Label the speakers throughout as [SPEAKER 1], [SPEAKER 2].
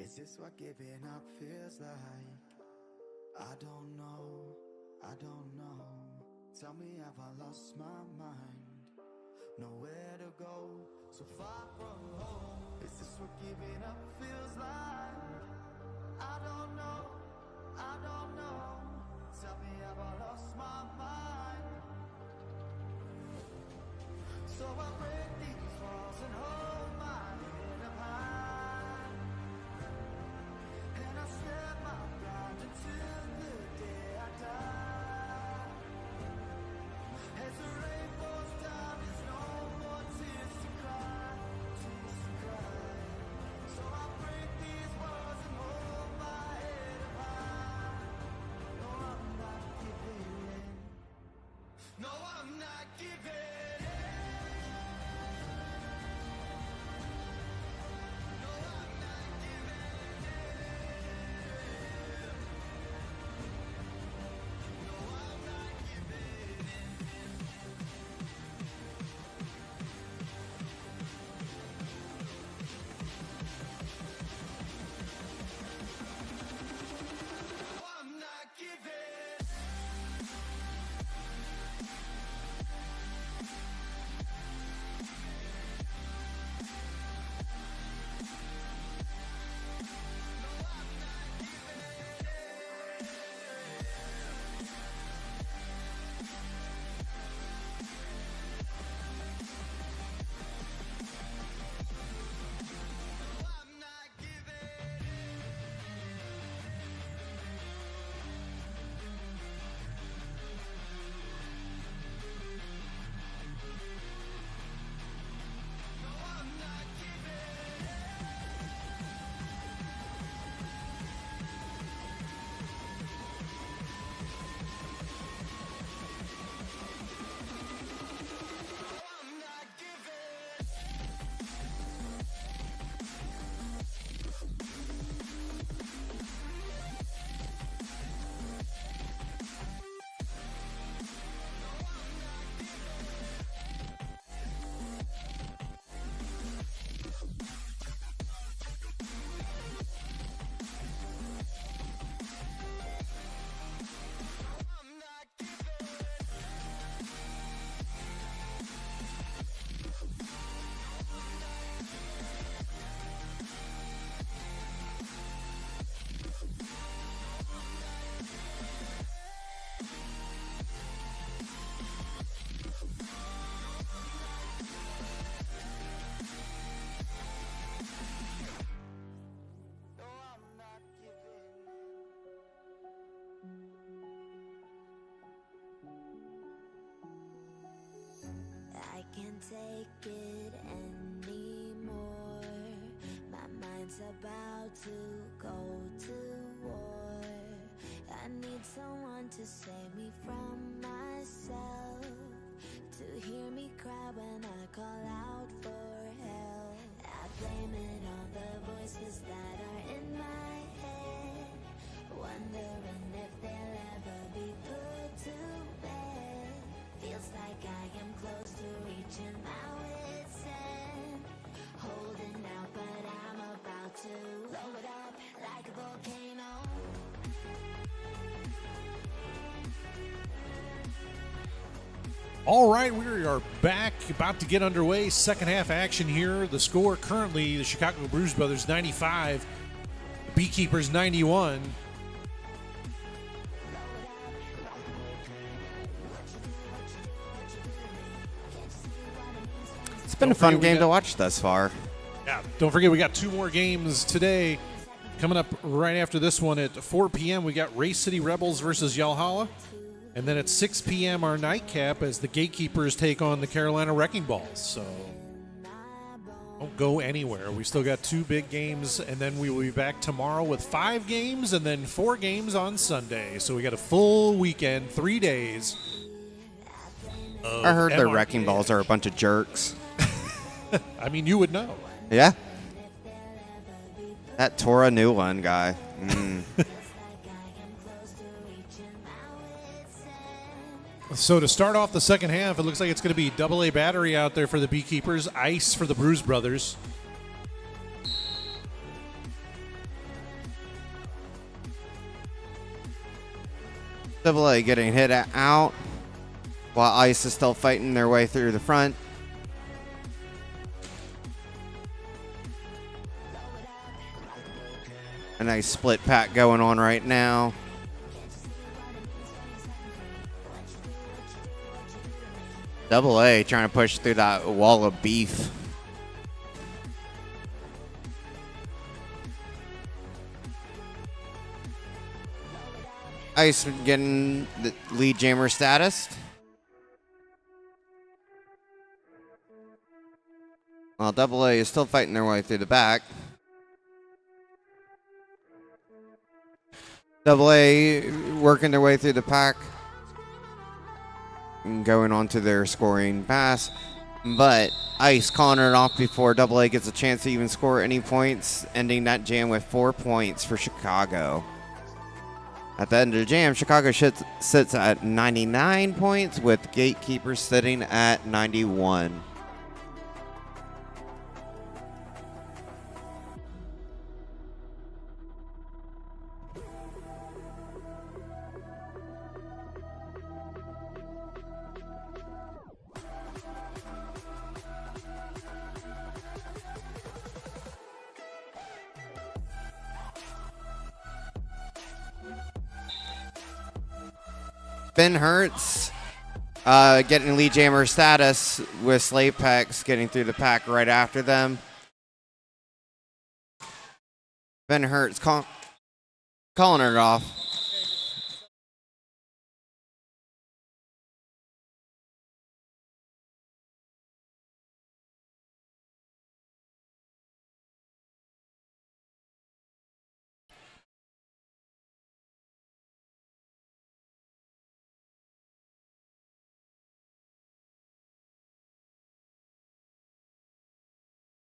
[SPEAKER 1] Is this what giving up feels like? I don't know, I don't know. Tell me, have I lost my mind? Nowhere to go, so far from home. Is this what giving up feels like? I don't know, I don't know. Tell me, have I lost my mind? So I break these walls and hold my head up high, and I swear my pride until the day I die. As the rain falls down, there's no more tears to cry, tears to cry. So I break these walls and hold my head up high. No, I'm not giving in. No, I'm not giving in. No, I'm not giving in. No, I'm not giving in. No, I'm not giving. I'm not giving. No, I'm not giving. No, I'm not giving. I'm not giving. No, I'm not giving.
[SPEAKER 2] I can't take it anymore. My mind's about to go to war. I need someone to save me from myself, to hear me cry when I call out for help. I blame it on the voices that are in my head, wondering if they'll ever be put to bed. Feels like I am close to reaching my wit's end, holding out, but I'm about to blow it up like a volcano.
[SPEAKER 3] All right, we are back, about to get underway. Second half action here. The score currently, the Chicago Bruise Brothers 95, the Beekeepers 91.
[SPEAKER 4] It's been a fun game to watch thus far.
[SPEAKER 3] Yeah, don't forget we got two more games today. Coming up right after this one at 4 p.m., we got Race City Rebels versus Yalhalla. And then at 6 p.m., our nightcap as the Gatekeepers take on the Carolina Wrecking Balls. So don't go anywhere. We still got two big games, and then we will be back tomorrow with 5 games and then 4 games on Sunday. So we got a full weekend, 3 days.
[SPEAKER 4] I heard the
[SPEAKER 3] MRK.
[SPEAKER 4] Wrecking Balls are a bunch of jerks.
[SPEAKER 3] I mean, you would know.
[SPEAKER 4] Yeah? That Tora Newland guy.
[SPEAKER 3] So to start off the second half, it looks like it's going to be AA battery out there for the Beekeepers, ice for the Bruise Brothers.
[SPEAKER 4] AA getting hit out while Ice is still fighting their way through the front. A nice split pack going on right now. Double A trying to push through that wall of beef. Ice getting the lead jammer status. While Double A is still fighting their way through the back. Double A working their way through the pack. And going on to their scoring pass. But Ice calling it off before Double A gets a chance to even score any points. Ending that jam with 4 points for Chicago. At the end of the jam, Chicago sits at 99 points with Gatekeepers sitting at 91. Ben Hertz getting lead jammer status with Slave Pex getting through the pack right after them. Ben Hertz calling it off.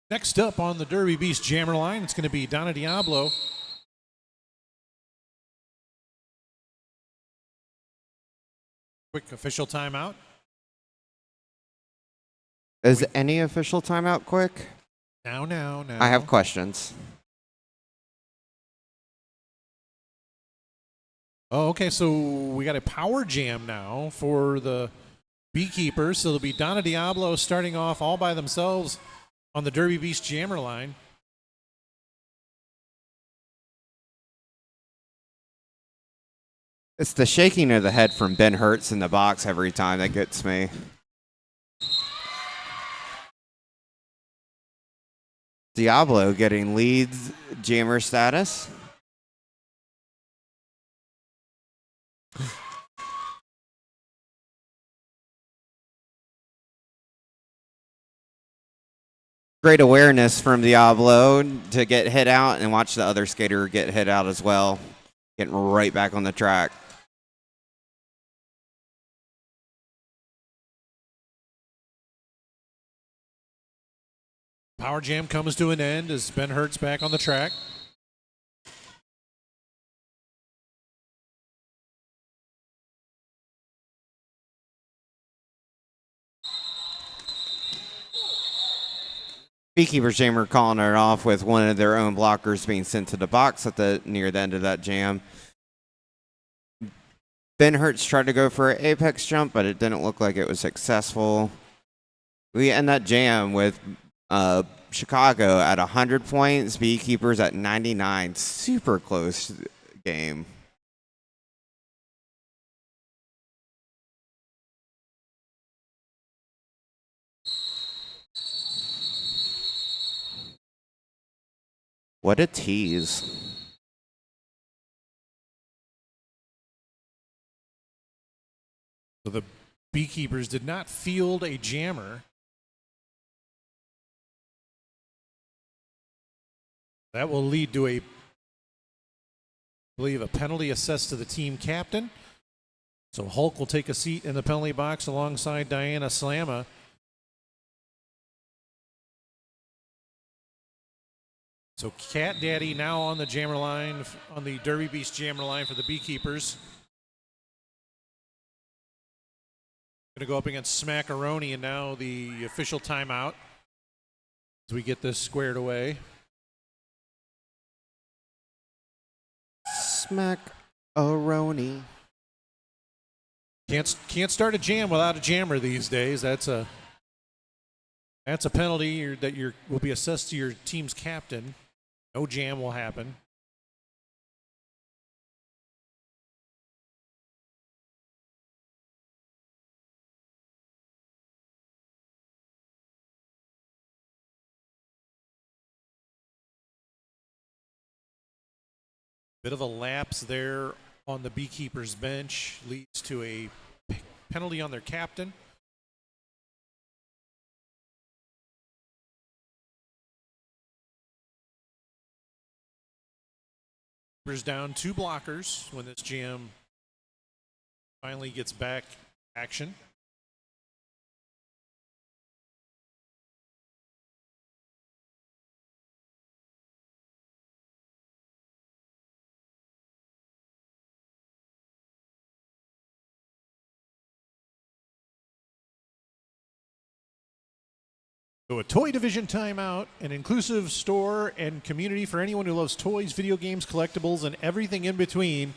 [SPEAKER 3] Next up on the Derby Beast jammer line, it's going to be Donna Diablo. Quick official timeout.
[SPEAKER 4] Is any official timeout quick?
[SPEAKER 3] Now.
[SPEAKER 4] I have questions.
[SPEAKER 3] Oh, okay, so we got a power jam now for the Beekeepers. So it'll be Donna Diablo starting off all by themselves on the Derby Beast jammer line.
[SPEAKER 4] It's the shaking of the head from Ben Hertz in the box every time that gets me. Diablo getting lead jammer status. Great awareness from Diablo to get hit out and watch the other skater get hit out as well. Getting right back on the track.
[SPEAKER 3] Power jam comes to an end as Ben Hertz back on the track.
[SPEAKER 4] Beekeepers jammer calling it off with one of their own blockers being sent to the box at near the end of that jam. Ben Hertz tried to go for an apex jump, but it didn't look like it was successful. We end that jam with Chicago at 100 points, Beekeepers at 99. Super close game. What a tease.
[SPEAKER 3] So the Beekeepers did not field a jammer. That will lead to I believe, a penalty assessed to the team captain. So Hulk will take a seat in the penalty box alongside Diana Slama. So Cat Daddy now on the jammer line, on the Derby Beast jammer line for the Beekeepers. Going to go up against Smackaroni, and now the official timeout as we get this squared away.
[SPEAKER 4] Smackaroni.
[SPEAKER 3] Can't start a jam without a jammer these days. That's a penalty that will be assessed to your team's captain. No jam will happen. Bit of a lapse there on the Beekeepers bench leads to a penalty on their captain. Beekeepers down 2 blockers when this jam finally gets back action. So a Toy Division timeout, an inclusive store and community for anyone who loves toys, video games, collectibles, and everything in between.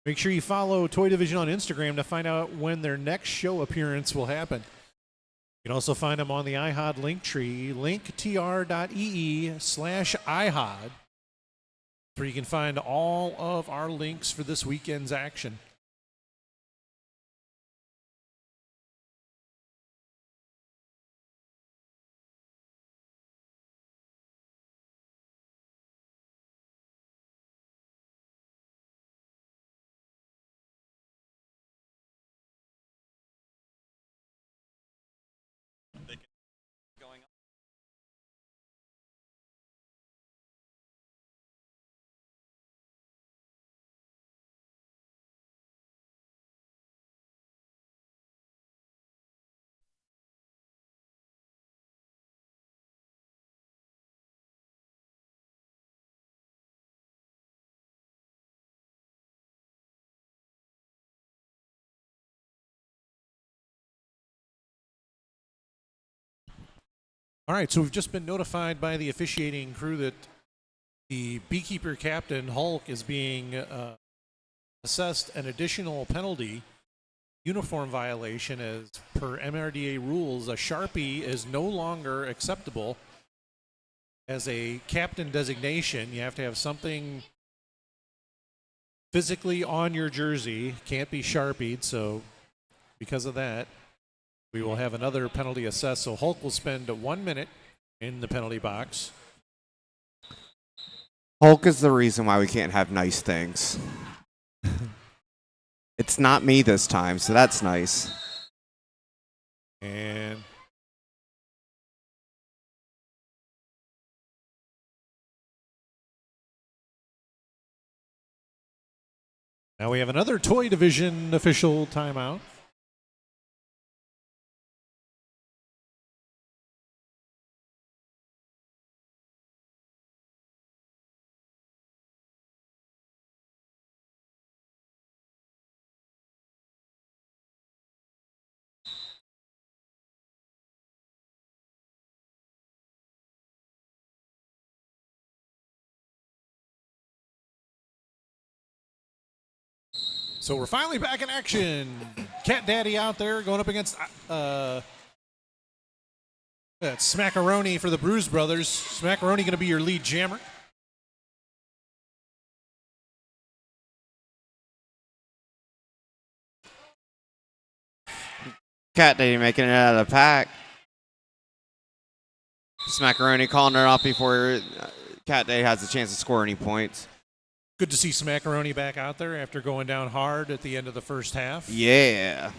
[SPEAKER 3] Make sure you follow Toy Division on Instagram to find out when their next show appearance will happen. You can also find them on the IHOD link tree, linktr.ee/IHOD, where you can find all of our links for this weekend's action. All right, so we've just been notified by the officiating crew that the Beekeeper captain, Hulk, is being assessed an additional penalty, uniform violation, as per MRDA rules. A Sharpie is no longer acceptable as a captain designation. You have to have something physically on your jersey, can't be Sharpied, so because of that, we will have another penalty assessed. So Hulk will spend 1 minute in the penalty box.
[SPEAKER 4] Hulk is the reason why we can't have nice things. It's not me this time, so that's nice.
[SPEAKER 3] And now we have another Toy Division official timeout. So we're finally back in action. Cat Daddy out there going up against Smackaroni for the Bruise Brothers. Smackaroni going to be your lead jammer.
[SPEAKER 4] Cat Daddy making it out of the pack. Smackaroni calling it off before Cat Daddy has a chance to score any points.
[SPEAKER 3] Good to see Smackaroni back out there after going down hard at the end of the first half.
[SPEAKER 4] Yeah.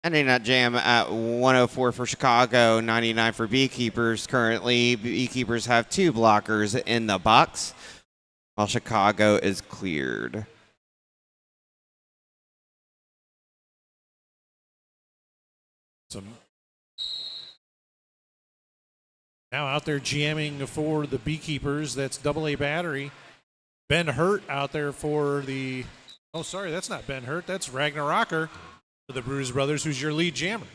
[SPEAKER 4] Ending that jam at 104 for Chicago, 99 for Beekeepers. Currently, Beekeepers have 2 blockers in the box, while Chicago is cleared.
[SPEAKER 3] Now out there jamming for the Beekeepers, that's AA Battery. Ben Hurt out there for the, oh sorry, that's not Ben Hurt, that's Ragnarocker for the Bruise Brothers, who's your lead jammer.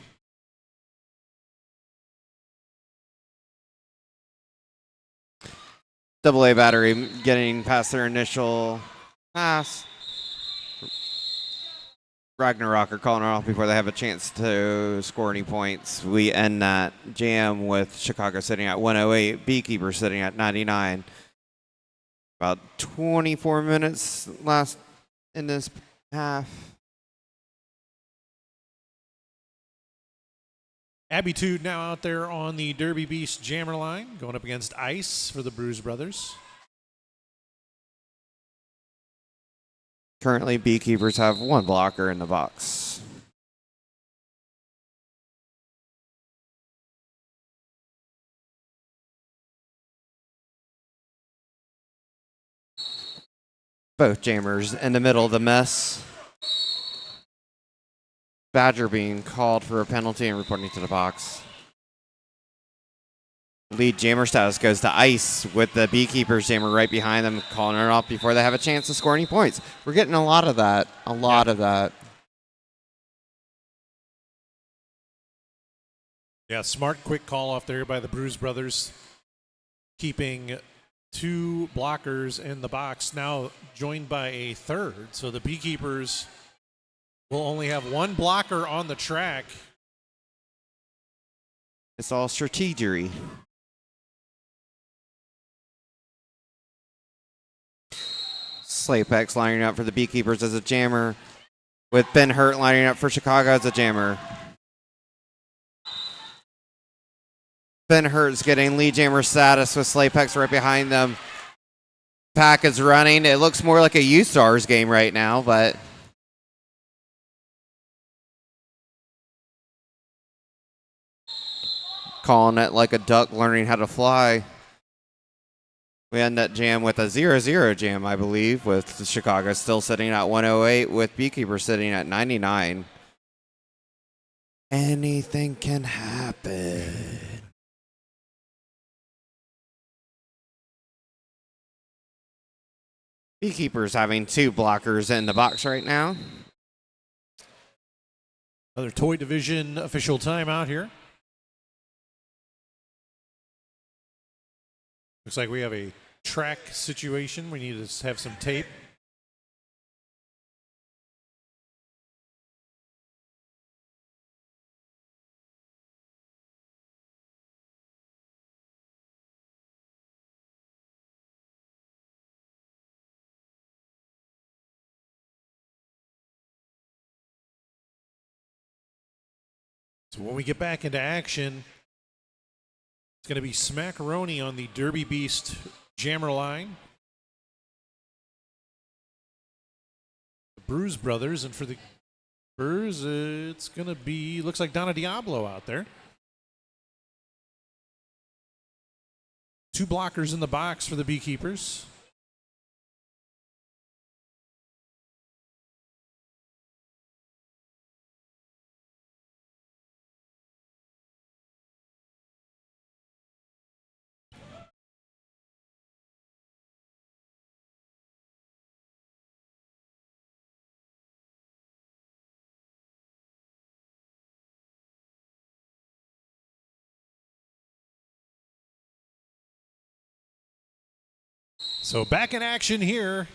[SPEAKER 4] AA Battery getting past their initial pass. Ragnarocker calling it off before they have a chance to score any points. We end that jam with Chicago sitting at 108, Beekeeper sitting at 99. About 24 minutes last in this half.
[SPEAKER 3] Abitude now out there on the Derby Beast jammer line, going up against Ice for the Bruise Brothers.
[SPEAKER 4] Currently, Beekeepers have one blocker in the box. Both jammers in the middle of the mess. Badger being called for a penalty and reporting to the box. Lead jammer status goes to Ice with the Beekeepers jammer right behind them, calling it off before they have a chance to score any points. We're getting a lot of that. A lot of that.
[SPEAKER 3] Yeah, smart, quick call off there by the Bruise Brothers, keeping 2 blockers in the box, now joined by a third. So the Beekeepers will only have 1 blocker on the track.
[SPEAKER 4] It's all strategery. Slapex lining up for the Beekeepers as a jammer, with Ben Hurt lining up for Chicago as a jammer. Ben Hurt's getting lead jammer status with Slapex right behind them. Pack is running. It looks more like a U-Stars game right now, but calling it like a duck learning how to fly. We end that jam with a 0-0 jam, I believe, with Chicago still sitting at 108, with Beekeeper sitting at 99. Anything can happen. Beekeepers having 2 blockers in the box right now.
[SPEAKER 3] Another toy division official timeout here. Looks like we have a track situation. We need to have some tape. So when we get back into action, it's going to be Smackaroni on the Derby Beast jammer line. The Bruise Brothers, and for the Spurs, it's going to be, looks like Donna Diablo out there. 2 blockers in the box for the Beekeepers. So back in action here.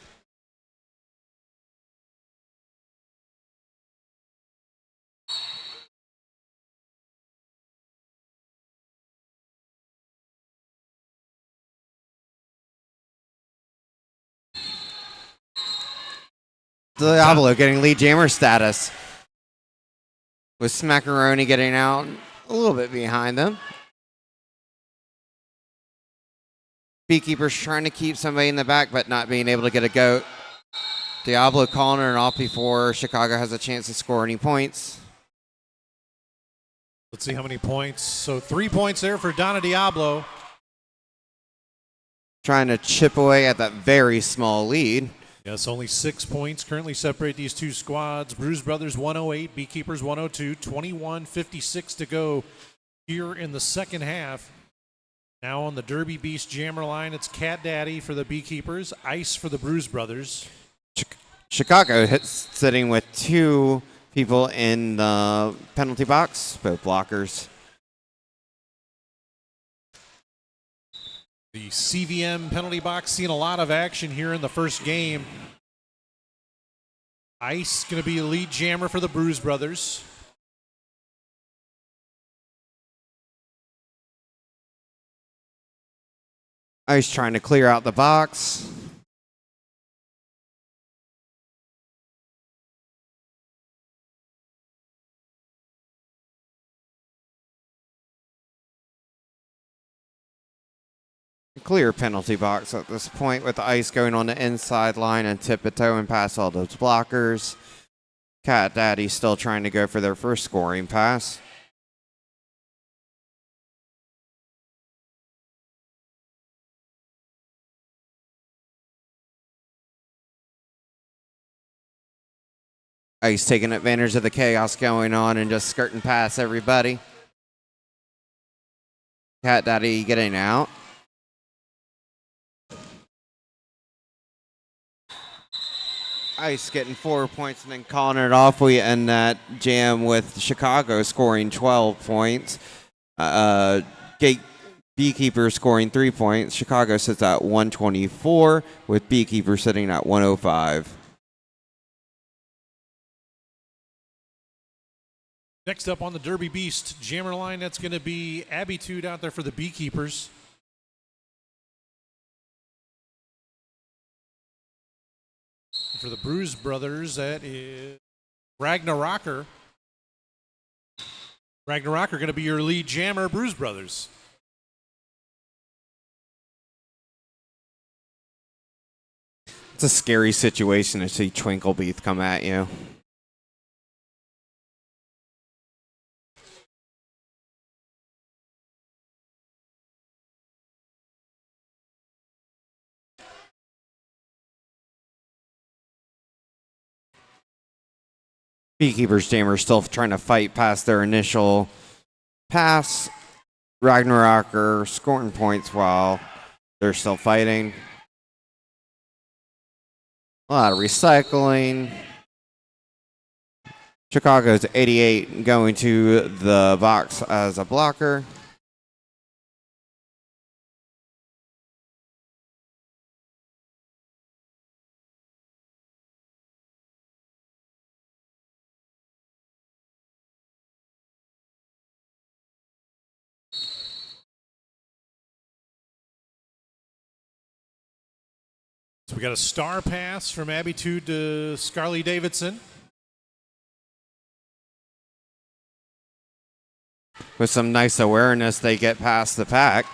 [SPEAKER 4] Diablo getting lead jammer status, with Smackaroni getting out a little bit behind them. Beekeepers trying to keep somebody in the back, but not being able to get a goat. Diablo calling it off before Chicago has a chance to score any points.
[SPEAKER 3] Let's see how many points. So 3 points there for Donna Diablo.
[SPEAKER 4] Trying to chip away at that very small lead.
[SPEAKER 3] Yes, only 6 points currently separate these 2 squads. Bruise Brothers 108, Beekeepers 102, 21:56 to go here in the second half. Now on the Derby Beast jammer line, it's Cat Daddy for the Beekeepers, Ice for the Bruise Brothers.
[SPEAKER 4] Chicago sitting with 2 people in the penalty box, both blockers.
[SPEAKER 3] The CVM penalty box seeing a lot of action here in the first game. Ice going to be a lead jammer for the Bruise Brothers.
[SPEAKER 4] Ice trying to clear out the box. clear penalty box at this point with Ice going on the inside line and tiptoeing past all those blockers. Cat Daddy still trying to go for their first scoring pass. Ice taking advantage of the chaos going on and just skirting past everybody. Cat Daddy getting out. Ice getting 4 points and then calling it off. We end that jam with Chicago scoring 12 points. Beekeepers scoring 3 points. Chicago sits at 124 with Beekeepers sitting at 105.
[SPEAKER 3] Next up on the Derby Beast jammer line, that's going to be Abitude out there for the Beekeepers. For the Bruise Brothers, that is Ragnarocker. Ragnarocker going to be your lead jammer, Bruise Brothers.
[SPEAKER 4] It's a scary situation to see Twinklebeath come at you. Beekeepers jammer still trying to fight past their initial pass. Ragnarocker scoring points while they're still fighting. A lot of recycling. Chicago's 88 going to the box as a blocker.
[SPEAKER 3] So we got a star pass from Abitude to Scarley Davidson.
[SPEAKER 4] With some nice awareness, they get past the pack.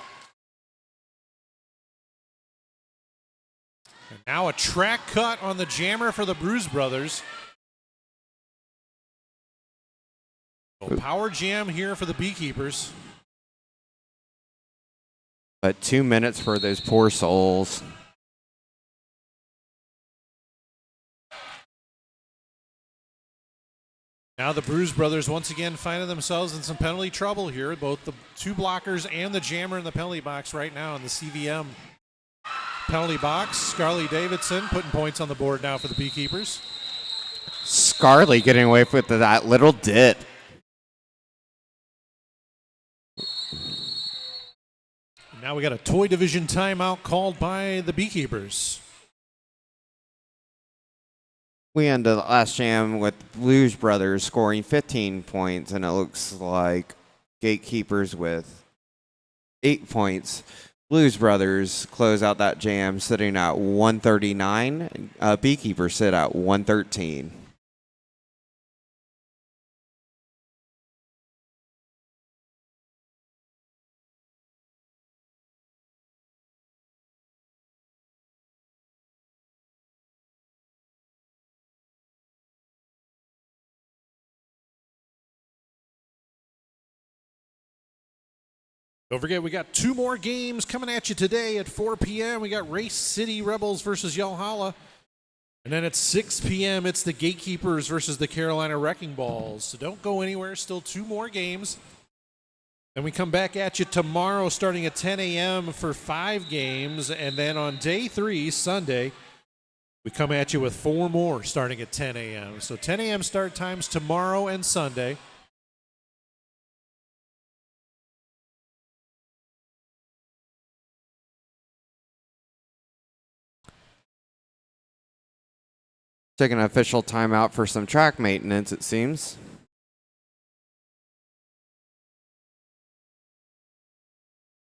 [SPEAKER 3] And now a track cut on the jammer for the Bruise Brothers. So power jam here for the Beekeepers.
[SPEAKER 4] But 2 minutes for those poor souls.
[SPEAKER 3] Now the Bruise Brothers once again finding themselves in some penalty trouble here. Both the two blockers and the jammer in the penalty box right now in the CVM penalty box. Scarley Davidson putting points on the board now for the Beekeepers.
[SPEAKER 4] Scarley getting away with that little dip.
[SPEAKER 3] Now we got a toy division timeout called by the Beekeepers.
[SPEAKER 4] We end the last jam with Bruise Brothers scoring 15 points, and it looks like Gatekeepers with 8 points. Bruise Brothers close out that jam sitting at 139. Beekeepers sit at 113.
[SPEAKER 3] Don't forget, we got 2 more games coming at you today at 4 p.m. We got Race City Rebels versus Yalhalla. And then at 6 p.m., it's the Gatekeepers versus the Carolina Wrecking Balls. So don't go anywhere. Still 2 more games. Then we come back at you tomorrow starting at 10 a.m. for 5 games. And then on day 3, Sunday, we come at you with 4 more starting at 10 a.m. So 10 a.m. start times tomorrow and Sunday.
[SPEAKER 4] Taking an official timeout for some track maintenance, it seems.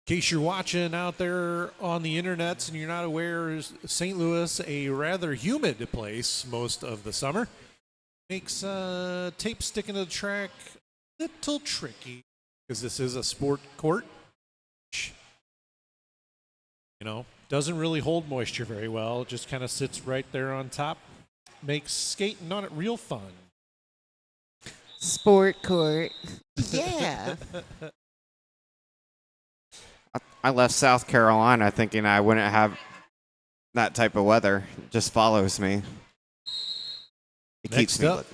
[SPEAKER 3] In case you're watching out there on the internets and you're not aware, St. Louis, a rather humid place most of the summer, makes tape sticking to the track a little tricky because this is a sport court. doesn't really hold moisture very well. It just kind of sits right there on top. Makes skating on it real fun.
[SPEAKER 4] Sport court. Yeah. I left South Carolina thinking I wouldn't have that type of weather. It just follows me. It keeps me
[SPEAKER 3] Next up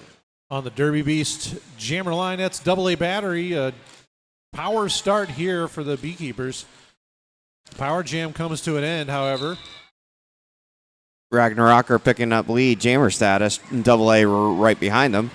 [SPEAKER 3] on the Derby Beast jammer line, that's AA battery. A power start here for the Beekeepers. Power jam comes to an end, however.
[SPEAKER 4] Ragnarok are picking up lead jammer status. AA right behind them.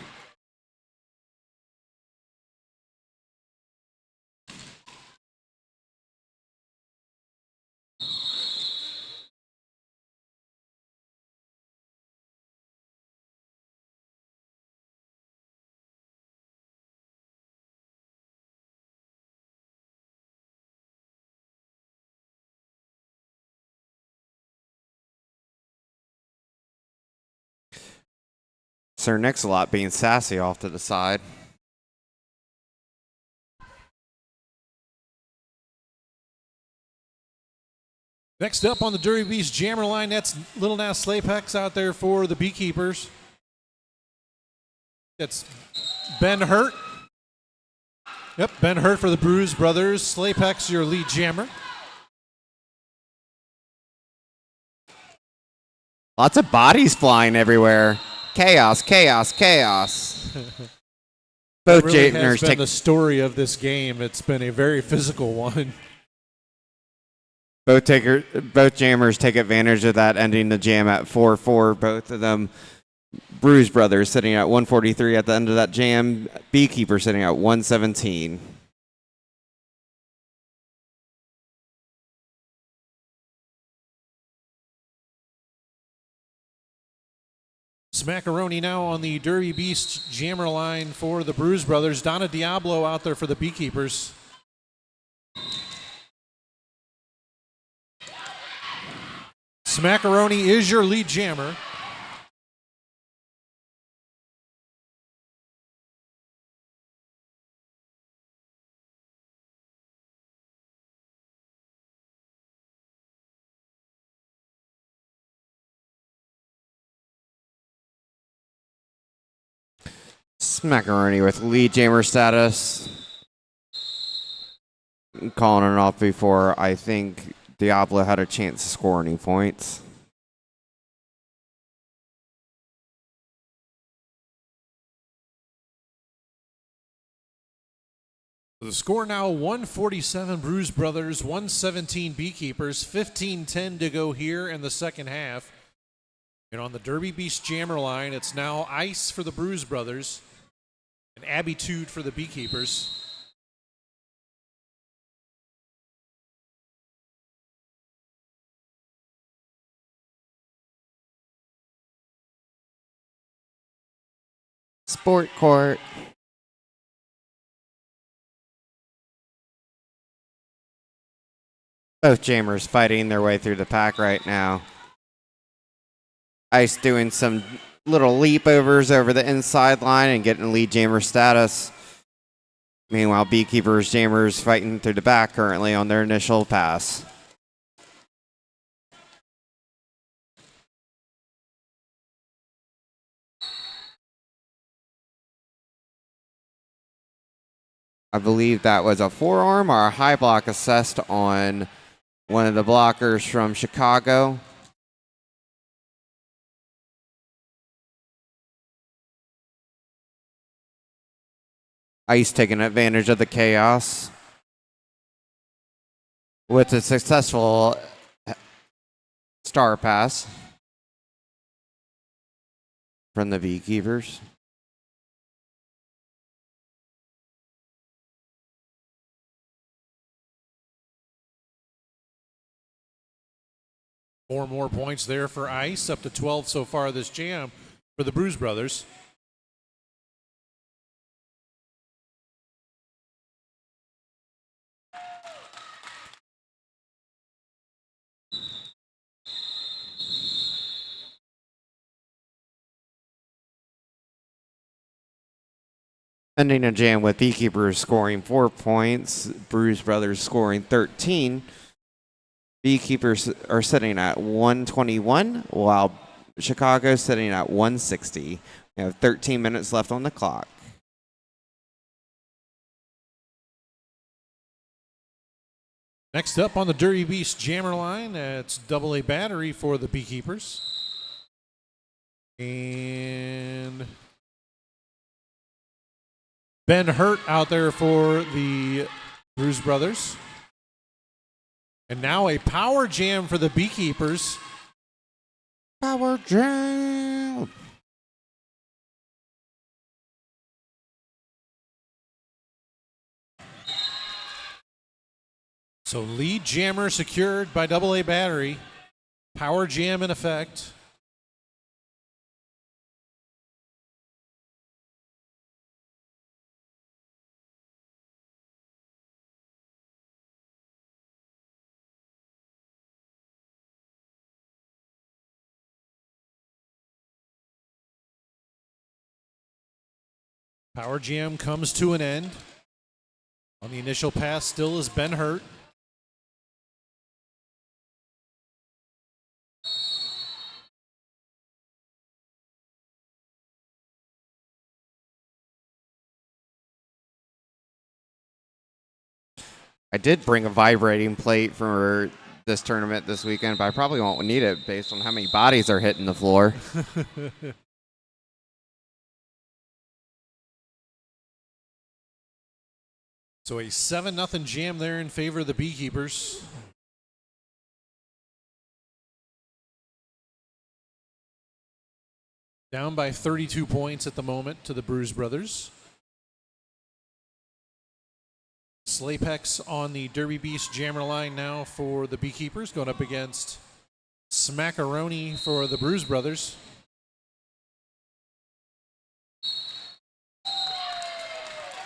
[SPEAKER 4] Sir Nix-a-Lot being sassy off to the side.
[SPEAKER 3] Next up on the Derby Beast jammer line, that's Little Nas Slapex out there for the Beekeepers. That's Ben Hurt. Yep, Ben Hurt for the Bruise Brothers. Slapex, your lead jammer.
[SPEAKER 4] Lots of bodies flying everywhere. Chaos, chaos, chaos. Both
[SPEAKER 3] really
[SPEAKER 4] jammers
[SPEAKER 3] has been
[SPEAKER 4] take
[SPEAKER 3] the story of this game. It's been a very physical one.
[SPEAKER 4] both jammers take advantage of that, ending the jam at 4-4. Both of them. Bruise Brothers sitting at 143 at the end of that jam. Beekeeper sitting at 117.
[SPEAKER 3] Smackaroni now on the Derby Beast jammer line for the Bruise Brothers. Donna Diablo out there for the Beekeepers. Smackaroni is your lead jammer.
[SPEAKER 4] Smackaroni with lead jammer status. Calling it off before I think Diablo had a chance to score any points.
[SPEAKER 3] The score now 147 Bruise Brothers, 117 Beekeepers, 15-10 to go here in the second half. And on the Derby Beast jammer line, it's now Ice for the Bruise Brothers and Abitude for the Beekeepers.
[SPEAKER 4] Sport court. Both jammers fighting their way through the pack right now. Ice doing some little leapovers over the inside line and getting lead jammer status. Meanwhile, Beekeepers, jammers fighting through the back currently on their initial pass. I believe that was a forearm or a high block assessed on one of the blockers from Chicago. Ice taking advantage of the chaos with a successful star pass from the Beekeepers.
[SPEAKER 3] Four more points there for Ice, up to 12 so far this jam for the Bruise Brothers.
[SPEAKER 4] Ending a jam with Beekeepers scoring 4 points, Bruise Brothers scoring 13. Beekeepers are sitting at 121, while Chicago's sitting at 160. We have 13 minutes left on the clock.
[SPEAKER 3] Next up on the Derby Beast jammer line, that's AA battery for the Beekeepers. And Ben Hurt out there for the Bruise Brothers. And now a power jam for the Beekeepers.
[SPEAKER 4] Power jam!
[SPEAKER 3] So lead jammer secured by AA battery. Power jam in effect. Power jam comes to an end. On the initial pass still is Ben Hurt.
[SPEAKER 4] I did bring a vibrating plate for this tournament this weekend, but I probably won't need it based on how many bodies are hitting the floor.
[SPEAKER 3] So a 7-0 jam there in favor of the Beekeepers. Down by 32 points at the moment to the Bruise Brothers. Slapex on the Derby Beast jammer line now for the Beekeepers, going up against Smackaroni for the Bruise Brothers.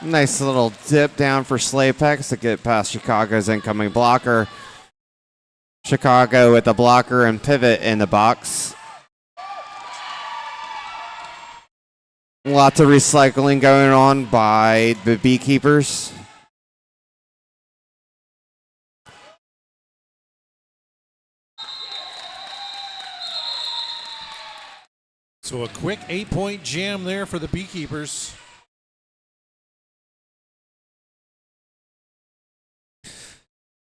[SPEAKER 4] Nice little dip down for Slapex to get past Chicago's incoming blocker. Chicago with the blocker and pivot in the box. Lots of recycling going on by the Beekeepers.
[SPEAKER 3] So a quick 8-point jam there for the Beekeepers.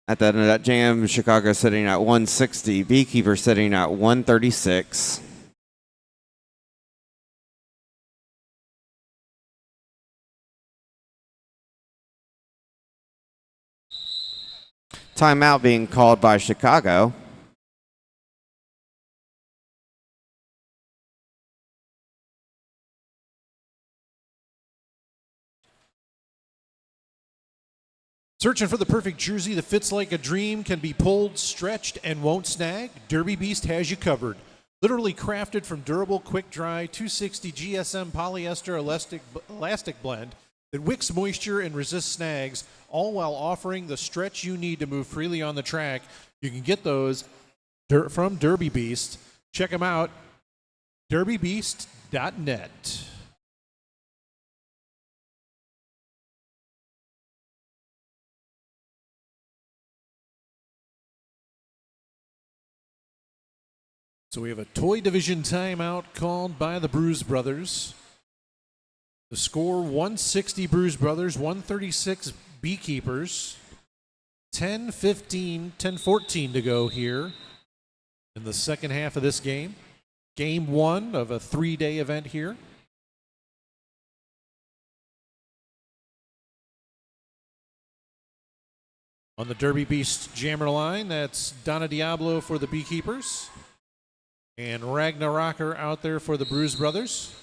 [SPEAKER 4] At the end of that jam, Chicago sitting at 160, Beekeeper sitting at 136. Timeout being called by Chicago.
[SPEAKER 3] Searching for the perfect jersey that fits like a dream, can be pulled, stretched, and won't snag? Derby Beast has you covered. Literally crafted from durable, quick-dry, 260 GSM polyester elastic blend that wicks moisture and resists snags, all while offering the stretch you need to move freely on the track. You can get those from Derby Beast. Check them out, derbybeast.net. So we have a toy division timeout called by the Bruise Brothers. The score 160 Bruise Brothers, 136 Beekeepers. 10-14 to go here in the second half of this game. Game 1 of a 3-day event here. On the Derby Beast jammer line, that's Donna Diablo for the Beekeepers. And Ragnarocker out there for the Bruise Brothers.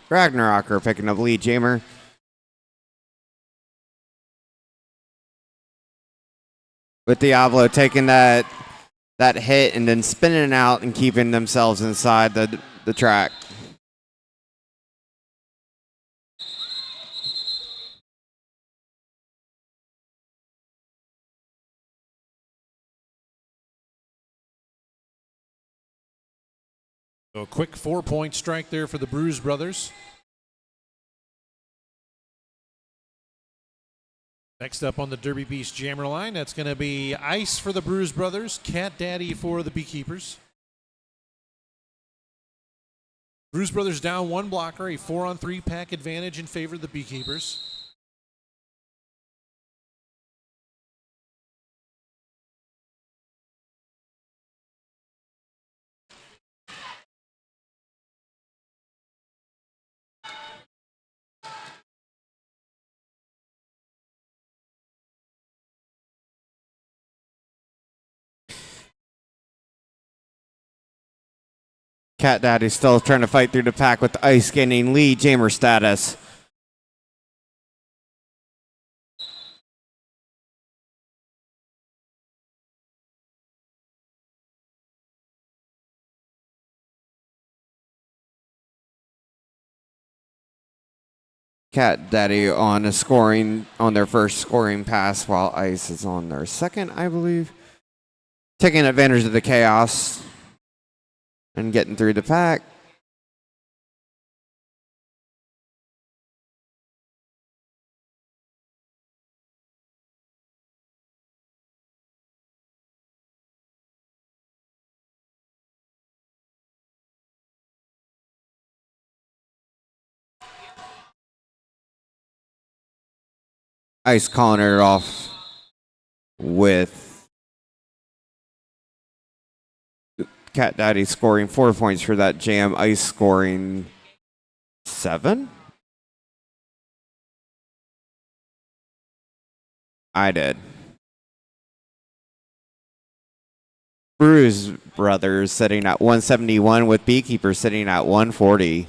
[SPEAKER 4] Ragnarocker picking up lead jammer. With Diablo taking that hit and then spinning out and keeping themselves inside the track.
[SPEAKER 3] So a quick 4-point strike there for the Bruise Brothers. Next up on the Derby Beast Jammer line, that's going to be Ice for the Bruise Brothers, Cat Daddy for the Beekeepers. Bruise Brothers down one blocker, a 4-on-3 pack advantage in favor of the Beekeepers.
[SPEAKER 4] Cat Daddy still trying to fight through the pack with Ice gaining lead jammer status. Cat Daddy on a scoring on their first scoring pass while Ice is on their second, I believe. Taking advantage of the chaos and getting through the pack. Ice calling it off with Cat Daddy scoring 4 points for that jam. Ice scoring 7? I did. Bruise Brothers sitting at 171 with Beekeepers sitting at 140.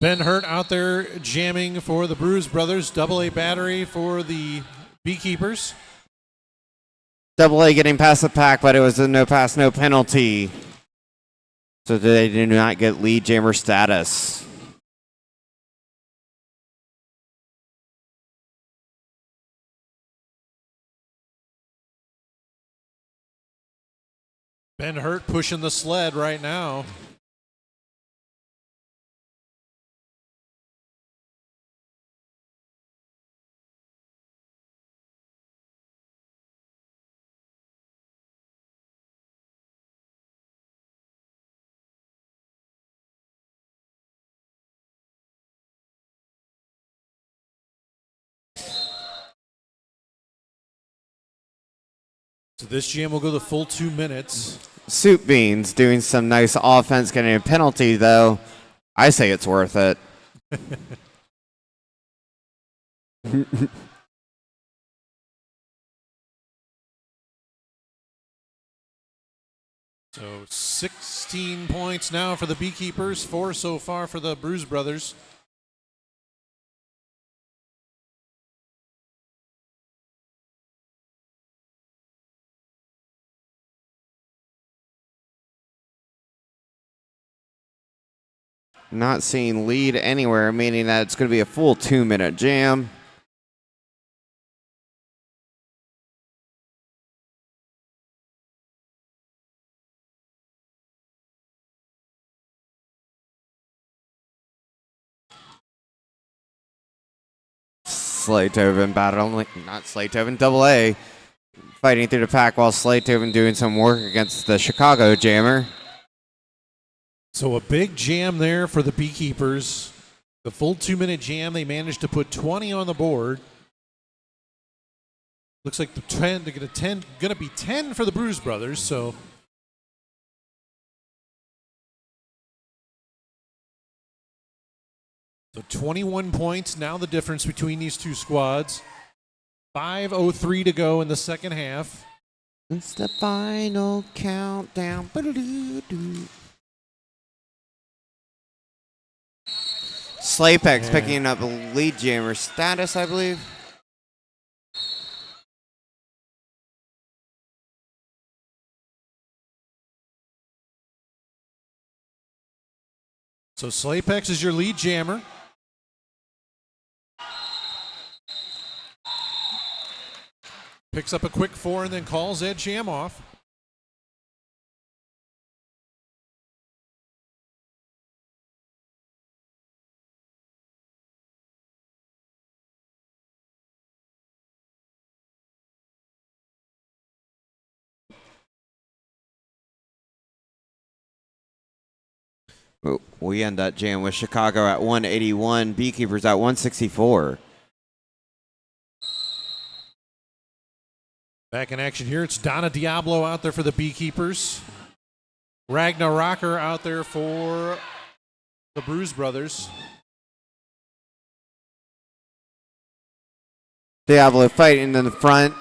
[SPEAKER 3] Ben Hurt out there jamming for the Bruise Brothers. AA battery for the Beekeepers.
[SPEAKER 4] AA getting past the pack, but it was a no pass, no penalty. So they do not get lead jammer status.
[SPEAKER 3] Ben Hurt pushing the sled right now. So this jam will go the full 2 minutes.
[SPEAKER 4] Soup Beans doing some nice offense, getting a penalty, though. I say it's worth it.
[SPEAKER 3] So 16 points now for the Beekeepers, 4 so far for the Bruise Brothers.
[SPEAKER 4] Not seeing lead anywhere, meaning that it's going to be a full 2-minute jam. Slaytoven battling, not Slaytoven, AA fighting through the pack while Slaytoven doing some work against the Chicago jammer.
[SPEAKER 3] So a big jam there for the Beekeepers. The full 2-minute jam, they managed to put 20 on the board. Looks like the 10 to get a 10, going to be 10 for the Bruise Brothers. So So 21 points, now the difference between these two squads. 5:03 to go in the second half.
[SPEAKER 4] It's the final countdown. Slaypex picking up a lead jammer status, I believe.
[SPEAKER 3] So Slaypex is your lead jammer. Picks up a quick 4 and then calls that jam off.
[SPEAKER 4] We end that jam with Chicago at 181, Beekeepers at 164.
[SPEAKER 3] Back in action here, it's Donna Diablo out there for the Beekeepers. Ragnar Rocker out there for the Bruise Brothers.
[SPEAKER 4] Diablo fighting in the front,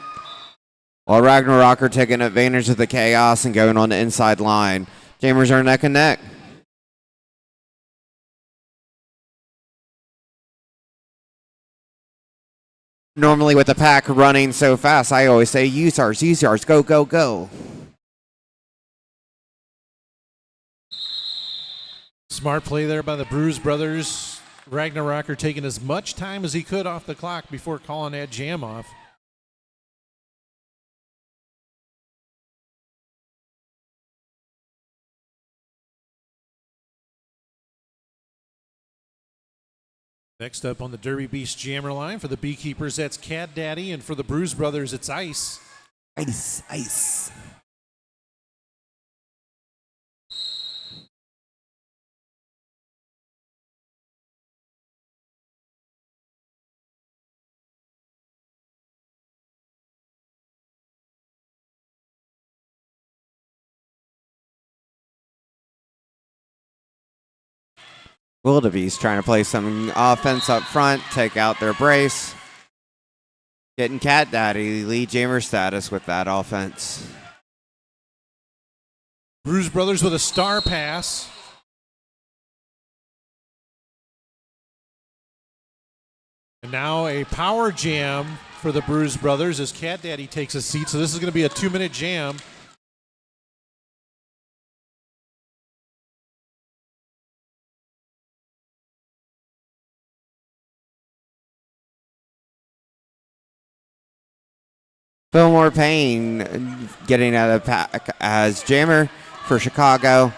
[SPEAKER 4] while Ragnar Rocker taking advantage of the chaos and going on the inside line. Jammers are neck and neck. Normally with the pack running so fast, I always say, use ours, go, go, go.
[SPEAKER 3] Smart play there by the Bruise Brothers. Ragnar Rocker taking as much time as he could off the clock before calling that jam off. Next up on the Derby Beast Jammer line for the Beekeepers, that's Cat Daddy, and for the Bruise Brothers, it's Ice.
[SPEAKER 4] Ice, ice. Wildebeest trying to play some offense up front, take out their brace. Getting Cat Daddy lead jammer status with that offense.
[SPEAKER 3] Bruise Brothers with a star pass. And now a power jam for the Bruise Brothers as Cat Daddy takes a seat. So this is going to be a 2-minute jam.
[SPEAKER 4] Fillmore Payne getting out of the pack as jammer for Chicago.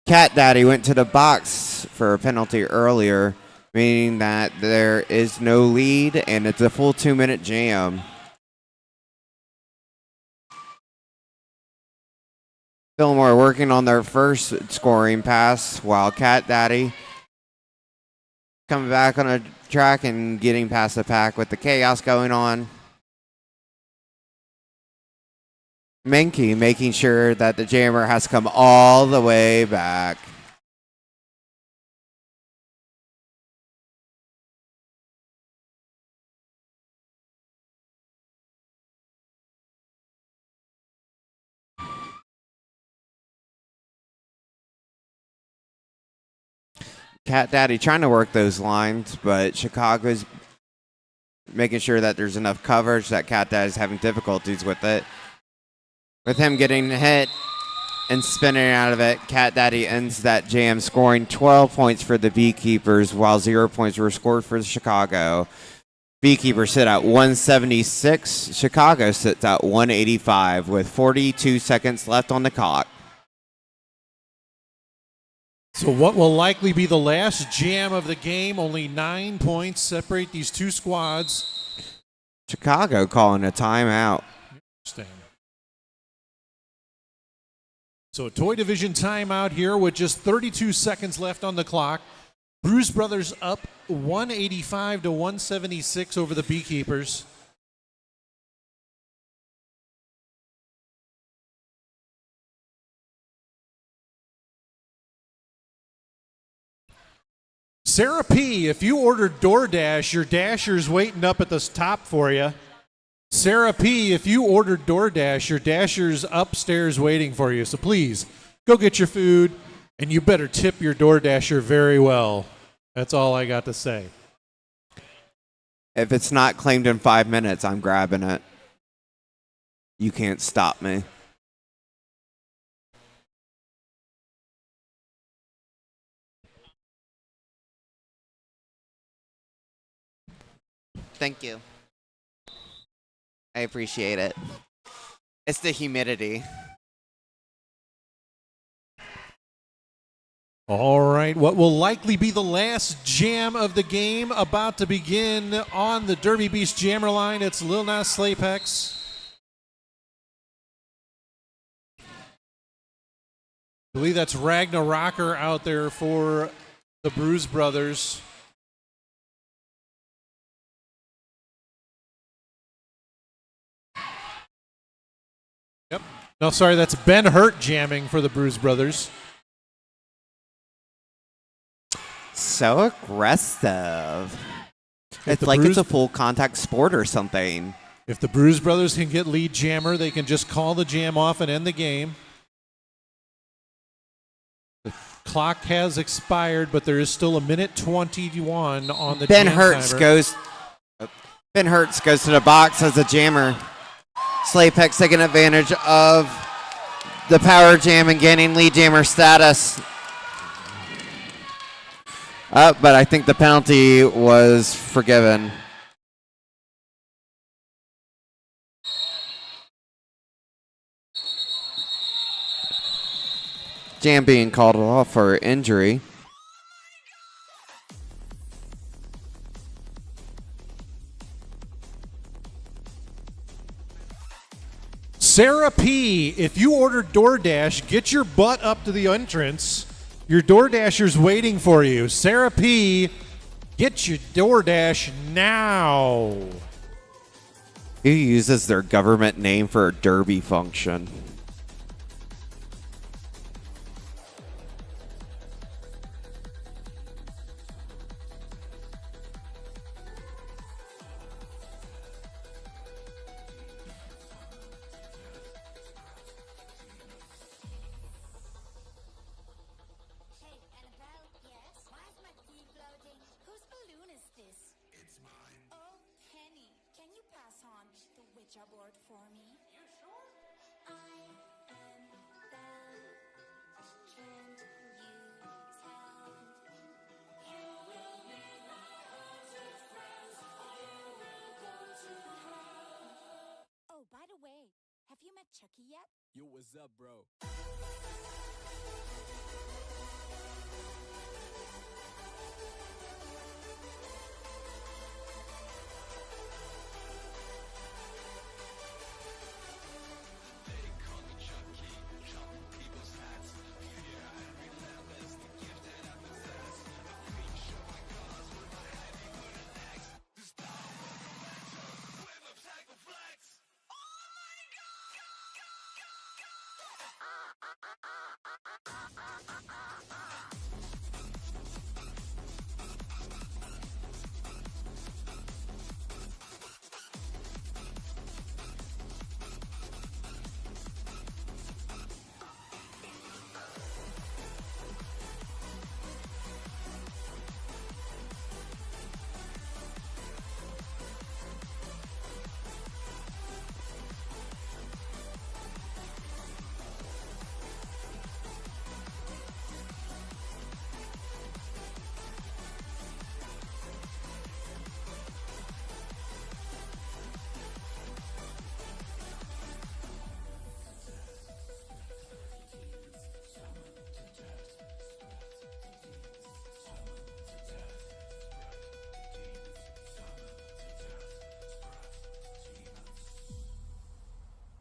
[SPEAKER 4] Cat Daddy went to the box for a penalty earlier, meaning that there is no lead and it's a full 2-minute jam. Fillmore working on their first scoring pass while Cat Daddy coming back on a track and getting past the pack with the chaos going on. Menke making sure that the jammer has come all the way back. Cat Daddy trying to work those lines, but Chicago's making sure that there's enough coverage that Cat Daddy's having difficulties with it. With him getting hit and spinning out of it, Cat Daddy ends that jam, scoring 12 points for the Beekeepers, while 0 points were scored for Chicago. Beekeepers sit at 176. Chicago sits at 185 with 42 seconds left on the clock.
[SPEAKER 3] So what will likely be the last jam of the game? Only 9 points separate these two squads.
[SPEAKER 4] Chicago calling a timeout.
[SPEAKER 3] Interesting. So a Toy Division timeout here with just 32 seconds left on the clock. Bruise Brothers up 185 to 176 over the Beekeepers. Sarah P., if you ordered DoorDash, your Dasher's waiting up at the top for you. Sarah P., if you ordered DoorDash, your Dasher's upstairs waiting for you. So please, go get your food, and you better tip your DoorDasher very well. That's all I got to say.
[SPEAKER 4] If it's not claimed in 5 minutes, I'm grabbing it. You can't stop me. Thank you. I appreciate it. It's the humidity.
[SPEAKER 3] All right, what will likely be the last jam of the game about to begin on the Derby Beast Jammer line. It's Lil Nas Slaypex. believe that's Ragnar out there for the Bruise Brothers. Yep. No, sorry, that's Ben Hurt jamming for the Bruise Brothers.
[SPEAKER 4] So aggressive. It's like
[SPEAKER 3] Bruise,
[SPEAKER 4] it's a full contact sport or something.
[SPEAKER 3] If the Bruise Brothers can get lead jammer, they can just call the jam off and end the game. The clock has expired, but there is still 1:21 on the
[SPEAKER 4] Ben
[SPEAKER 3] jam
[SPEAKER 4] Hurts
[SPEAKER 3] timer.
[SPEAKER 4] goes to the box as a jammer. Slaypex taking advantage of the power jam and gaining lead jammer status. But I think the penalty was forgiven. Jam being called off for injury.
[SPEAKER 3] Sarah P., if you ordered DoorDash, get your butt up to the entrance. Your DoorDasher's waiting for you. Sarah P., get your DoorDash now.
[SPEAKER 4] Who uses their government name for a derby function?
[SPEAKER 5] By the way, have you met Chucky yet?
[SPEAKER 6] Yo, what's up, bro?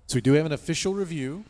[SPEAKER 3] So we do have an official review.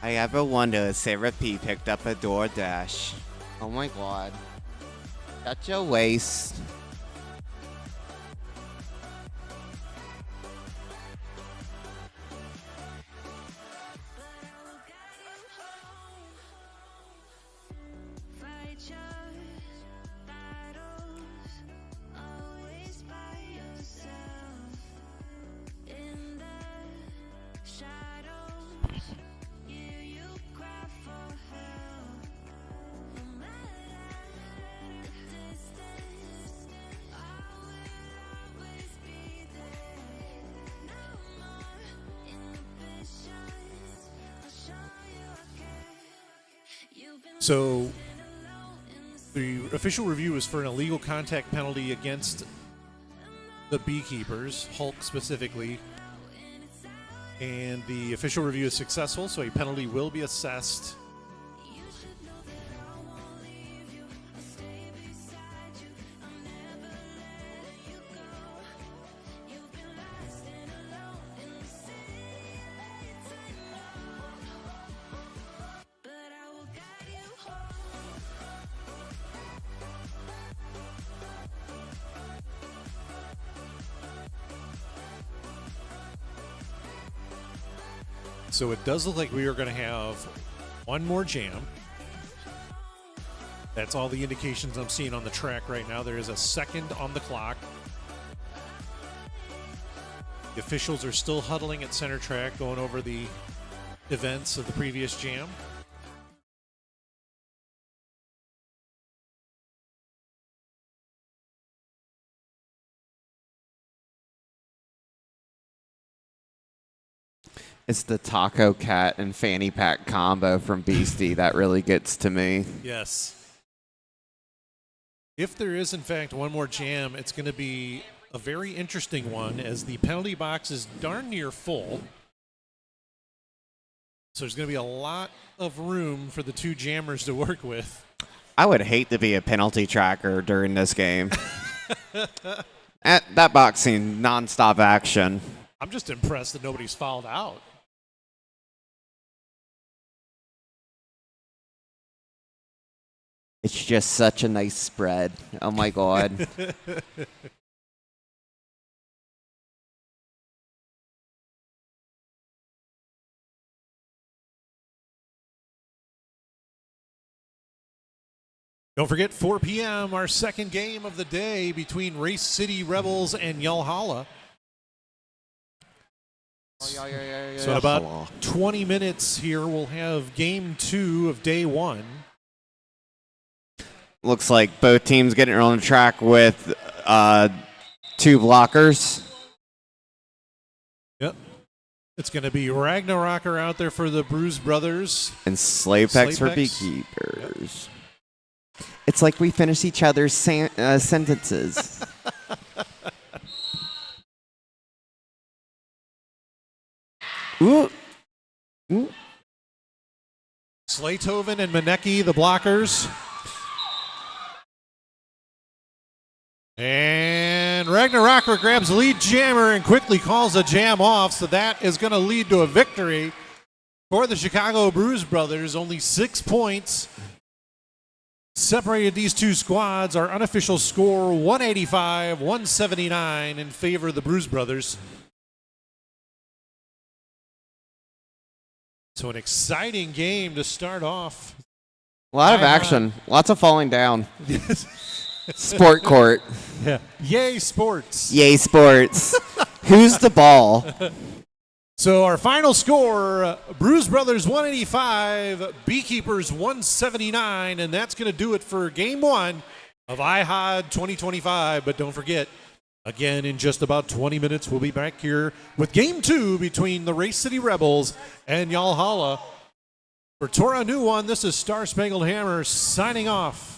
[SPEAKER 4] I ever wonder if Sarah P picked up a DoorDash. Oh my god. Shut your waist.
[SPEAKER 3] So the official review is for an illegal contact penalty against the Beekeepers, Hulk specifically. And the official review is successful, so a penalty will be assessed. So it does look like we are going to have one more jam. That's all the indications I'm seeing on the track right now. There is a second on the clock. The officials are still huddling at center track, going over the events of the previous jam.
[SPEAKER 4] It's the Taco Cat and Fanny Pack combo from Beastie that really gets to me.
[SPEAKER 3] Yes. If there is, in fact, one more jam, it's going to be a very interesting one as the penalty box is darn near full. So there's going to be a lot of room for the two jammers to work with.
[SPEAKER 4] I would hate to be a penalty tracker during this game. That boxing nonstop action.
[SPEAKER 3] I'm just impressed that nobody's fouled out.
[SPEAKER 4] It's just such a nice spread. Oh my god.
[SPEAKER 3] Don't forget, 4 p.m., our second game of the day between Race City Rebels and Yalhalla. So in about 20 minutes here, we'll have game 2 of day 1.
[SPEAKER 4] Looks like both teams getting on the track with 2 blockers.
[SPEAKER 3] Yep. It's going to be Ragnarocker out there for the Bruise Brothers.
[SPEAKER 4] And Slapex for Beekeepers. Yep. It's like we finish each other's sentences. Ooh. Ooh.
[SPEAKER 3] Slaytoven and Manecki, the blockers. And Ragnarocker grabs the lead jammer and quickly calls the jam off, so that is going to lead to a victory for the Chicago Bruise Brothers. Only 6 points separated these two squads. Our unofficial score, 185-179 in favor of the Bruise Brothers. So an exciting game to start off.
[SPEAKER 4] A lot of action. Lots of falling down. Sport court.
[SPEAKER 3] Yeah. Yay, sports.
[SPEAKER 4] Yay, sports. Who's the ball?
[SPEAKER 3] So our final score, Bruise Brothers 185, Beekeepers 179, and that's going to do it for Game 1 of IHOD 2025. But don't forget, again, in just about 20 minutes, we'll be back here with Game 2 between the Race City Rebels and Yalhalla. For Torah New One, this is Star Spangled Hammer signing off.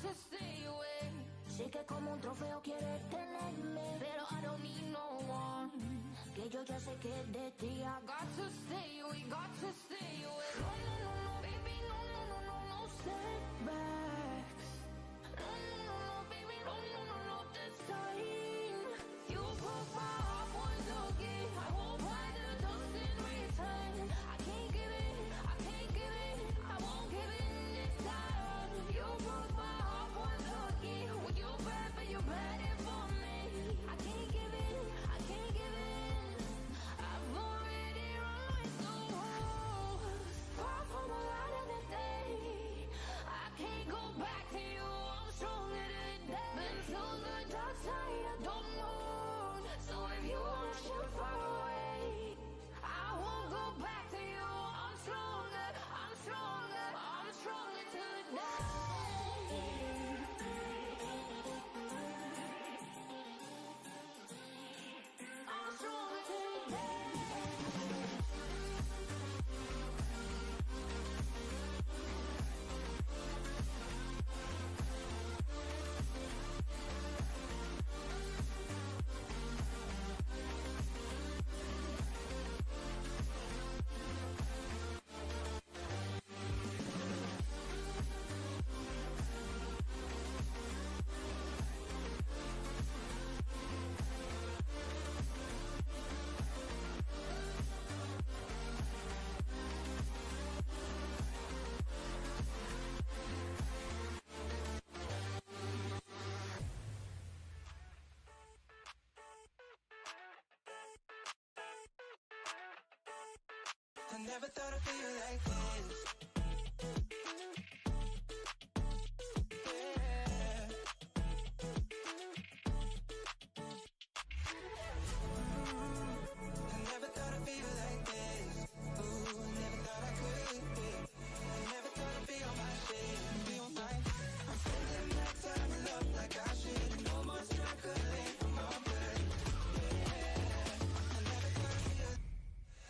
[SPEAKER 2] to stay away. Sé que como un trofeo quieres tenerme, pero I don't need no one. Que yo ya sé que de ti I got to stay away, got to stay away. No, no, no, no, baby, no, no, no, no, no setbacks. No, no, no, no, baby, no, no, no, no, this time. You broke my heart once again. I won't buy the dust in return. I can't give in, I can't give in, I won't give in this time. You broke my heart once again. Well, you bad, but you bad it for me. I can't give in, I can't give in. I've already run with the wolves. Far from a lot of the day. I can't go back to you, I'm stronger today. Been to the dark side, I don't know. So if you wanna shoot far away, I won't go back to you. I'm stronger, I'm stronger, I'm stronger today. I'm stronger today.
[SPEAKER 1] I never thought I'd feel like this. Yeah. I never thought I'd feel like this. Ooh, never thought I could. I never thought I'd be on my shit, be on my. I'm spending my time in love like I should, and no more struggling for my good.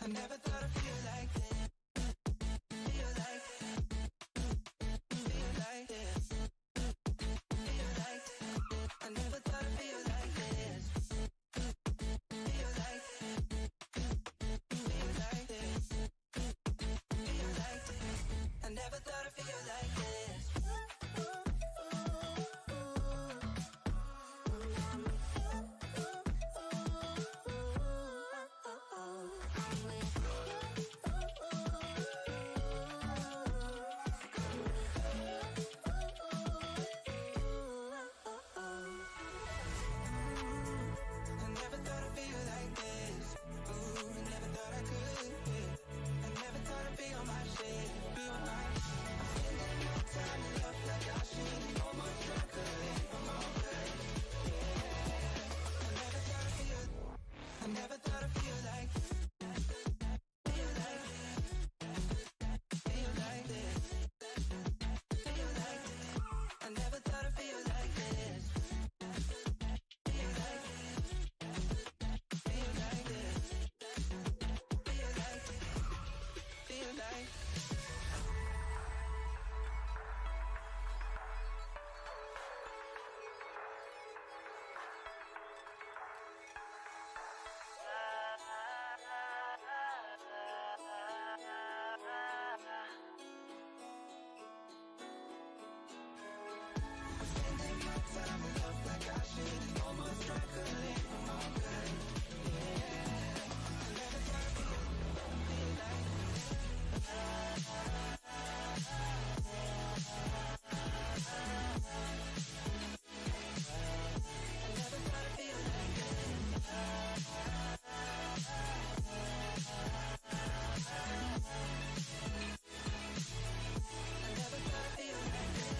[SPEAKER 1] I never thought I'd feel like this. Feel like, feel like this. Feel like, I never thought I'd feel like this. Feel like, feel like this. Feel like, I never thought I'd feel like this. I never thought I'd feel like this. Ooh, never thought I could. I never thought I'd be on my shit, be on my. I'm spending my time in love like I should, and no more struggling for my good. I never thought I'd feel like, feel like, feel like this. Feel like, I never thought I'd feel like this. Feel like, feel like this. Feel like, feel like. Spending my time in love like I should, and no more struggling for my good. I never thought I'd feel like. I never thought I'd feel like this. I never thought I'd feel like this. I never thought I'd feel like this.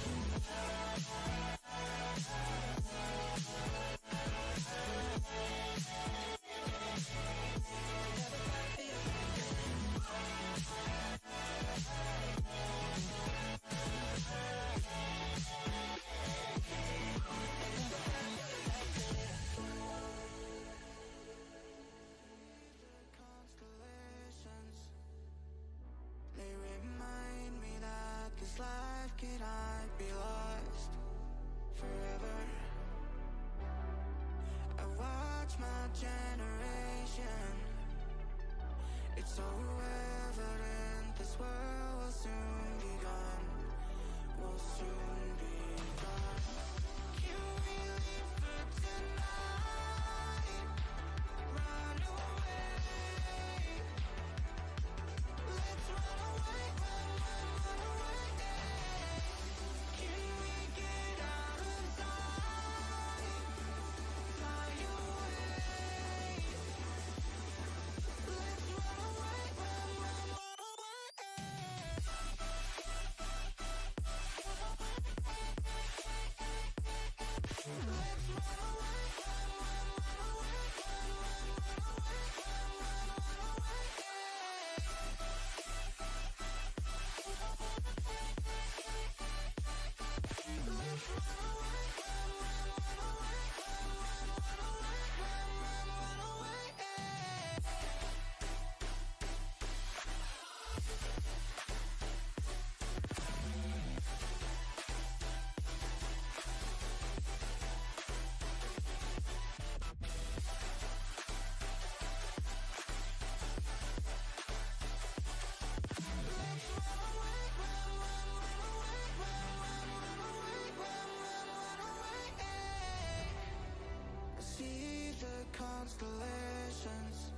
[SPEAKER 1] constellations.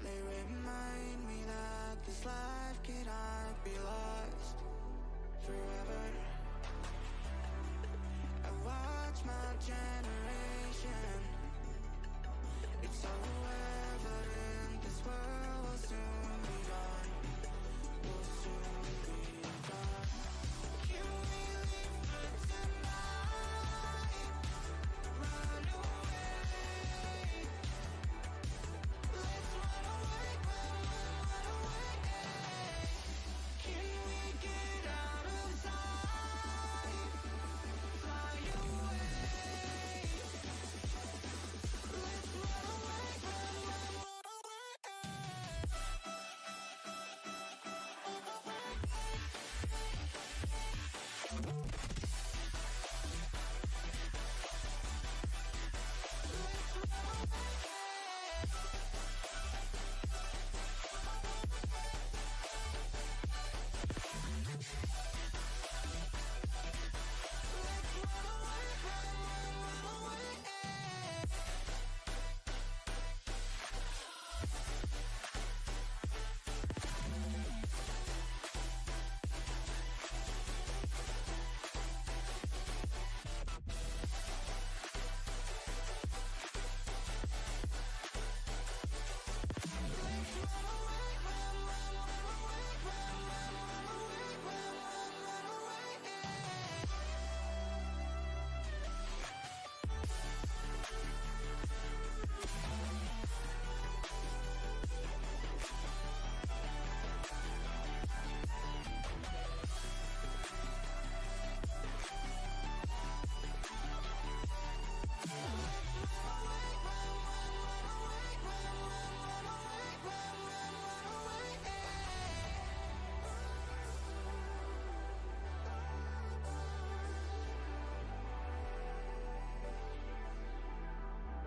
[SPEAKER 1] They remind me that this life cannot be lost forever. I watch my generation. It's so evident this world will soon be gone. Will soon be gone. Can we leave for tonight? Run away. Let's run away, run away. Can we get out of sight? Fly away. Let's run away, run away.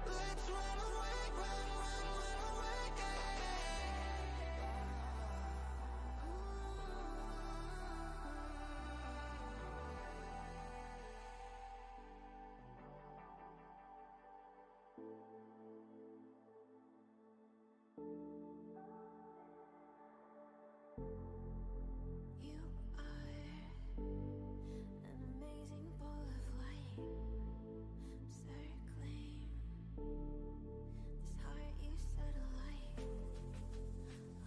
[SPEAKER 1] Let's run away, run away. You are an amazing ball of light, circling this heart you set alight.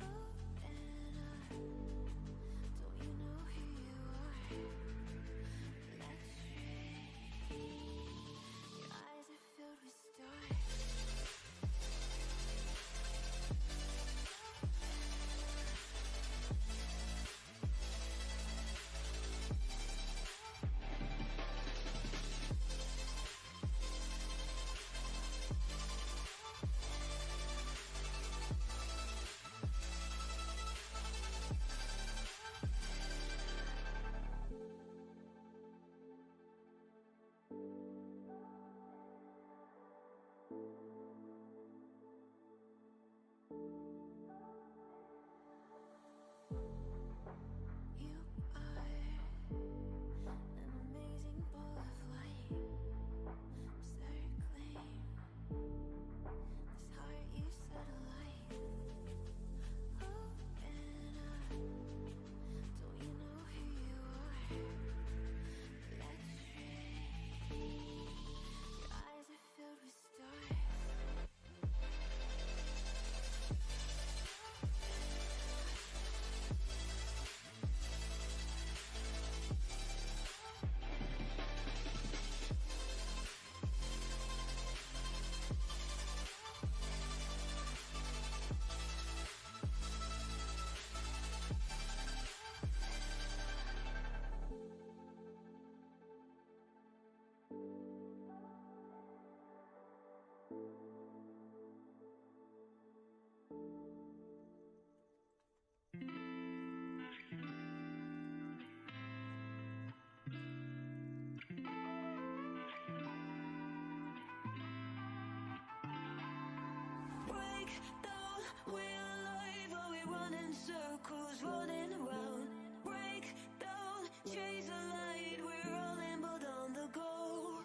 [SPEAKER 1] Open up, don't you know who you are? Electric, your eyes are filled with stars. You are an amazing ball of light, circling this heart you set alight. Open up, don't you know who you are? Electric, your eyes are filled with stars. Break down, we're alive, are we running circles, running around? Break down, chase the light, we're rolling but on the go.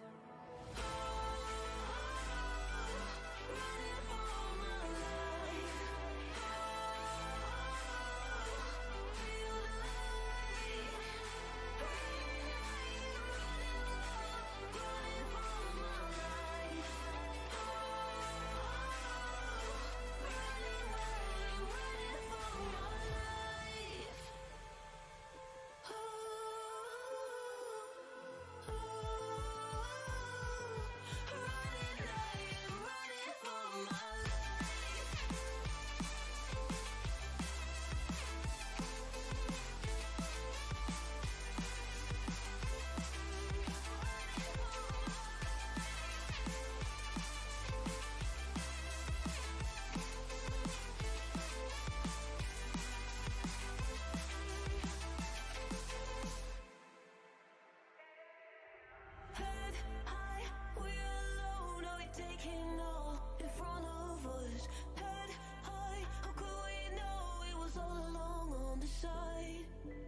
[SPEAKER 6] volcano in front of us. Head high, how could we know it was all along on the side?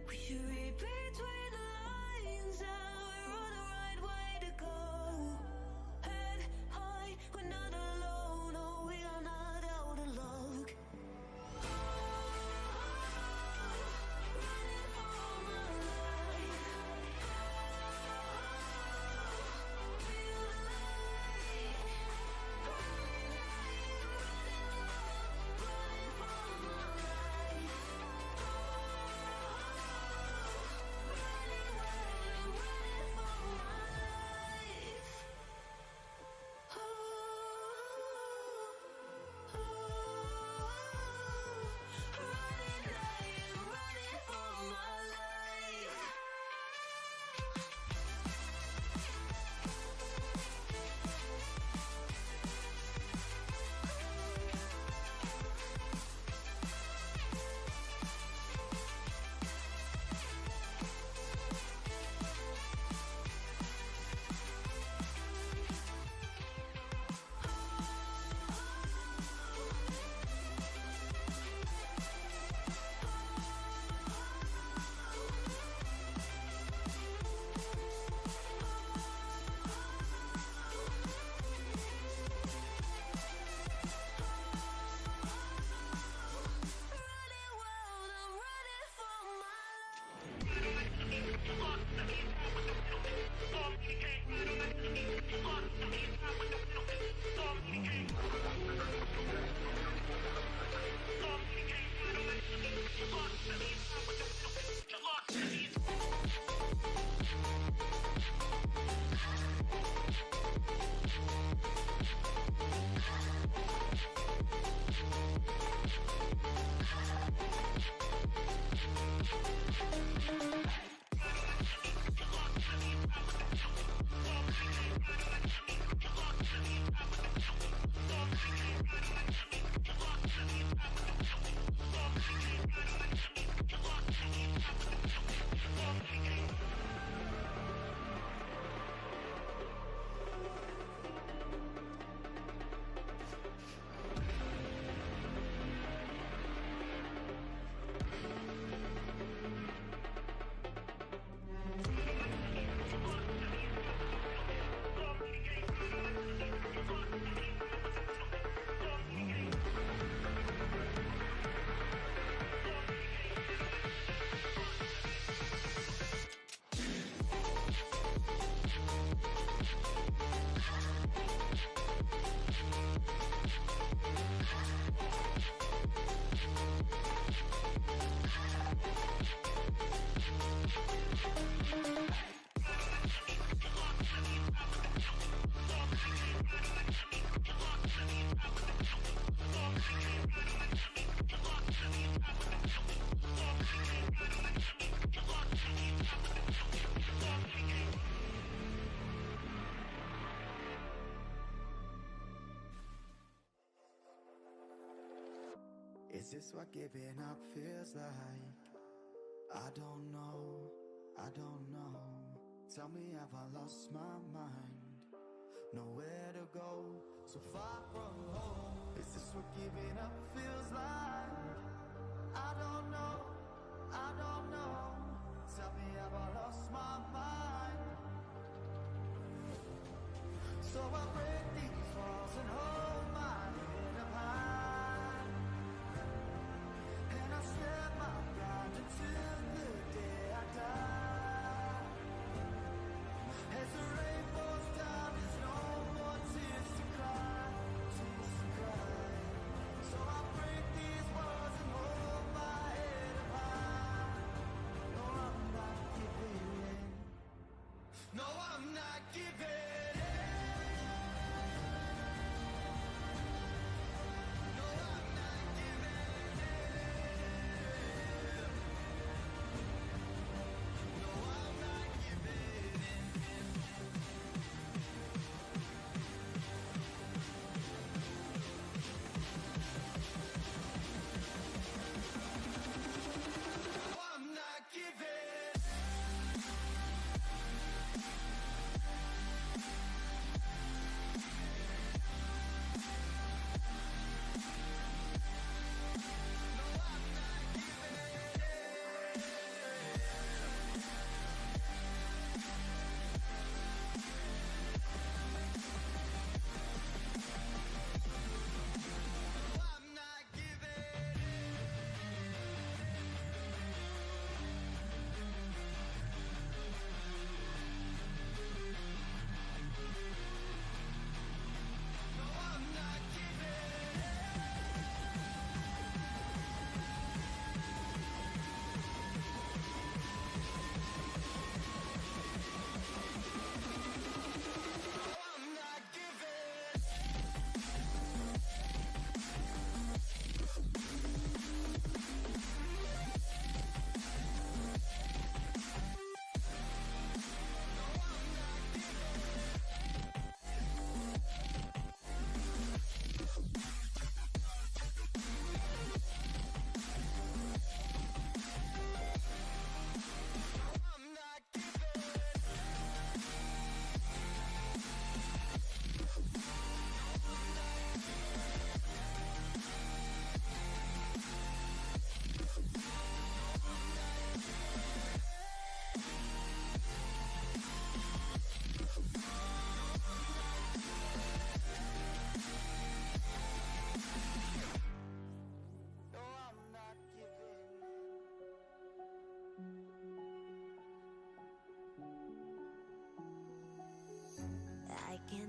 [SPEAKER 6] We should read between the lines and we're on the right way to go. Head high, we're not alone, no, we are not out of luck. Running for my life. Feel the light. Running for my life.
[SPEAKER 1] Is this what giving up feels like? I don't know, I don't know. Tell me, have I lost my mind? Nowhere to go, so far from home. Is this what giving up feels like? I don't know, I don't know. Tell me, have I lost my mind? So I break these walls and hold my head up high, and I step my ground until the day I die. As the rain falls down, there's no more tears to cry, tears to cry. So I break these walls and hold my head up high. No, I'm not giving in. No, I'm not giving in.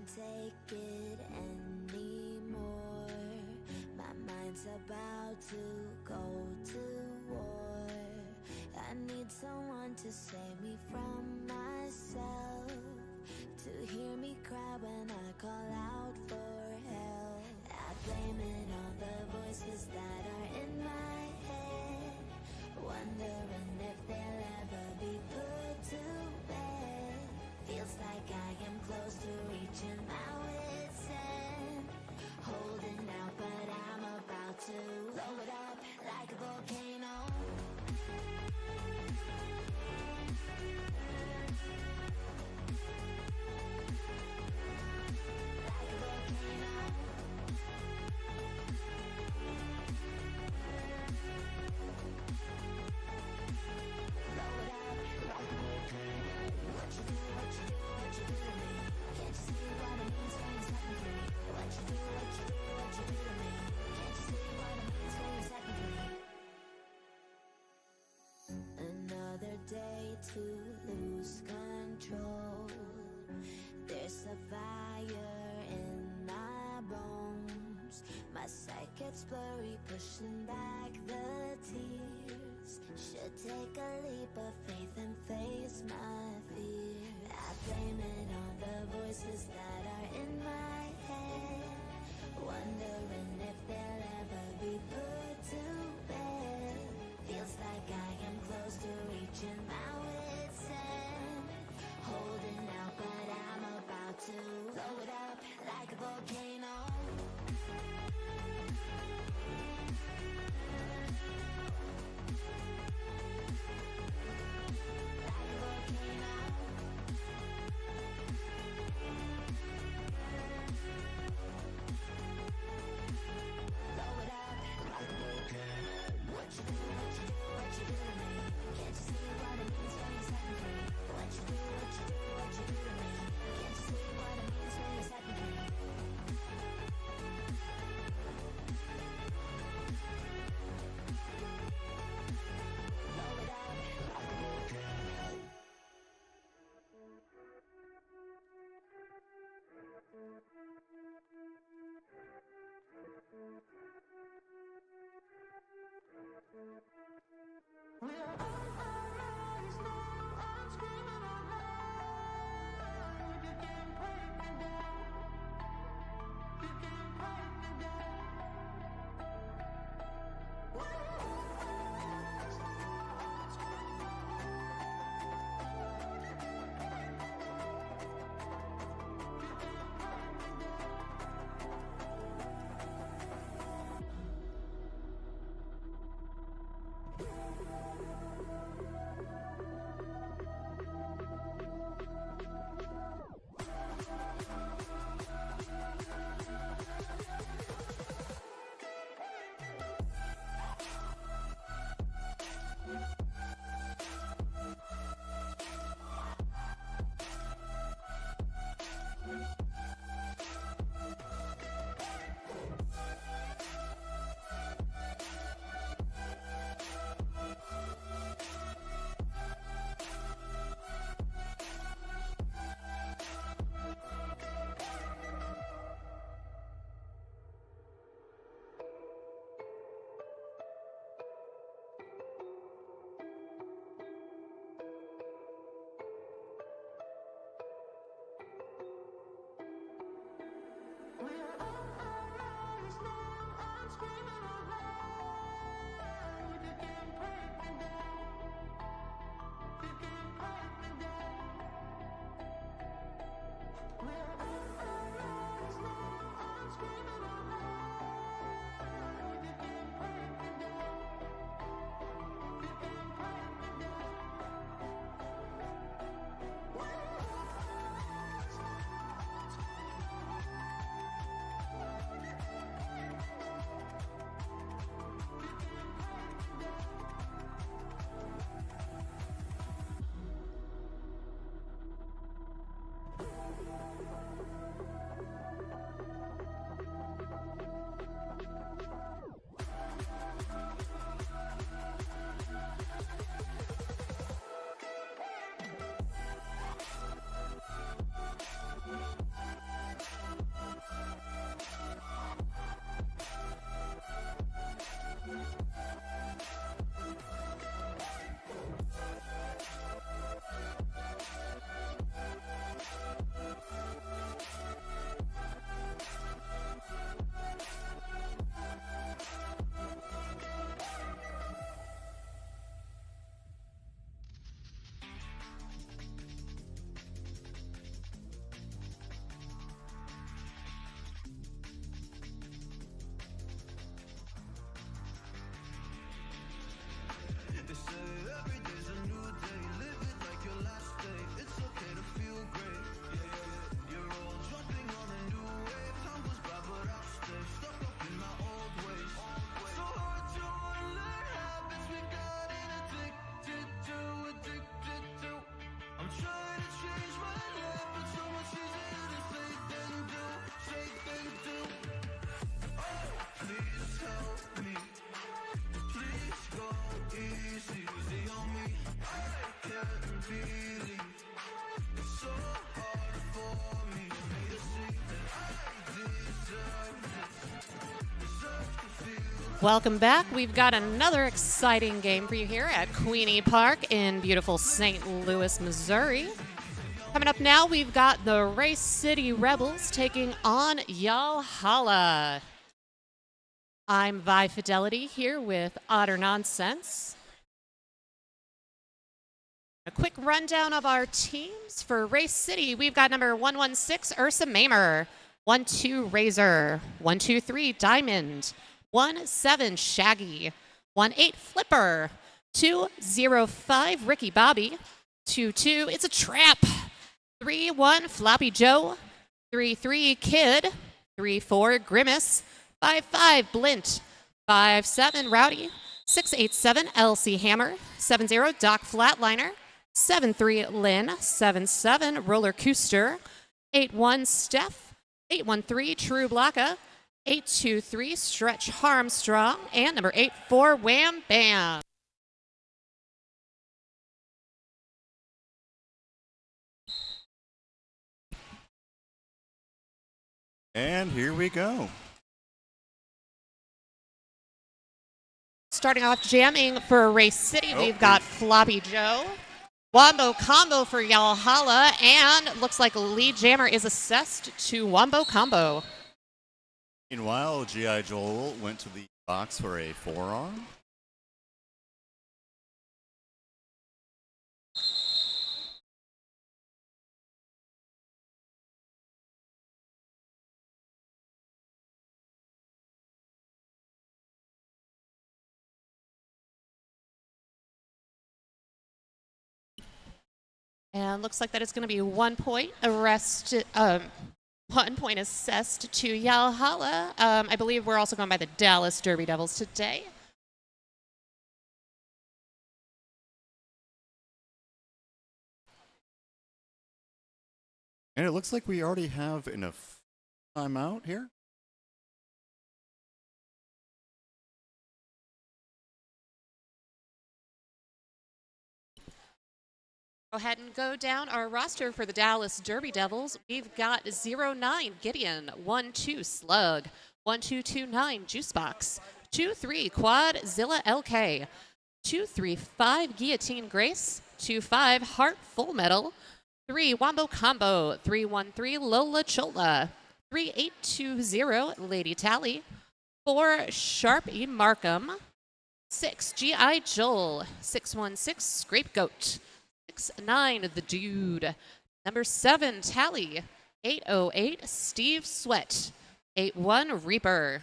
[SPEAKER 2] can't take it anymore. My mind's about to go to war. I need someone to save me from myself, to hear me cry when I call out for help. I blame it on the voices that are in my head, wondering if they'll ever be put to bed. Feels like I am close to reaching my wit's end, holding out, but I'm about to blow it up like a volcano. Like a volcano. Blow it up like a volcano. What you do, what you do, what you do to me? Can't you see what it means when you're setting free? What you do, what you do, what you do to me? Can't you see what it means when you're setting free? Another day to lose control. There's a fire in my bones. My sight gets blurry, pushing back the tears. Should take a leap of faith and face my fear. I blame it on the voices that are in my head, wondering if they'll ever be put to bed. Feels like I am close to reaching my wit's end, holding out, but I'm about to blow it up like a volcano. Like a volcano. Blow it up like a volcano. What you do, what you do, what you do to me? Can't you see what it means when you're setting free? What you do, what you do, what you do to me? Can't you see what it means when you're setting free? Blow it up like a volcano.
[SPEAKER 7] Welcome back. We've got another exciting game for you here at Queenie Park in beautiful St. Louis, Missouri. Coming up now, we've got the Race City Rebels taking on Yalhalla. I'm Vi Fidelity here with Otter Nonsense. A quick rundown of our teams for Race City. We've got number 116, Ursa Mamer, 1-2, Razor, 1-2-3, Diamond, 1-7, Shaggy, 1-8, Flipper, 2-0-5, Ricky Bobby, 2-2, It's a Trap, 3-1, Floppy Joe, 3-3, Kid, 3-4, Grimace, 5-5, Blint, 5-7, Rowdy, 6-8-7, LC Hammer, 7-0, Doc Flatliner, 7-3, Lynn, 7-7, Roller Coaster, 8-1, Steph, 8-1-3, True Blocka, 8-2-3, Stretch Harmstrong, and number 8-4, Wham Bam.
[SPEAKER 8] And here we go.
[SPEAKER 7] Starting off jamming for Race City, we've got Floppy Joe, Wombo Combo for Yalhalla, and looks like lead jammer is assessed to Wombo Combo.
[SPEAKER 8] Meanwhile, G.I. Joel went to the box for a forearm.
[SPEAKER 7] And looks like that is going to be 1 point assessed to Yalhalla. I believe we're also going by the Dallas Derby Devils today.
[SPEAKER 8] And it looks like we already have enough timeout here.
[SPEAKER 7] Go ahead and go down our roster for the Dallas Derby Devils. We've got 09 Gideon, 1-2 Slug, 1-2-2-9 Juicebox, 2-3 Quadzilla LK, 2-3-5 Guillotine Grace, 2-5 Heart Full Metal, 3 Wombo Combo, 3-1-3 Lola Chola, 3-8-2-0 Lady Tally, 4 Sharp E Markham, 6 G.I. Joel, 6-1-6 Scapegoat, 6-9 The Dude, number 7 Tally, 8-0-8 Steve Sweat, 8-1 Reaper,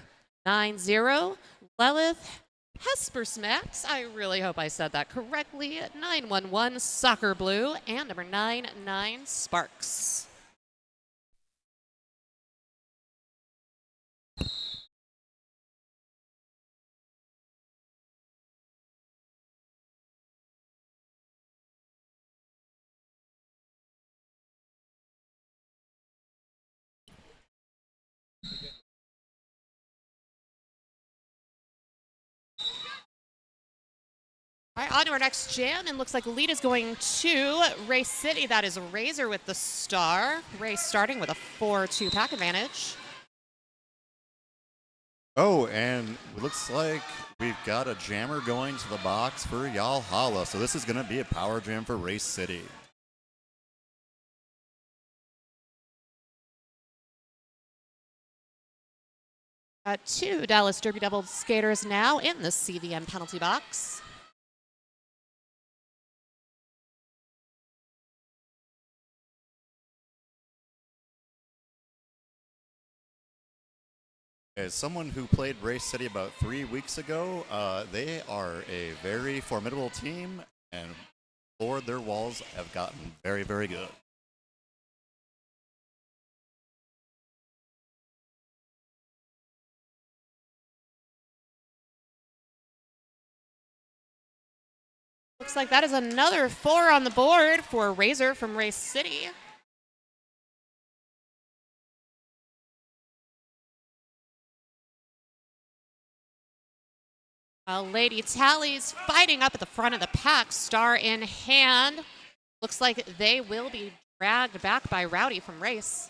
[SPEAKER 7] 9-0 Lilith Hespersmax, I really hope I said that correctly, 9-1-1 Soccer Blue, and number 9-9 Sparks. All right, on to our next jam, and looks like the lead is going to Race City. That is Razor with the star. Race starting with a 4-2 pack advantage.
[SPEAKER 8] Oh, and it looks like we've got a jammer going to the box for Yalhalla. So this is going to be a power jam for Race City.
[SPEAKER 7] Two Dallas Derby Devils skaters now in the CVM penalty box.
[SPEAKER 8] As someone who played Race City about 3 weeks ago, they are a very formidable team, and Lord, their walls have gotten very, very good.
[SPEAKER 7] Looks like that is another 4 on the board for Razor from Race City. Lady Tally's fighting up at the front of the pack, star in hand. Looks like they will be dragged back by Rowdy from Race.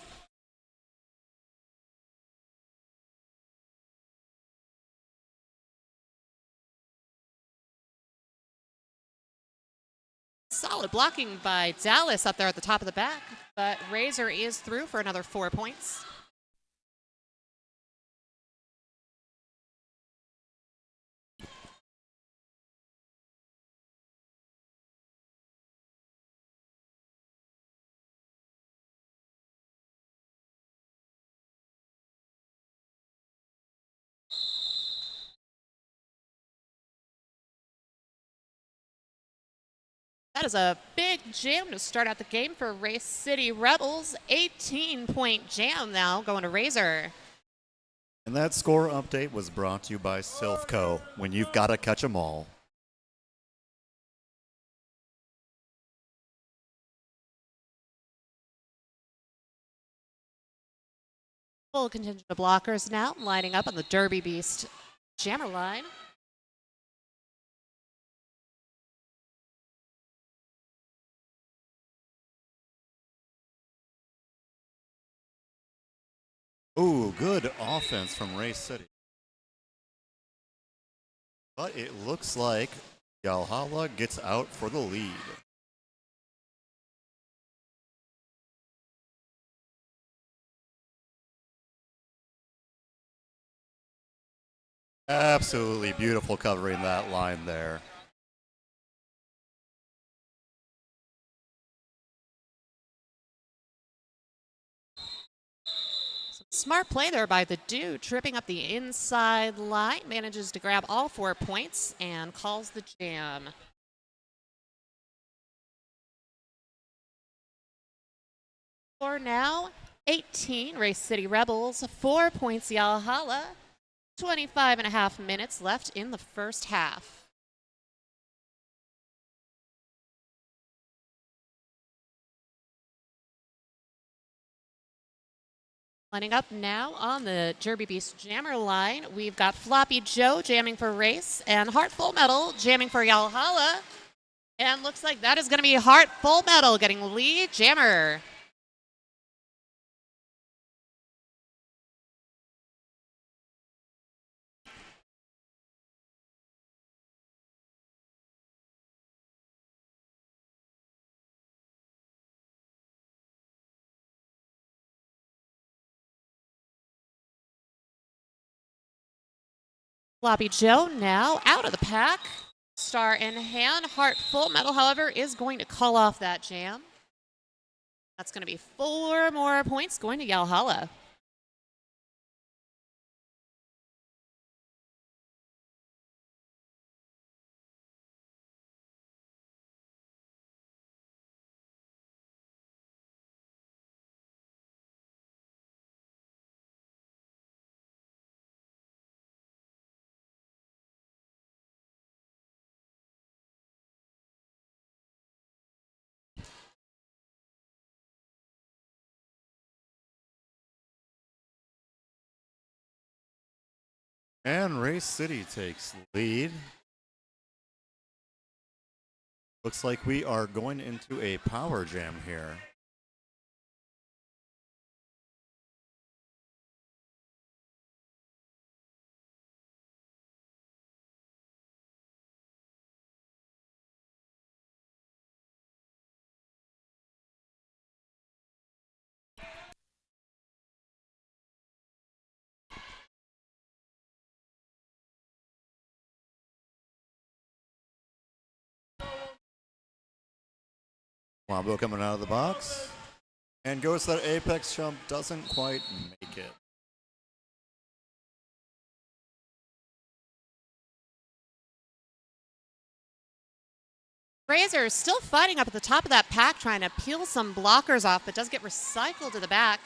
[SPEAKER 7] Solid blocking by Dallas up there at the top of the back, but Razor is through for another 4 points. That is a big jam to start out the game for Race City Rebels. 18-point jam now going to Razor.
[SPEAKER 8] And that score update was brought to you by Silphco, when you've got to catch 'em all.
[SPEAKER 7] Full contingent of blockers now lining up on the Derby Beast jammer line.
[SPEAKER 8] Ooh, good offense from Race City. But it looks like Valhalla gets out for the lead. Absolutely beautiful covering that line there.
[SPEAKER 7] Smart play there by the Dude, tripping up the inside line, manages to grab all 4 points and calls the jam. For now, 18 Race City Rebels, 4 points Valhalla, 25.5 minutes left in the first half. Lining up now on the Derby Beast jammer line, we've got Floppy Joe jamming for Race and Heart Full Metal jamming for Valhalla. And looks like that is going to be Heart Full Metal getting lead jammer. Floppy Joe now out of the pack. Star in hand. Heart Full Metal, however, is going to call off that jam. That's going to be 4 more points going to Valhalla.
[SPEAKER 8] And Race City takes lead. Looks like we are going into a power jam here. Wombo coming out of the box and goes to that apex jump, doesn't quite make it.
[SPEAKER 7] Razor is still fighting up at the top of that pack, trying to peel some blockers off, but does get recycled to the back.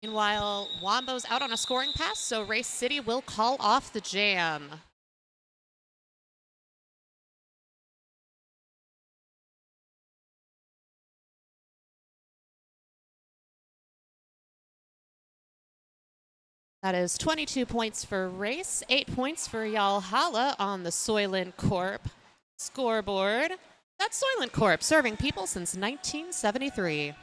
[SPEAKER 7] Meanwhile, Wombo's out on a scoring pass, so Race City will call off the jam. That is 22 points for Race, 8 points for Yalhalla on the Soylent Corp scoreboard. That's Soylent Corp, serving people since 1973.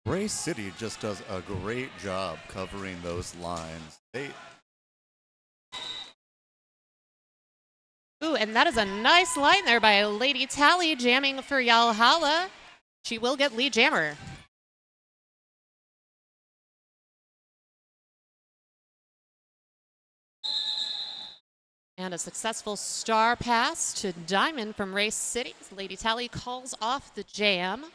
[SPEAKER 8] Race City just does a great job covering those lines.
[SPEAKER 7] Ooh, and that is a nice line there by Lady Tally jamming for Yalhalla. She will get lead jammer. And a successful star pass to Diamond from Race City. Lady Tally calls off the jam.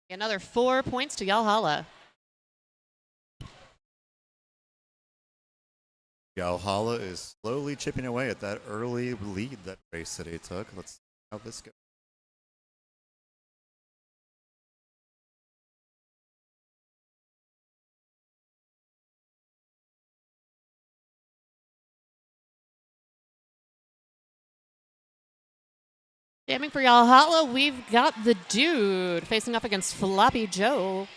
[SPEAKER 7] Another 4 points to Yalhalla.
[SPEAKER 8] Yalhalla is slowly chipping away at that early lead that Race City took. Let's see how this goes.
[SPEAKER 7] Jamming for Yalhalla, we've got the Dude facing up against Floppy Joe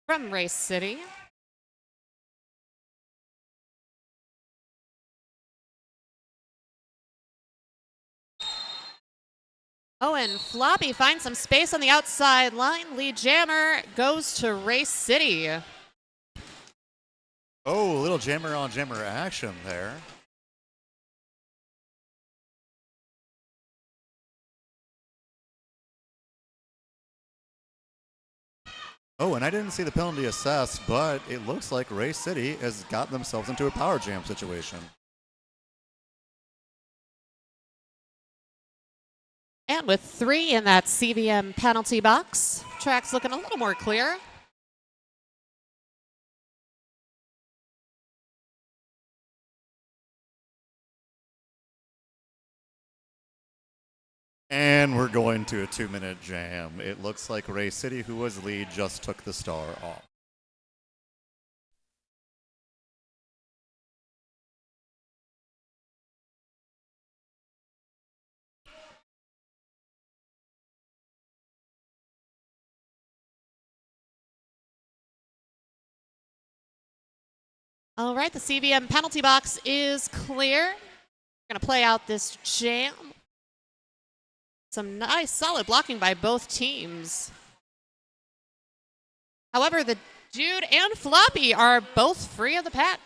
[SPEAKER 7] from Race City. Oh, and Floppy finds some space on the outside line. Lead jammer goes to Race City.
[SPEAKER 8] Oh, a little jammer on jammer action there. Oh, and I didn't see the penalty assessed, but it looks like Race City has got themselves into a power jam situation.
[SPEAKER 7] And with 3 in that CVM penalty box, track's looking a little more clear.
[SPEAKER 8] And we're going to a 2-minute jam. It looks like Race City, who was lead, just took the star off.
[SPEAKER 7] All right, the CVM penalty box is clear. We're going to play out this jam. Some nice, solid blocking by both teams. However, the Dude and Floppy are both free of the pack.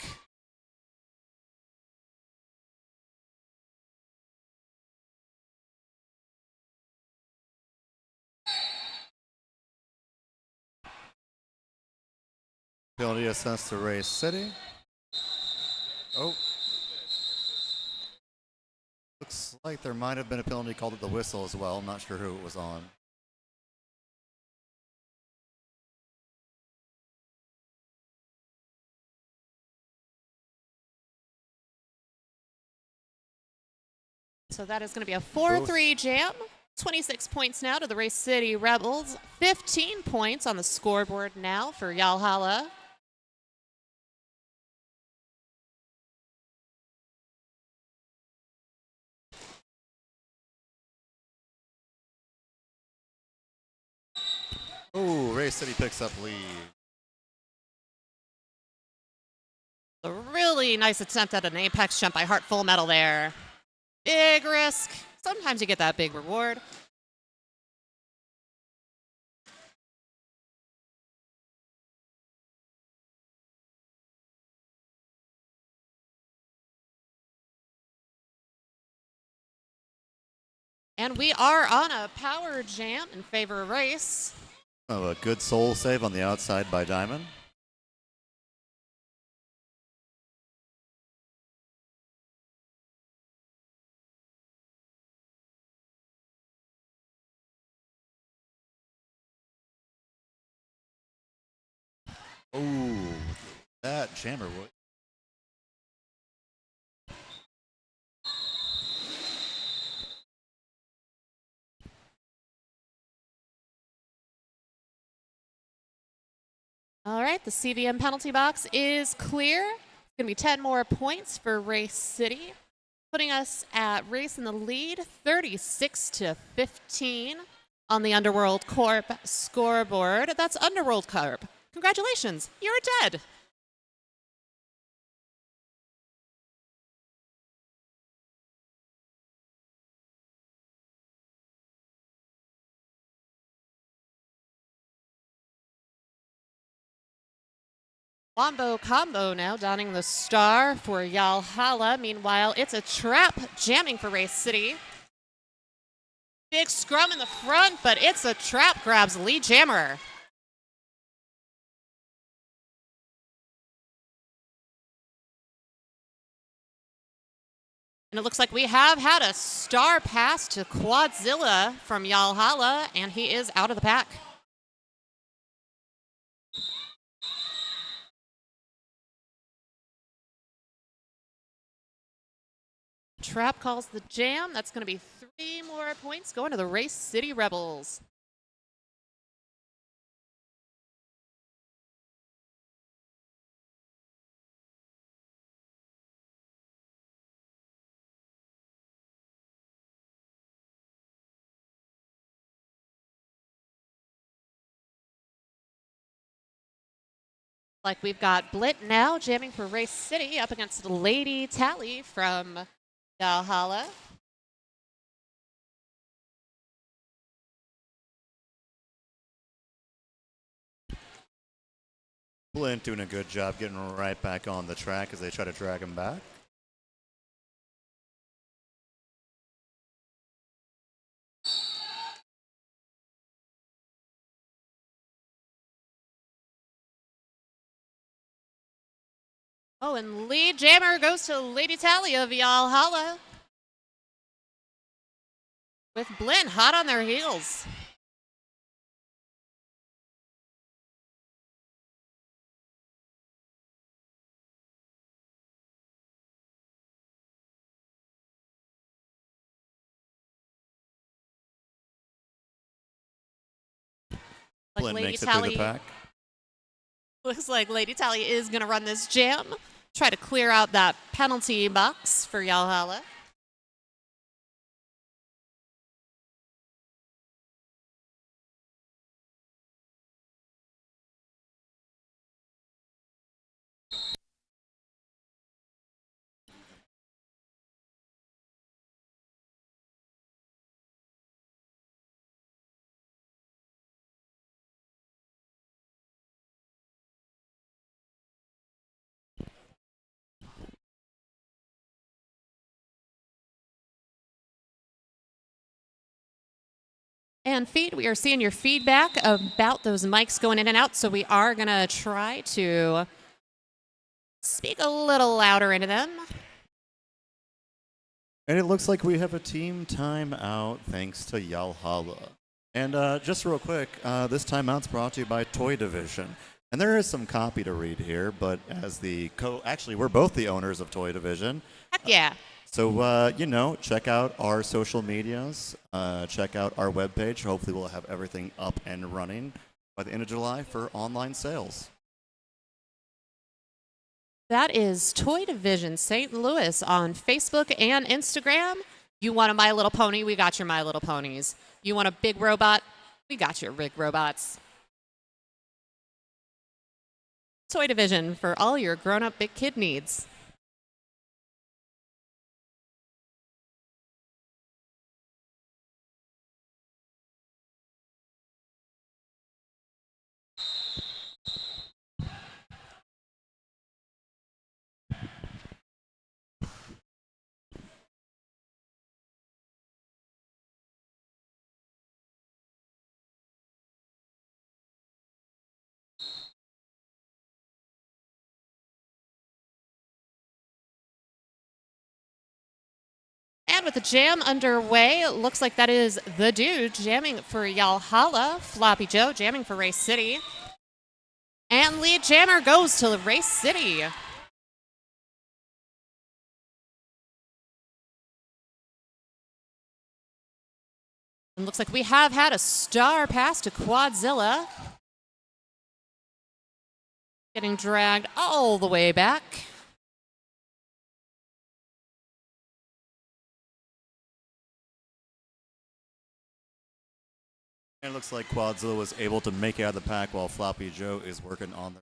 [SPEAKER 8] Penalty assessed to Race City. Oh. Looks like there might have been a penalty called at the whistle as well. I'm not sure who it was on.
[SPEAKER 7] So that is going to be a 4-3 jam. 26 points now to the Race City Rebels. 15 points on the scoreboard now for Yalhalla.
[SPEAKER 8] Oh, Race City picks up lead.
[SPEAKER 7] A really nice attempt at an apex jump by Heart Full Metal there. Big risk. Sometimes you get that big reward. And we are on a power jam in favor of Race.
[SPEAKER 8] Oh, a good soul save on the outside by Diamond. Oh, that jammer would.
[SPEAKER 7] All right, the CVM penalty box is clear. It's going to be 10 more points for Race City. putting us at race in the lead, 36-15 on the Underworld Corp scoreboard. That's Underworld Corp. Congratulations, you're dead. Wombo Combo now donning the star for Yalhalla. Meanwhile, it's a trap jamming for Race City. Big scrum in the front, but it's a trap grabs lead jammer. And it looks like we have had a star pass to Quadzilla from Yalhalla, and he is out of the pack. Trap calls the jam. That's going to be 3 more points going to the Race City Rebels. Like we've got Blit now jamming for Race City up against Lady Tally from Valhalla.
[SPEAKER 8] Blint doing a good job getting right back on the track as they try to drag him back.
[SPEAKER 7] Oh, and lead jammer goes to Lady Tally of Valhalla. With Blinn hot on their heels.
[SPEAKER 8] Blinn makes it through the pack.
[SPEAKER 7] Looks like Lady Tally is going to run this jam. Try to clear out that penalty box for Yalhalla. And feed, we are seeing your feedback about those mics going in and out, so we are going to try to speak a little louder into them.
[SPEAKER 8] And it looks like we have a team timeout thanks to Yalhalla. And just real quick, this timeout's brought to you by Toy Division. And there is some copy to read here, but as the actually, we're both the owners of Toy Division.
[SPEAKER 7] Heck yeah.
[SPEAKER 8] So, check out our social medias, check out our webpage. Hopefully we'll have everything up and running by the end of July for online sales.
[SPEAKER 7] That is Toy Division St. Louis on Facebook and Instagram. You want a My Little Pony? We got your My Little Ponies. You want a big robot? We got your big robots. Toy Division for all your grown-up big kid needs. And with the jam underway, it looks like that is the dude jamming for Yalhalla, Floppy Joe jamming for Race City. And lead jammer goes to Race City. And looks like we have had a star pass to Quadzilla. Getting dragged all the way back.
[SPEAKER 8] And it looks like Quadzilla was able to make it out of the pack while Floppy Joe is working on the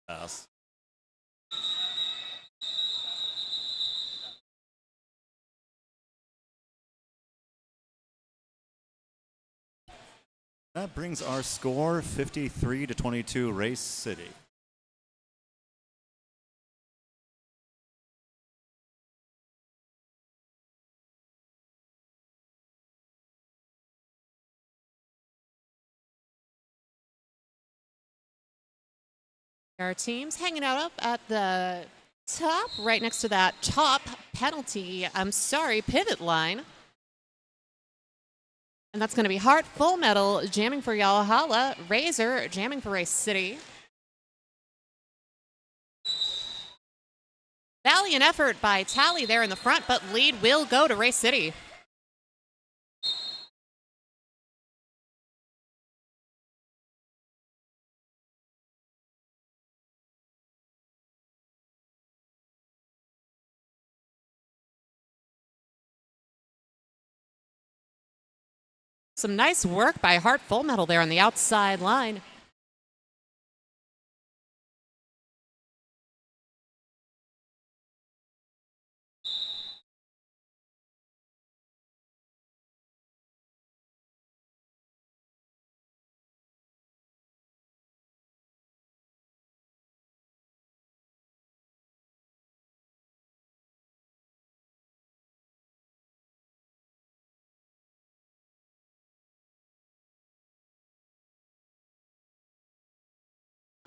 [SPEAKER 8] pass. That brings our score 53-22 Race City.
[SPEAKER 7] Our teams hanging out up at the top, right next to that top pivot line. And that's going to be Heart Full Metal jamming for Yalhalla, Razor jamming for Race City. Valiant effort by Tally there in the front, but lead will go to Race City. Some nice work by Heart Full Metal there on the outside line.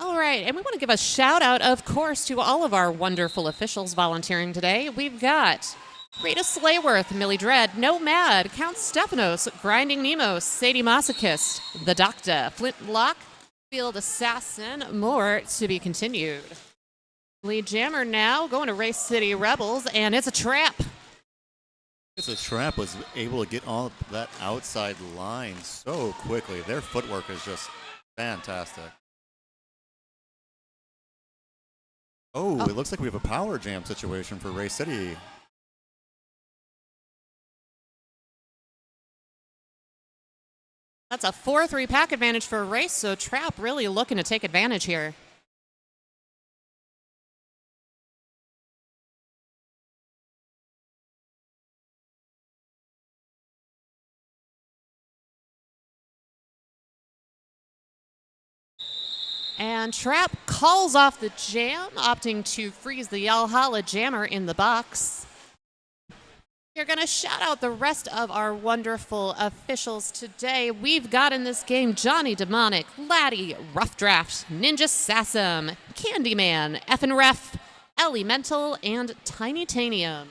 [SPEAKER 7] All right, and we want to give a shout out, of course, to all of our wonderful officials volunteering today. We've got Rita Slayworth, Millie Dread, Nomad, Count Stephanos, Grinding Nemo, Sadie Masochist, The Doctor, Flintlock, Field Assassin, more to be continued. Lead jammer now going to Race City Rebels, and it's a trap.
[SPEAKER 8] It's a trap was able to get on that outside line so quickly. Their footwork is just fantastic. Oh, it looks like we have a power jam situation for Race City.
[SPEAKER 7] That's a 4-3 pack advantage for Race, so Trap really looking to take advantage here. And Trap calls off the jam, opting to freeze the Yalhalla jammer in the box. We're going to shout out the rest of our wonderful officials today. We've got in this game Johnny Demonic, Laddie, Rough Draft, Ninja Sassum, Candyman, Effin' Ref, Elemental, and Tiny Tanium.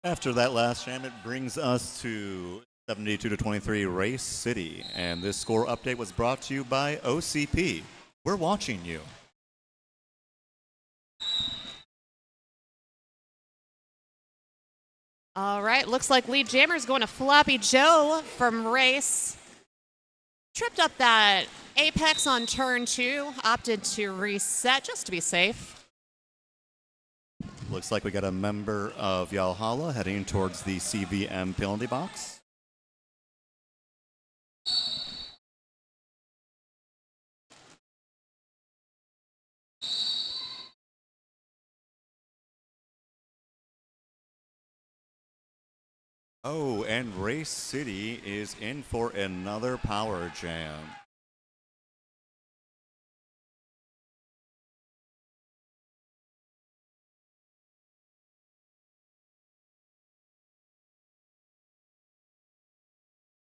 [SPEAKER 8] After that last jam, it brings us to 72-23 Race City, and this score update was brought to you by OCP. We're watching you.
[SPEAKER 7] All right, looks like lead jammer's going to Floppy Joe from Race. Tripped up that apex on turn 2, opted to reset just to be safe.
[SPEAKER 8] Looks like we got a member of Yalhalla heading towards the CVM penalty box. Oh, and Race City is in for another power jam.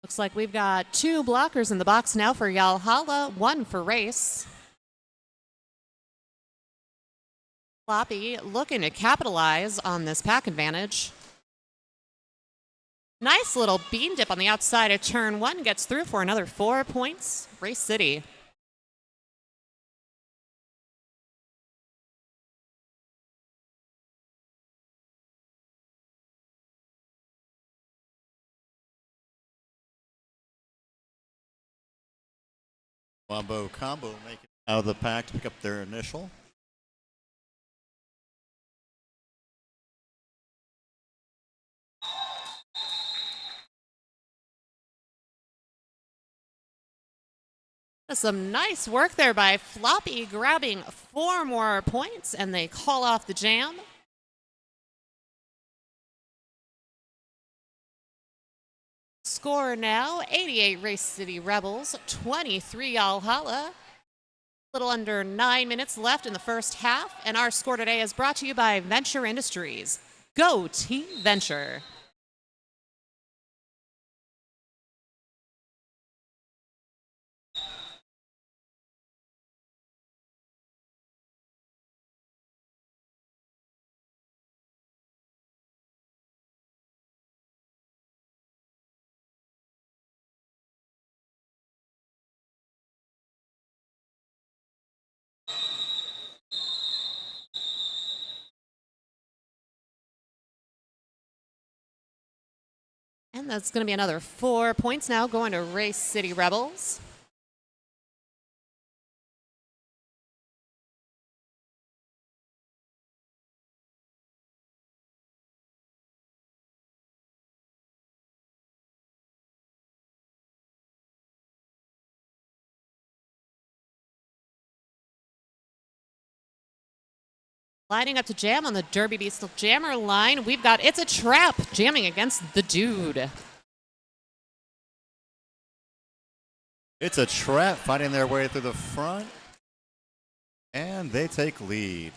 [SPEAKER 7] Looks like we've got 2 blockers in the box now for Yalhalla, 1 for Race. Floppy looking to capitalize on this pack advantage. Nice little bean dip on the outside of turn 1, gets through for another 4 points. Race City.
[SPEAKER 8] Wombo Combo making it out of the pack to pick up their initial.
[SPEAKER 7] Some nice work there by Floppy, grabbing 4 more points, and they call off the jam. Score now, 88 Race City Rebels, 23 Alhalla. Little under 9 minutes left in the first half, and our score today is brought to you by Venture Industries. Go Team Venture. And that's going to be another 4 points now going to Race City Rebels. Lining up to jam on the Derby Diesel Jammer line, we've got It's a Trap jamming against the Dude.
[SPEAKER 8] It's a Trap fighting their way through the front, and they take lead.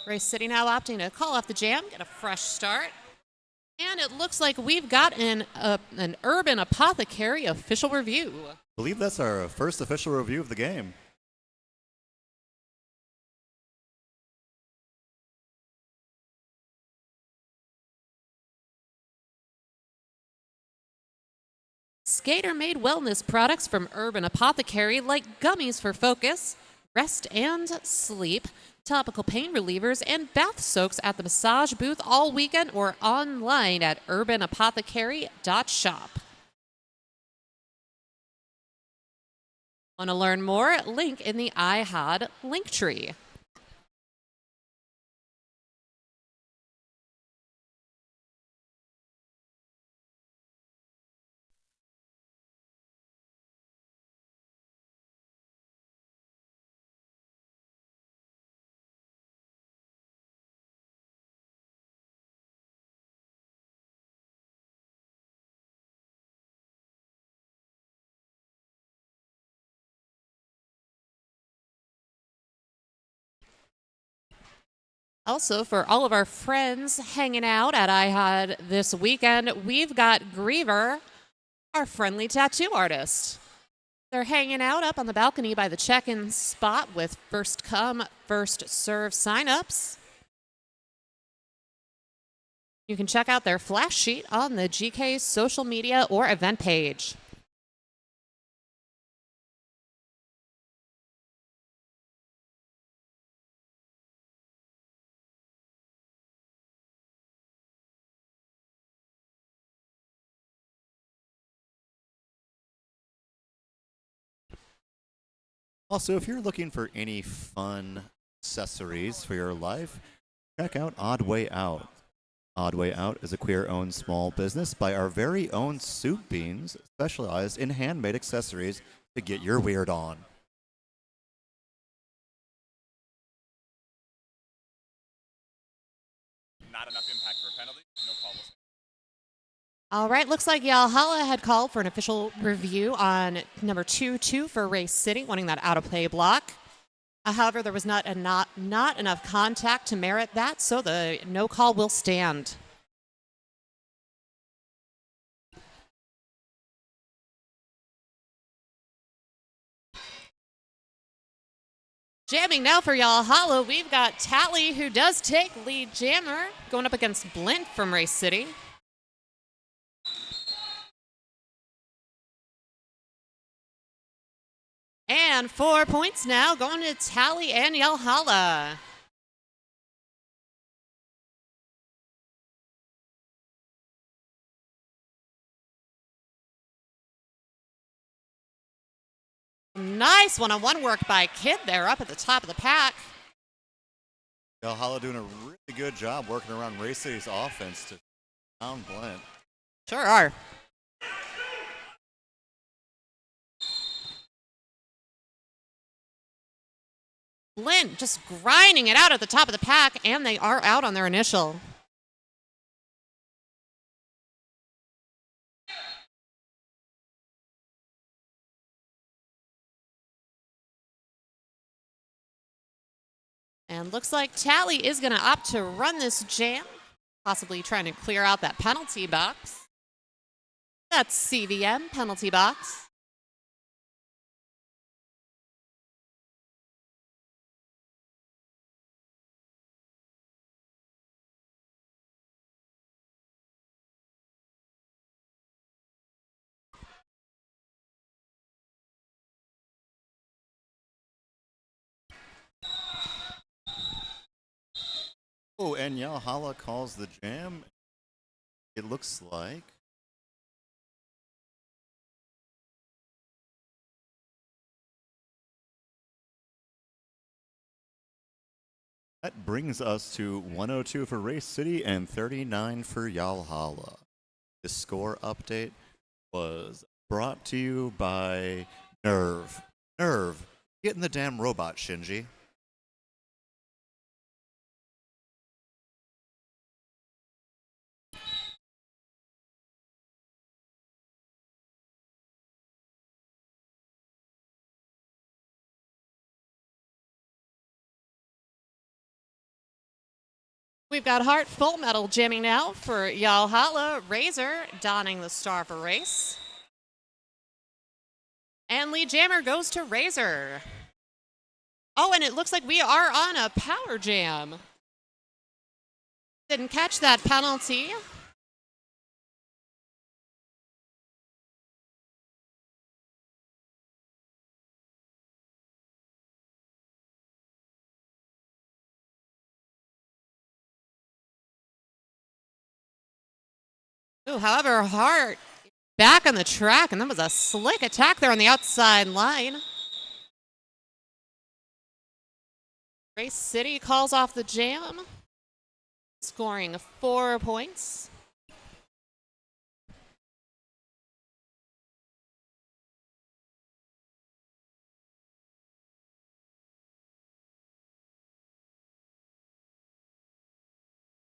[SPEAKER 7] Race City now opting to call off the jam, get a fresh start. And it looks like we've got an Urban Apothecary official review.
[SPEAKER 8] I believe that's our first official review of the game.
[SPEAKER 7] Skater-made wellness products from Urban Apothecary, like gummies for focus, rest and sleep, topical pain relievers, and bath soaks at the massage booth all weekend or online at urbanapothecary.shop. Want to learn more? Link in the IHOD link tree. Also, for all of our friends hanging out at IHOD this weekend, we've got Griever, our friendly tattoo artist. They're hanging out up on the balcony by the check-in spot with first come, first serve signups. You can check out their flash sheet on the GK social media or event page.
[SPEAKER 8] Also, if you're looking for any fun accessories for your life, check out Odd Way Out. Odd Way Out is a queer-owned small business by our very own Soup Beans, specialized in handmade accessories to get your weird on.
[SPEAKER 9] Not enough impact for a penalty. No call.
[SPEAKER 7] All right, looks like Yalhalla had called for an official review on number 2-2 for Race City, wanting that out-of-play block. However, there was not enough contact to merit that, so the no call will stand. Jamming now for Yalhalla, we've got Tally, who does take lead jammer, going up against Blint from Race City. And 4 points now going to Tally and Yalhalla. Nice one-on-one work by Kid there up at the top of the pack.
[SPEAKER 8] Valhalla doing a really good job working around Race City's offense to pound Blint.
[SPEAKER 7] Sure are. Blint just grinding it out at the top of the pack, and they are out on their initial. And looks like Tally is going to opt to run this jam, possibly trying to clear out that penalty box. That's CVM, penalty box.
[SPEAKER 8] Oh, and Valhalla calls the jam. It looks like. That brings us to 102 for Race City and 39 for Valhalla. The score update was brought to you by Nerve. Nerve, get in the damn robot, Shinji.
[SPEAKER 7] We've got Heart Full Metal jamming now for Valhalla. Razor donning the star for Race. And lead jammer goes to Razor. Oh, and it looks like we are on a power jam. Didn't catch that penalty. Ooh, however, Hart back on the track, and that was a slick attack there on the outside line. Race City calls off the jam, scoring 4 points.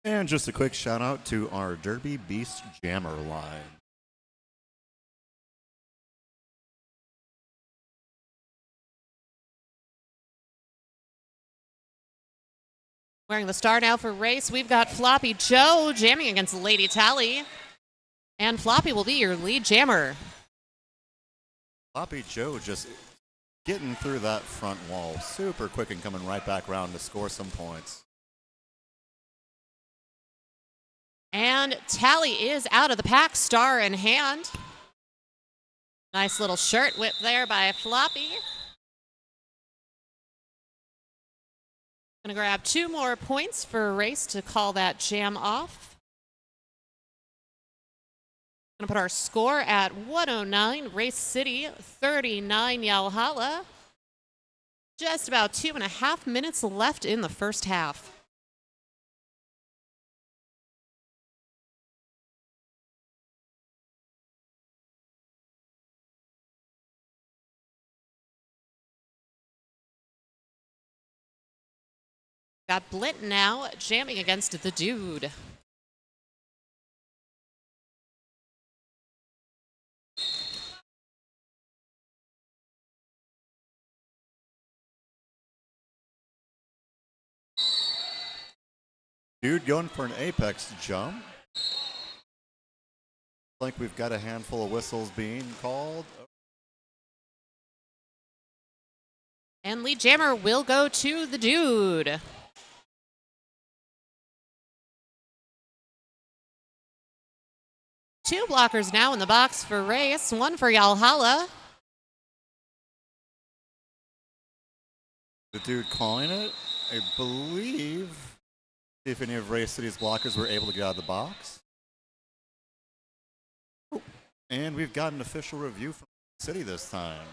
[SPEAKER 8] And just a quick shout out to our Derby Beast Jammer line.
[SPEAKER 7] Wearing the star now for Race, we've got Floppy Joe jamming against Lady Tally. And Floppy will be your lead jammer.
[SPEAKER 8] Floppy Joe just getting through that front wall super quick and coming right back around to score some points.
[SPEAKER 7] And Tally is out of the pack, star in hand. Nice little shirt whip there by Floppy. Gonna grab 2 more points for Race to call that jam off. Gonna put our score at 109, Race City 39, Valhalla. Just about 2.5 minutes left in the first half. Got Blint now jamming against the Dude.
[SPEAKER 8] Dude going for an apex jump. Like we've got a handful of whistles being called.
[SPEAKER 7] And lead jammer will go to the Dude. Two blockers now in the box for Race, one for Valhalla.
[SPEAKER 8] The Dude calling it, I believe. See if any of Race City's blockers were able to get out of the box. And we've got an official review from City this time.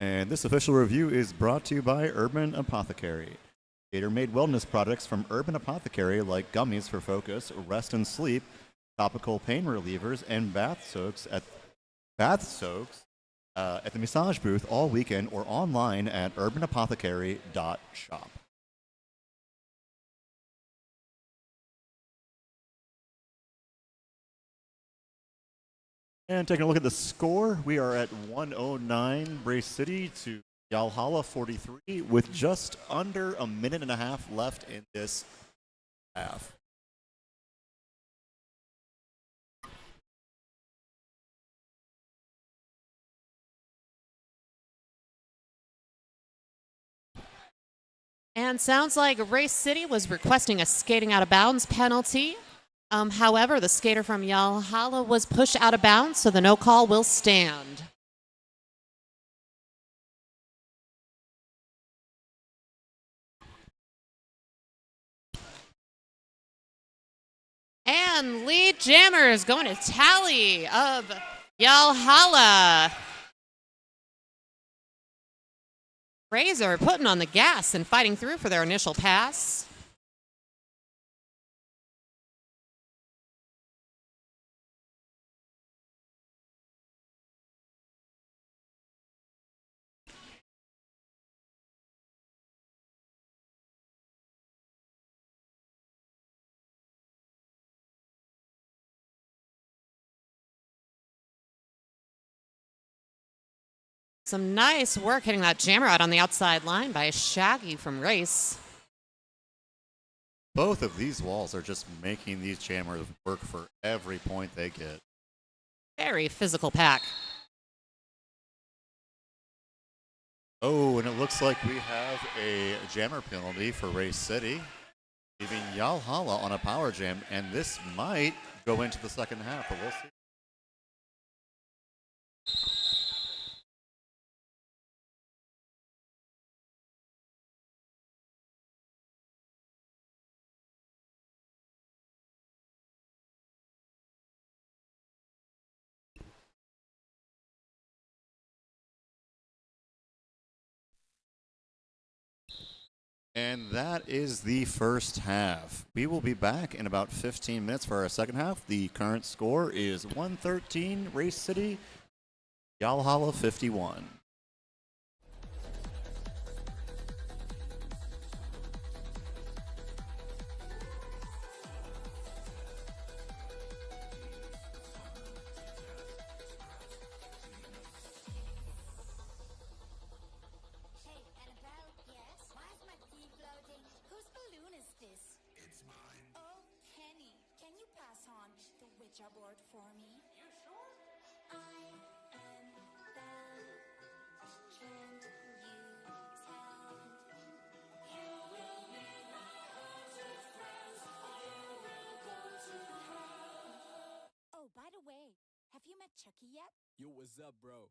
[SPEAKER 8] And this official review is brought to you by Urban Apothecary. Gator-made wellness products from Urban Apothecary like gummies for focus, rest and sleep, topical pain relievers, and bath soaks at the massage booth all weekend or online at urbanapothecary.shop. And taking a look at the score, we are at 109 Brace City to Yalhalla 43 with just under a minute and a half left in this half.
[SPEAKER 7] And sounds like Race City was requesting a skating out of bounds penalty. However, the skater from Yalhalla was pushed out of bounds, so the no call will stand. And lead jammer is going to tally of Yalhalla. Razor putting on the gas and fighting through for their initial pass. Some nice work hitting that jammer out on the outside line by Shaggy from Race.
[SPEAKER 8] Both of these walls are just making these jammers work for every point they get.
[SPEAKER 7] Very physical pack.
[SPEAKER 8] Oh, and it looks like we have a jammer penalty for Race City, leaving Yalhalla on a power jam, and this might go into the second half, but we'll see. And that is the first half. We will be back in about 15 minutes for our second half. The current score is 113 Race City, Yalhalla 51.
[SPEAKER 5] Hey, Annabelle, yes? Why is my tea floating? Whose balloon is this? It's mine. Oh, Penny, can you pass on the Ouija board for me? You sure? I am Belle. Can you tell? You will meet my haunted friends, or you will go to hell. Oh, by the way, have you met Chucky yet?
[SPEAKER 10] Yo, what's up, bro?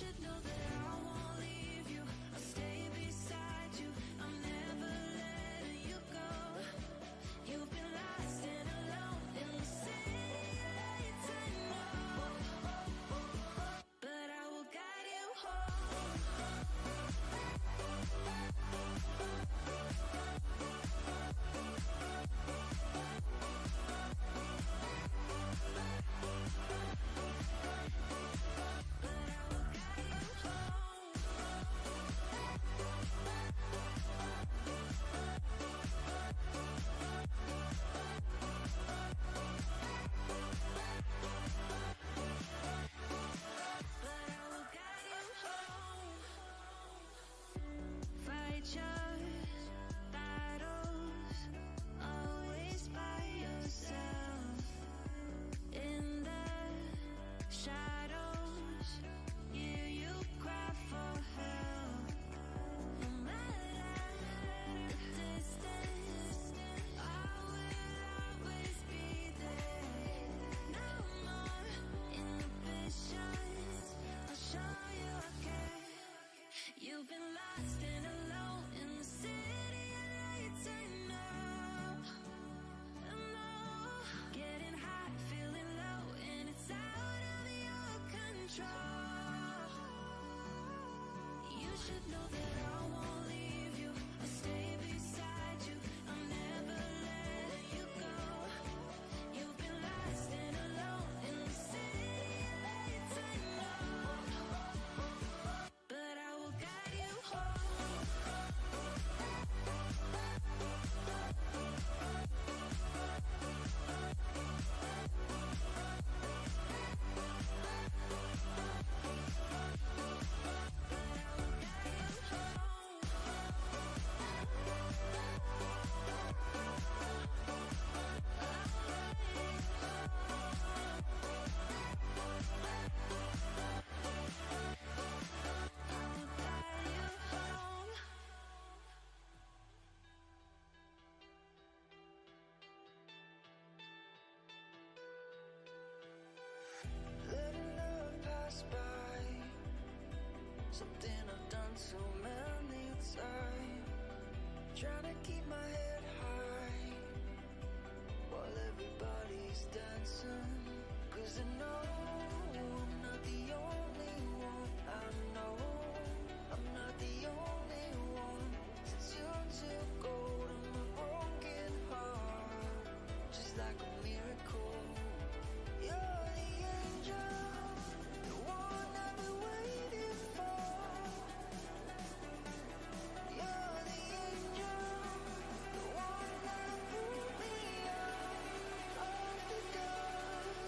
[SPEAKER 6] should know that I won't leave you. I'll stay beside you. I'm never letting you go. You've been lost and alone in the city lights, I know. But I will guide you home. Fight your battles, always by yourself. In the shadows, hear you cry for help. No matter the distance, I will always be there. No more inhibitions, I'll show you again. You've been lost and alone in the city lights, I know. I know. Getting hot, feeling low, and it's out of your control. You should know that I won't leave you. I'll stay beside you. I'm never letting you go. You've been lost and alone in the city lights, I know. But I will guide you home. Letting love pass by, something I've done so many times. Trying to keep my head high while everybody's dancing. 'Cause I know I'm not the only one. I know I'm not the only one. Since you took hold of my broken heart, just like a miracle. You're the angel, the one I've been waiting for. You're the angel, the one that pulled me out of the dark.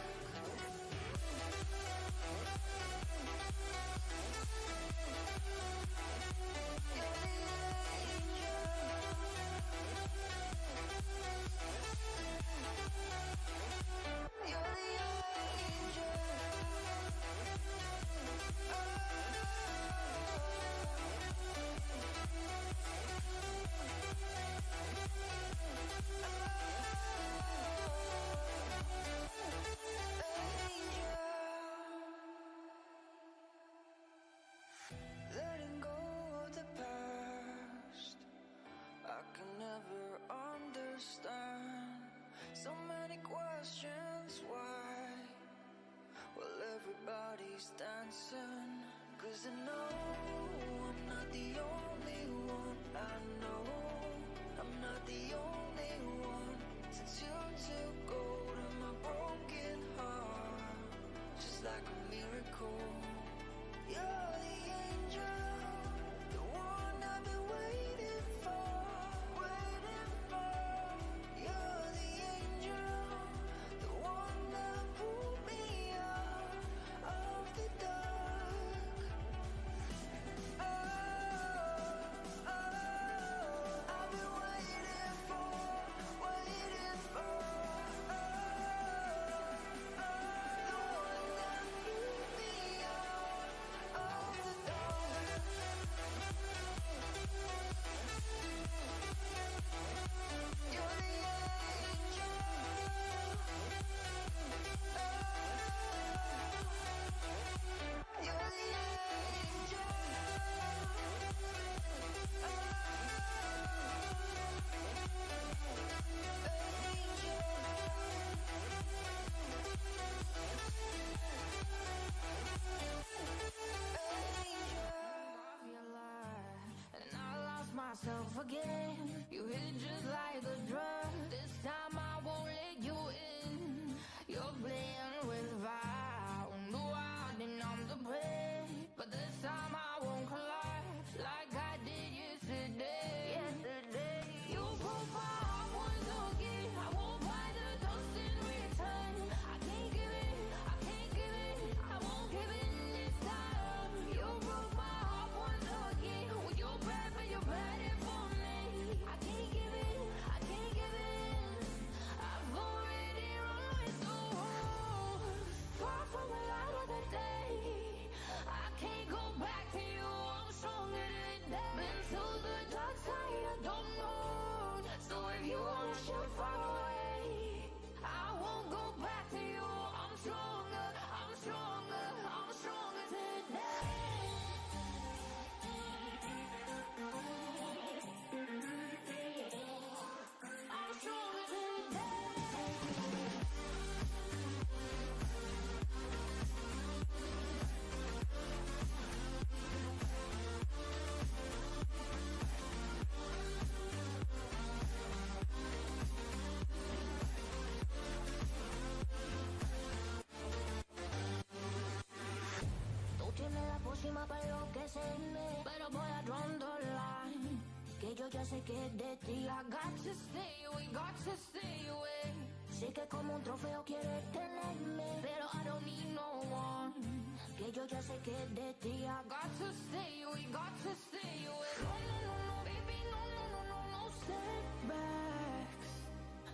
[SPEAKER 6] Letting go of the past, I can never understand. So many questions, why? Well, everybody's dancing. 'Cause I know I'm not the only one. I know I'm not the only one. Since you took hold of my broken heart, just like a miracle. You're the angel, the one I've been waiting for, waiting for. You're the angel, the one that pulled me out of the dark. myself again. You hit just like a drug. This time I won't let you in. You're playing with fire. No, I didn't, I'm the prey. But this time I won't collapse like I did yesterday. You broke my heart once again. I won't buy the dust in return. I can't give it, I can't give it, I won't give in this time. You broke my heart once again. Well, you're bad, but you're bad it for me. I can't give it, I can't give in. I've already run with the wolves. Far from the light of the day. I can't go back to you, I'm stronger than that. Been to the dark side, I don't know. So if you wanna shoot far away, I won't go back to you. I'm stronger, I'm stronger, I'm stronger today. I'm stronger today. Tú tienes la pócima para enloquecerme, pero voy a draw the line. Que yo ya sé que de ti I got to stay away, got to stay away. Sé que como un trofeo quieres tenerme, pero I don't need no one. Que yo ya sé que de ti I got to stay away, got to stay away. No, no, no, no, baby, no, no, no, no, no setbacks.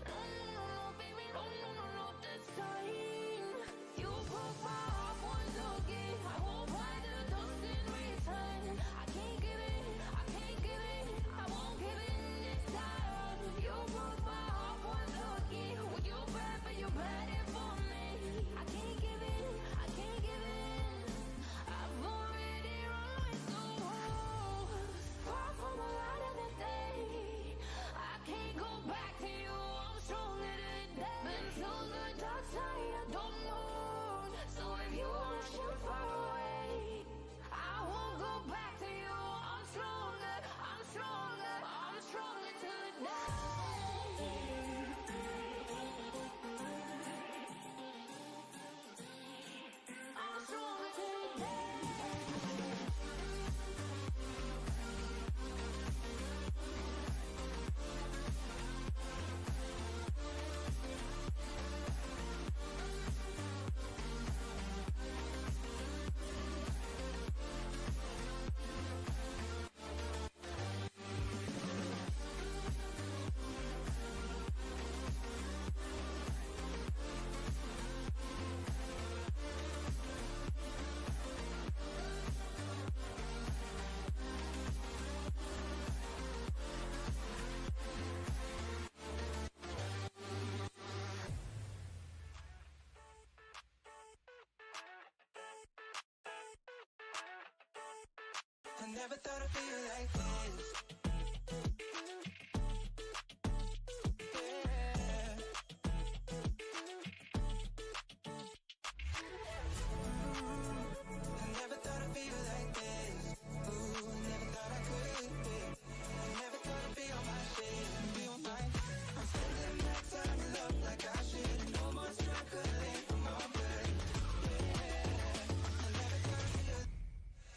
[SPEAKER 6] No, no, no, no, baby, no, no, no, no, this time. You broke my heart once again. I won't buy the dust in return. I can't give it, I can't give it, I won't give in this time. You broke my heart once again. Well, you're bad, but you're bad it for me. I can't give it, I can't give in. I've already run with the wolves. Far from the light of the day. I can't go back to you, I'm stronger today. Been to the dark side, I don't know. So if you wanna shoot far away, I won't go back to you. I'm stronger, I'm stronger, I'm stronger today. I'm stronger today.
[SPEAKER 1] I never thought I'd feel like this. Yeah. I never thought I'd feel like this. Ooh, never thought I could. Never thought I'd be on my shit, be on my. I'm spending that time in love like I should. No more struggling for my good. Yeah.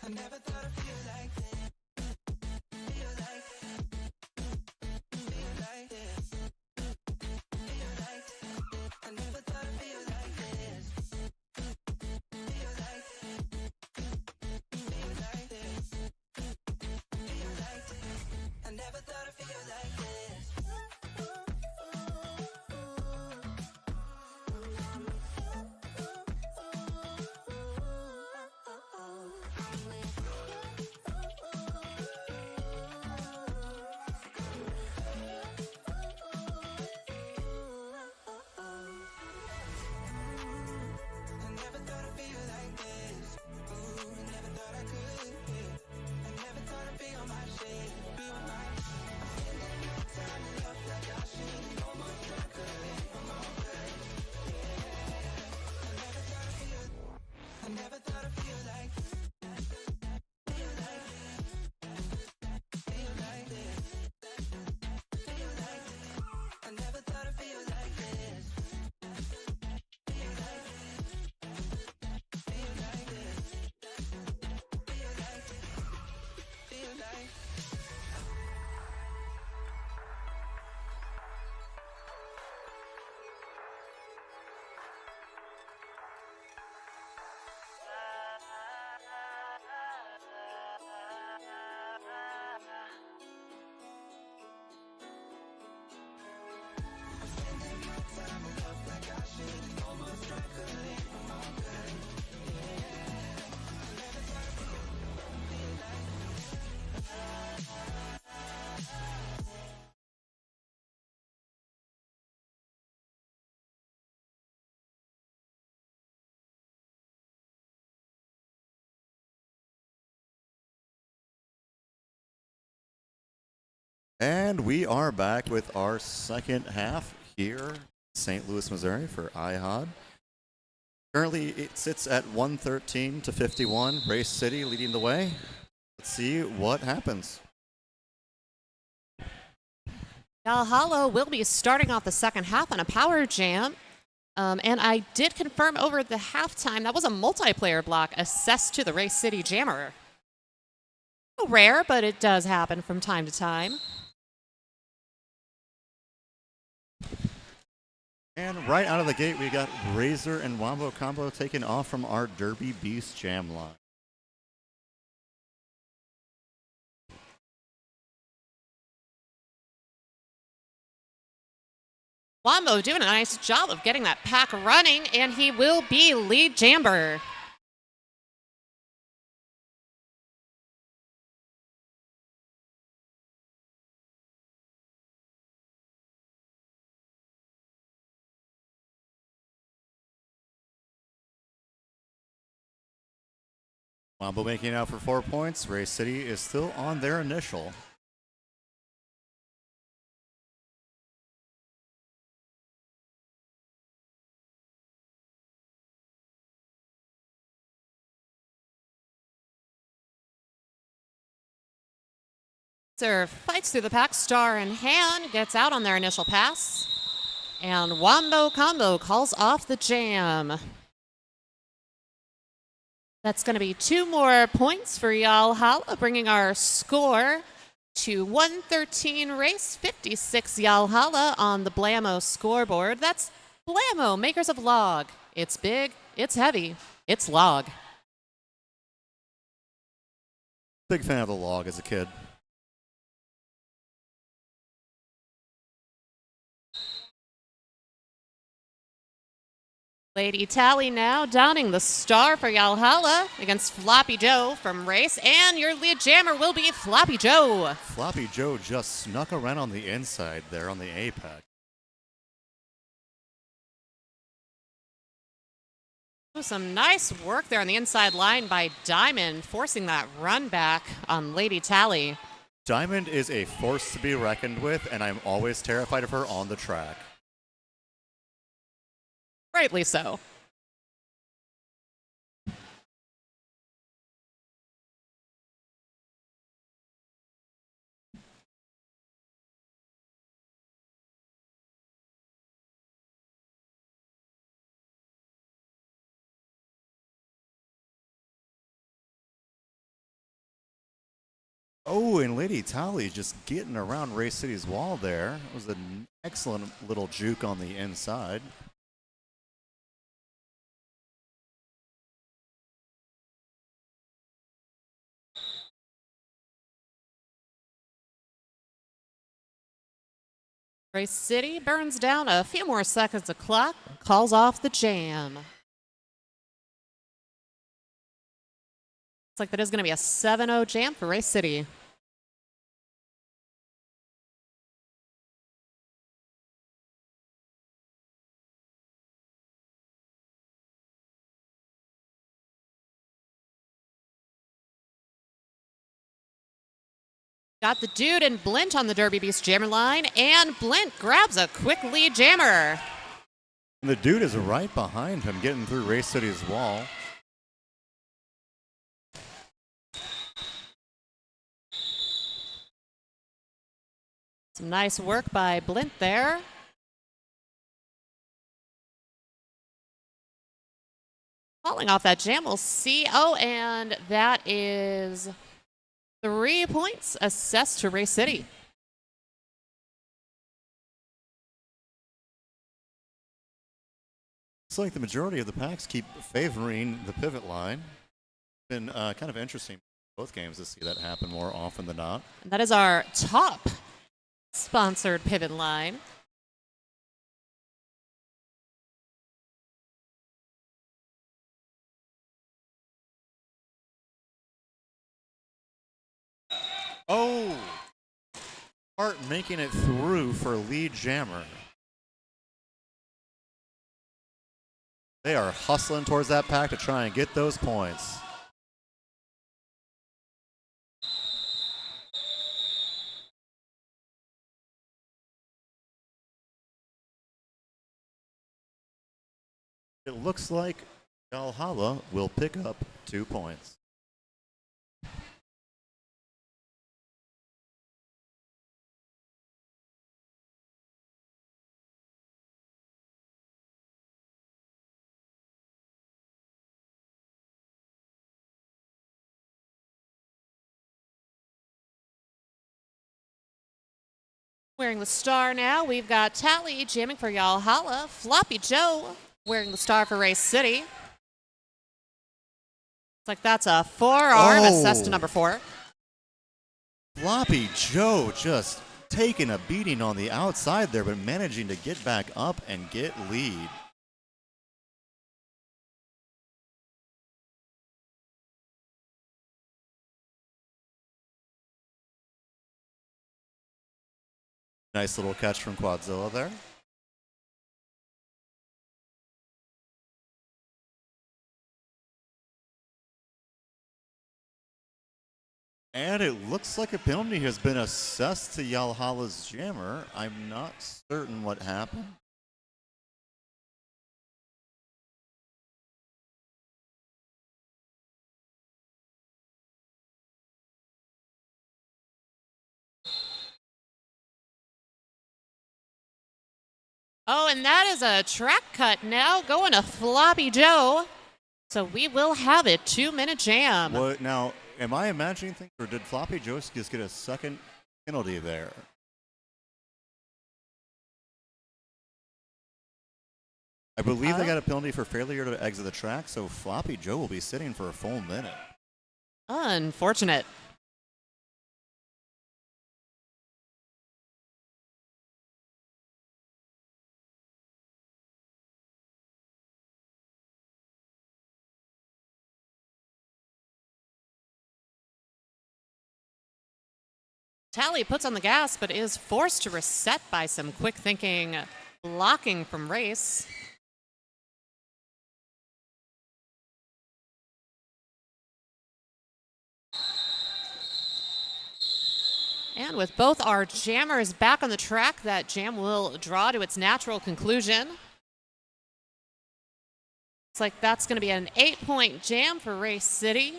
[SPEAKER 1] I never thought I'd feel like this. Feel like
[SPEAKER 8] And we are back with our second half here, St. Louis, Missouri, for IHOD. Currently, it sits at 113 to 51. Race City leading the way. Let's see what happens.
[SPEAKER 7] Valhalla will be starting off the second half on a power jam. And I did confirm over the halftime that was a multiplayer block assessed to the Race City Jammer. Rare, but it does happen from time to time.
[SPEAKER 8] And right out of the gate, we got Razor and Wombo Combo taken off from our Derby Beast jam line.
[SPEAKER 7] Wombo doing a nice job of getting that pack running, and he will be lead jammer.
[SPEAKER 8] Wombo making it out for 4 points. Race City is still on their initial.
[SPEAKER 7] Sir fights through the pack, star in hand, gets out on their initial pass. And Wombo Combo calls off the jam. That's going to be 2 more points for Valhalla, bringing our score to 113 race, 56 Valhalla on the Blammo scoreboard. That's Blammo, makers of log. It's big, it's heavy, it's log.
[SPEAKER 8] Big fan of the log as a kid.
[SPEAKER 7] Lady Tally now donning the star for Valhalla against Floppy Joe from Race, and your lead jammer will be Floppy Joe.
[SPEAKER 8] Floppy Joe just snuck around on the inside there on the apex.
[SPEAKER 7] Some nice work there on the inside line by Diamond, forcing that run back on Lady Tally.
[SPEAKER 8] Diamond is a force to be reckoned with, and I'm always terrified of her on the track.
[SPEAKER 7] Rightly so.
[SPEAKER 8] Oh, and Lady Tally just getting around Race City's wall there. It was an excellent little juke on the inside.
[SPEAKER 7] Race City burns down a few more seconds of clock, calls off the jam. Looks like that is going to be a 7-0 jam for Race City. Got the dude and Blint on the Derby Beast jammer line, and Blint grabs a quick lead jammer.
[SPEAKER 8] And the dude is right behind him, getting through Race City's wall.
[SPEAKER 7] Some nice work by Blint there. Falling off that jam, we'll see. Oh, and that is 3 points assessed to Race City.
[SPEAKER 8] Looks like the majority of the packs keep favoring the pivot line. Been kind of interesting both games to see that happen more often than not.
[SPEAKER 7] And that is our top sponsored pivot line.
[SPEAKER 8] Oh! Hart making it through for lead jammer. They are hustling towards that pack to try and get those points. It looks like Valhalla will pick up 2 points.
[SPEAKER 7] Wearing the star now, we've got Tally jamming for Valhalla. Floppy Joe wearing the star for Race City. It's like that's a forearm assessed to number 4.
[SPEAKER 8] Floppy Joe just taking a beating on the outside there, but managing to get back up and get lead. Nice little catch from Quadzilla there. And it looks like a penalty has been assessed to Valhalla's jammer. I'm not certain what happened.
[SPEAKER 7] Oh, and that is a track cut now going to Floppy Joe. So we will have it 2-minute jam.
[SPEAKER 8] What now? Am I imagining things, or did Floppy Joe just get a second penalty there? I believe they got a penalty for failure to exit the track, so Floppy Joe will be sitting for a full minute.
[SPEAKER 7] Unfortunate. Tally puts on the gas, but is forced to reset by some quick thinking blocking from Race. And with both our jammers back on the track, that jam will draw to its natural conclusion. It's like that's going to be an 8-point jam for Race City.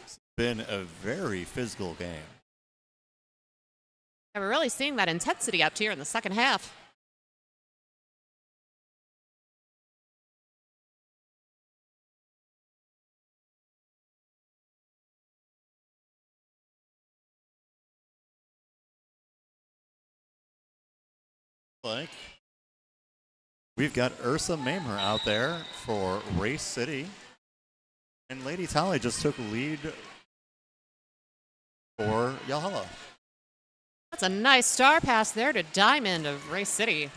[SPEAKER 8] It's been a very physical game.
[SPEAKER 7] And we're really seeing that intensity up here in the second half.
[SPEAKER 8] Like we've got Ursa Mamer out there for Race City, and Lady Tally just took lead for Valhalla.
[SPEAKER 7] That's a nice star pass there to Diamond of Race City.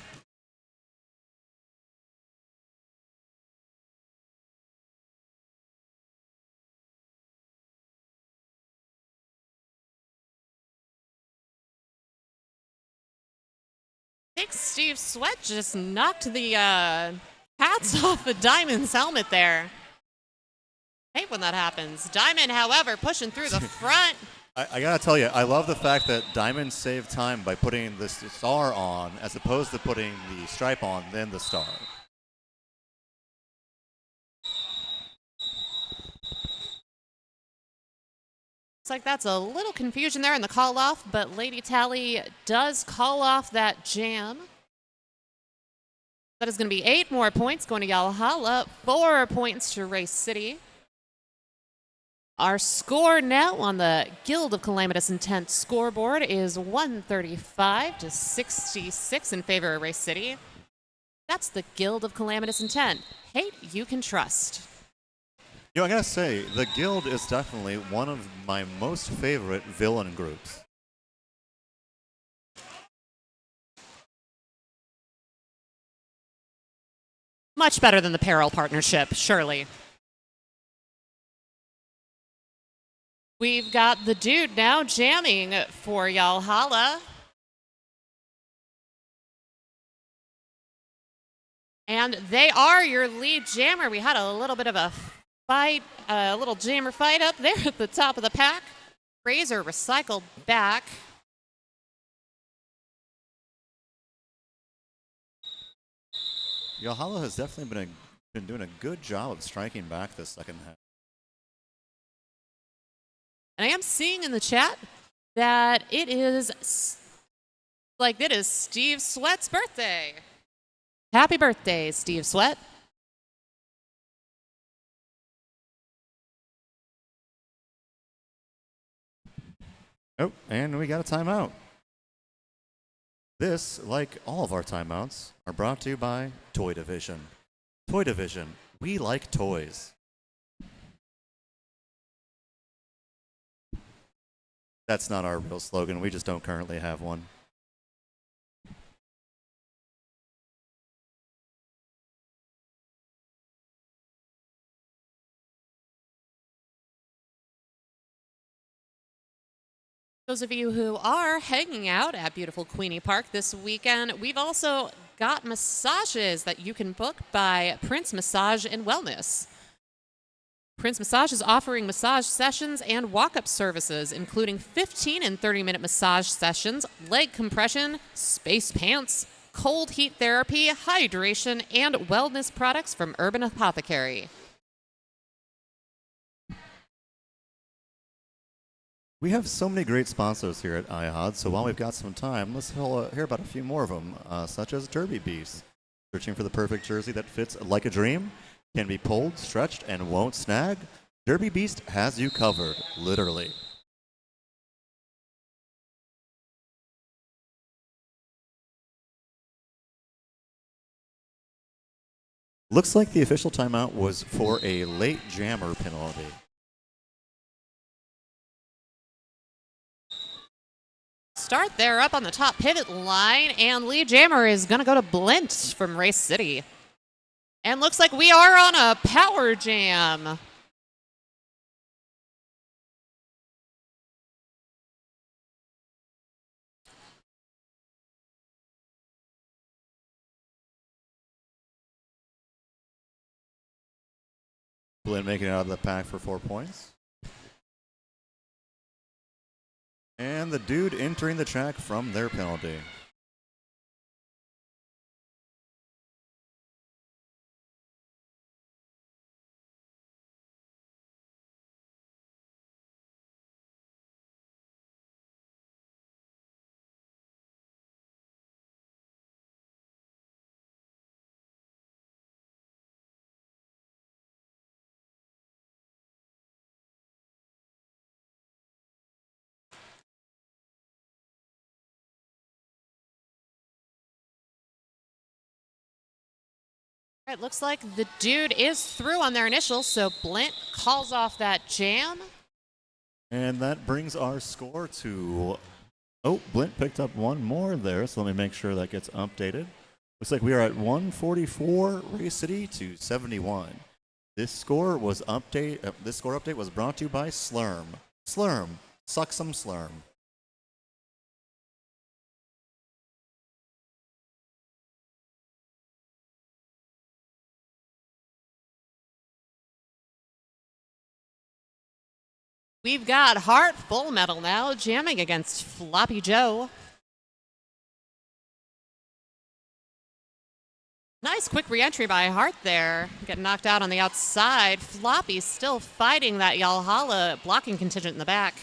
[SPEAKER 7] I think Steve Sweat just knocked the hats off of Diamond's helmet there. Hate when that happens. Diamond, however, pushing through the front.
[SPEAKER 8] I gotta tell you, I love the fact that Diamond saved time by putting the star on as opposed to putting the stripe on, then the star.
[SPEAKER 7] Looks like that's a little confusion there in the call off, but Lady Tally does call off that jam. That is going to be 8 more points going to Valhalla, 4 points to Race City. Our score now on the Guild of Calamitous Intent scoreboard is 135 to 66 in favor of Race City. That's the Guild of Calamitous Intent. Hate you can trust.
[SPEAKER 8] You know, I gotta say, the Guild is definitely one of my most favorite villain groups.
[SPEAKER 7] Much better than the Peril Partnership, surely. We've got the dude now jamming for Yalhalla. And they are your lead jammer. We had a little bit of a fight, a little jammer fight up there at the top of the pack. Razor recycled back.
[SPEAKER 8] Yalhalla has definitely been doing a good job of striking back this second half.
[SPEAKER 7] And I am seeing in the chat that it is Steve Sweat's birthday. Happy birthday, Steve Sweat.
[SPEAKER 8] Oh, and we got a timeout. This, like all of our timeouts, are brought to you by Toy Division. Toy Division, we like toys. That's not our real slogan. We just don't currently have one.
[SPEAKER 7] Those of you who are hanging out at beautiful Queenie Park this weekend, we've also got massages that you can book by Prince Massage and Wellness. Prince Massage is offering massage sessions and walk-up services, including 15 and 30-minute massage sessions, leg compression, space pants, cold heat therapy, hydration, and wellness products from Urban Apothecary.
[SPEAKER 8] We have so many great sponsors here at IHOD, so while we've got some time, let's hear about a few more of them, such as Derby Beast. Searching for the perfect jersey that fits like a dream, can be pulled, stretched, and won't snag? Derby Beast has you covered, literally. Looks like the official timeout was for a late jammer penalty.
[SPEAKER 7] Start there up on the top pivot line, and lead jammer is going to go to Blint from Race City. And looks like we are on a power jam.
[SPEAKER 8] Blint making it out of the pack for 4 points. And the dude entering the track from their penalty.
[SPEAKER 7] It looks like the dude is through on their initials, so Blint calls off that jam.
[SPEAKER 8] And that brings our score to... Oh, Blint picked up one more there, so let me make sure that gets updated. Looks like we are at 144 Race City to 71. This score update was brought to you by Slurm. Slurm, suck some Slurm.
[SPEAKER 7] We've got Hart Full Metal now jamming against Floppy Joe. Nice quick re-entry by Hart there. Getting knocked out on the outside. Floppy's still fighting that Yalhalla blocking contingent in the back.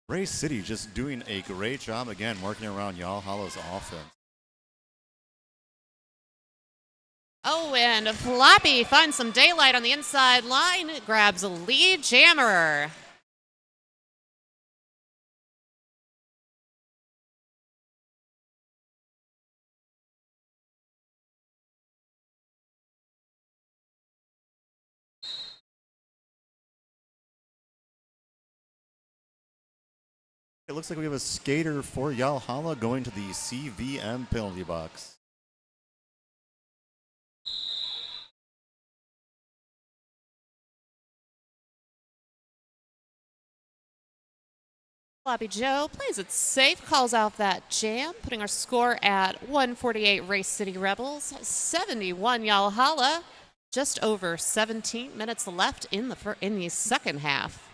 [SPEAKER 8] Race City just doing a great job again working around Yalhalla's offense.
[SPEAKER 7] Oh, and Floppy finds some daylight on the inside line. Grabs a lead jammer.
[SPEAKER 8] It looks like we have a skater for Yalhalla going to the CVM penalty box.
[SPEAKER 7] Sloppy Joe plays it safe, calls off that jam, putting our score at 148 Race City Rebels, 71 Yalhalla. Just over 17 minutes left in the second half.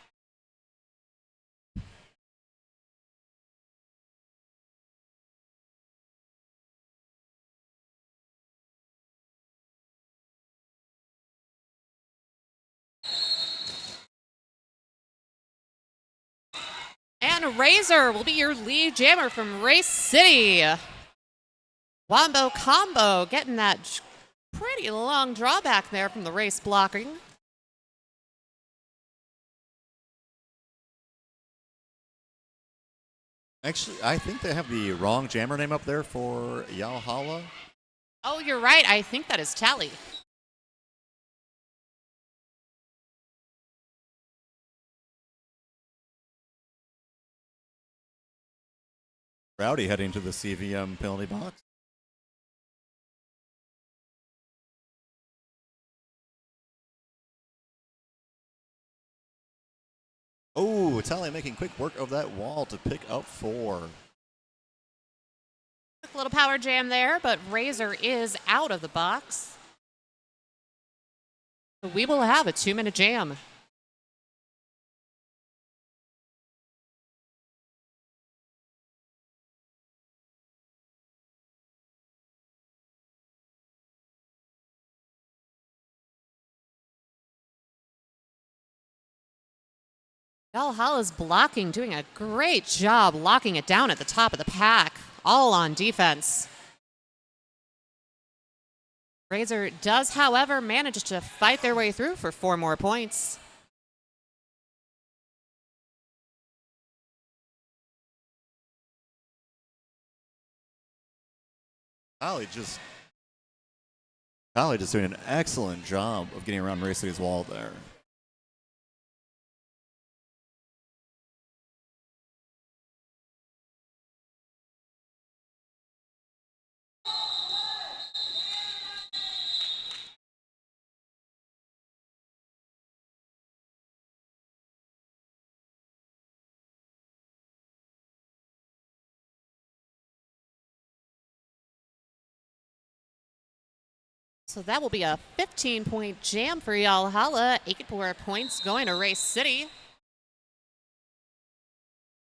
[SPEAKER 7] And Razor will be your lead jammer from Race City. Wombo Combo getting that pretty long drawback there from the race blocking.
[SPEAKER 8] Actually, I think they have the wrong jammer name up there for Yalhalla.
[SPEAKER 7] Oh, you're right. I think that is Tally.
[SPEAKER 8] Rowdy heading to the CVM penalty box. Oh, Tally making quick work of that wall to pick up 4.
[SPEAKER 7] Quick little power jam there, but Razor is out of the box. So we will have a 2-minute jam. Valhalla's blocking, doing a great job locking it down at the top of the pack, all on defense. Razor does, however, manage to fight their way through for 4 more points.
[SPEAKER 8] Tally just doing an excellent job of getting around Race City's wall there.
[SPEAKER 7] So that will be a 15-point jam for Yalhalla. 8 more points going to Race City.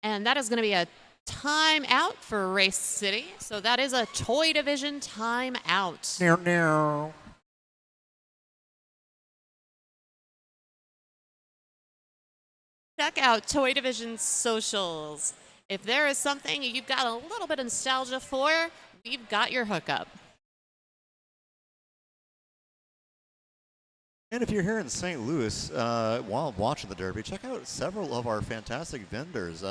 [SPEAKER 7] And that is going to be a timeout for Race City. So that is a Toy Division timeout.
[SPEAKER 8] No.
[SPEAKER 7] Check out Toy Division socials. If there is something you've got a little bit of nostalgia for, we've got your hookup.
[SPEAKER 8] And if you're here in St. Louis while watching the Derby, check out several of our fantastic vendors.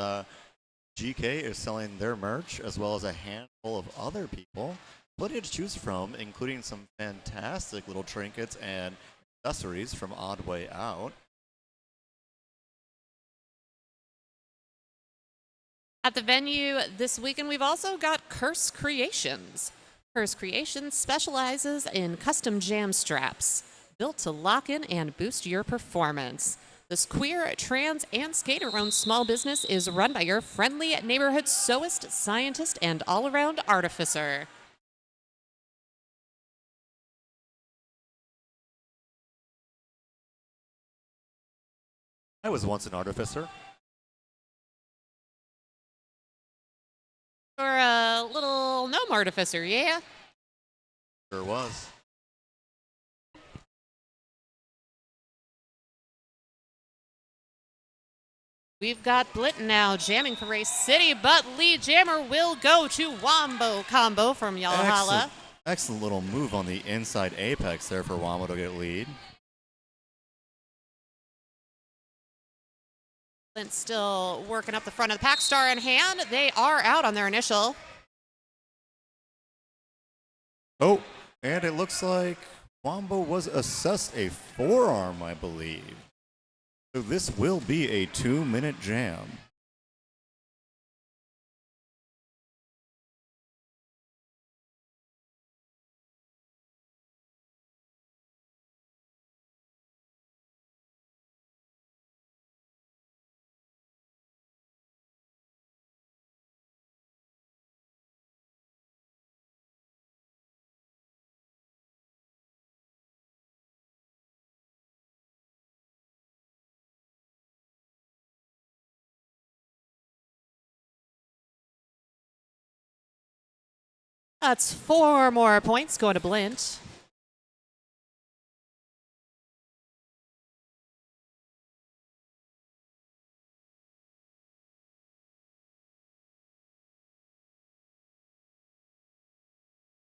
[SPEAKER 8] GK is selling their merch, as well as a handful of other people. Plenty to choose from, including some fantastic little trinkets and accessories from Odd Way Out.
[SPEAKER 7] At the venue this weekend, we've also got Curse Creations. Curse Creations specializes in custom jam straps, built to lock in and boost your performance. This queer, trans, and skater-owned small business is run by your friendly neighborhood sewist, scientist, and all-around artificer.
[SPEAKER 8] I was once an artificer.
[SPEAKER 7] You're a little gnome artificer, yeah?
[SPEAKER 8] Sure was.
[SPEAKER 7] We've got Blitten now jamming for Race City, but lead jammer will go to Wombo Combo from Yalhalla.
[SPEAKER 8] Excellent little move on the inside apex there for Wombo to get lead.
[SPEAKER 7] Blitten's still working up the front of the pack, star in hand. They are out on their initial.
[SPEAKER 8] Oh, and it looks like Wombo was assessed a forearm, I believe. So this will be a 2-minute jam.
[SPEAKER 7] That's 4 more points going to Blint.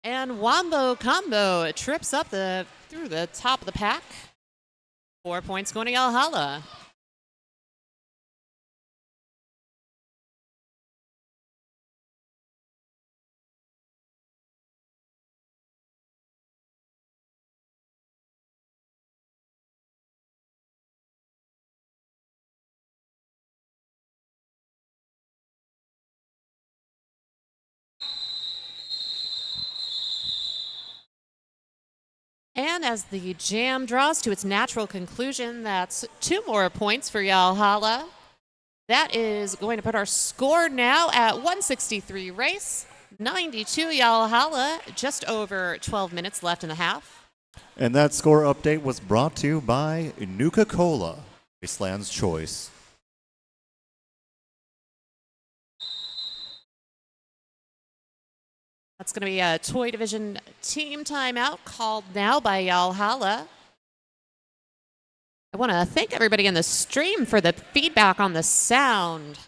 [SPEAKER 7] And Wombo Combo trips up through the top of the pack. 4 points going to Yalhalla. And as the jam draws to its natural conclusion, that's 2 more points for Yalhalla. That is going to put our score now at 163 race, 92 Yalhalla, just over 12 minutes left in the half.
[SPEAKER 8] And that score update was brought to you by Nuka-Cola, Wasteland's Choice.
[SPEAKER 7] That's going to be a Toy Division team timeout called now by Yalhalla. I want to thank everybody in the stream for the feedback on the sound.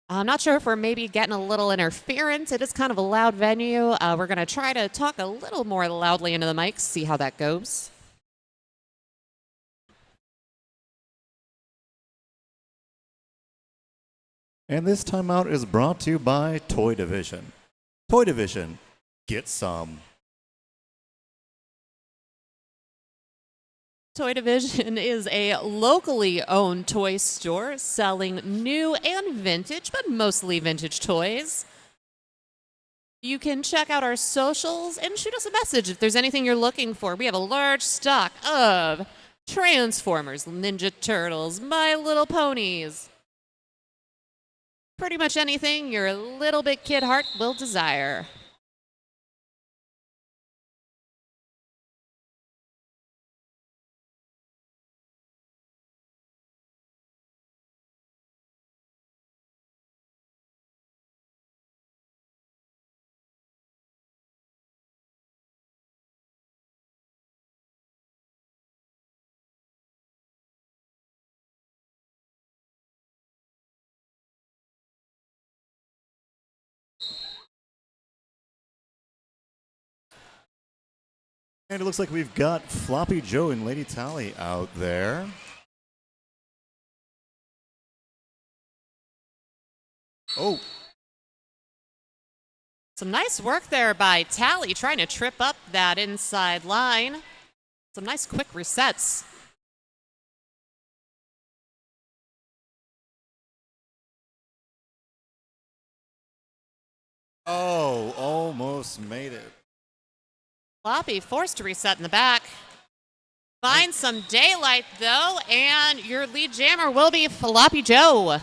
[SPEAKER 7] I'm not sure if we're maybe getting a little interference. It is kind of a loud venue. We're going to try to talk a little more loudly into the mics, see how that goes.
[SPEAKER 8] And this timeout is brought to you by Toy Division. Toy Division, get some.
[SPEAKER 7] Toy Division is a locally owned toy store selling new and vintage, but mostly vintage toys. You can check out our socials and shoot us a message if there's anything you're looking for. We have a large stock of Transformers, Ninja Turtles, My Little Ponies. Pretty much anything your little bit kid heart will desire.
[SPEAKER 8] And it looks like we've got Floppy Joe and Lady Tally out there. Oh.
[SPEAKER 7] Some nice work there by Tally, trying to trip up that inside line. Some nice quick resets.
[SPEAKER 8] Oh, almost made it.
[SPEAKER 7] Floppy forced to reset in the back. Find some daylight, though, and your lead jammer will be Floppy Joe.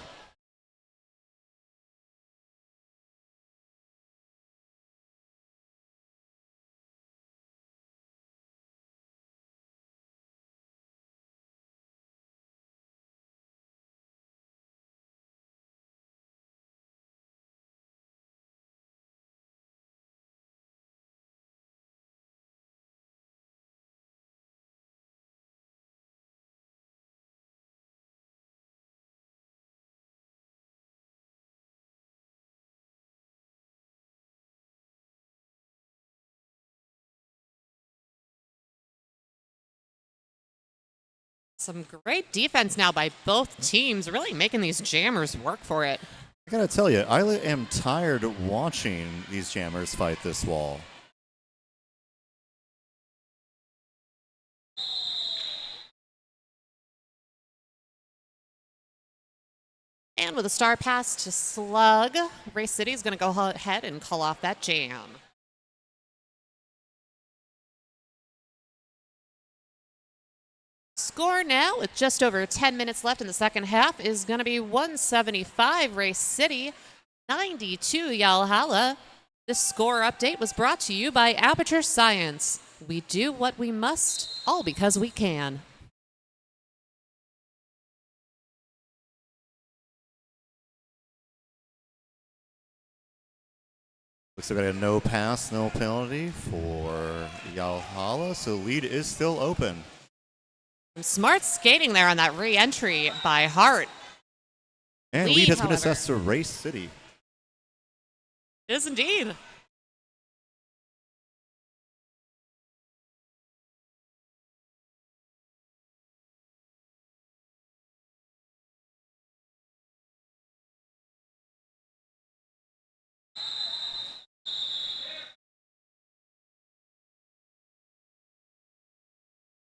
[SPEAKER 7] Some great defense now by both teams, really making these jammers work for it.
[SPEAKER 8] I gotta tell you, I am tired of watching these jammers fight this wall.
[SPEAKER 7] And with a star pass to Slug, Race City is going to go ahead and call off that jam. Score now, with just over 10 minutes left in the second half, is going to be 175 Race City, 92 Yalhalla. This score update was brought to you by Aperture Science. We do what we must, all because we can.
[SPEAKER 8] Looks like we got a no pass, no penalty for Yalhalla, so lead is still open.
[SPEAKER 7] Smart skating there on that re-entry by Hart.
[SPEAKER 8] And lead has been
[SPEAKER 7] however,
[SPEAKER 8] assessed to Race City.
[SPEAKER 7] It is indeed.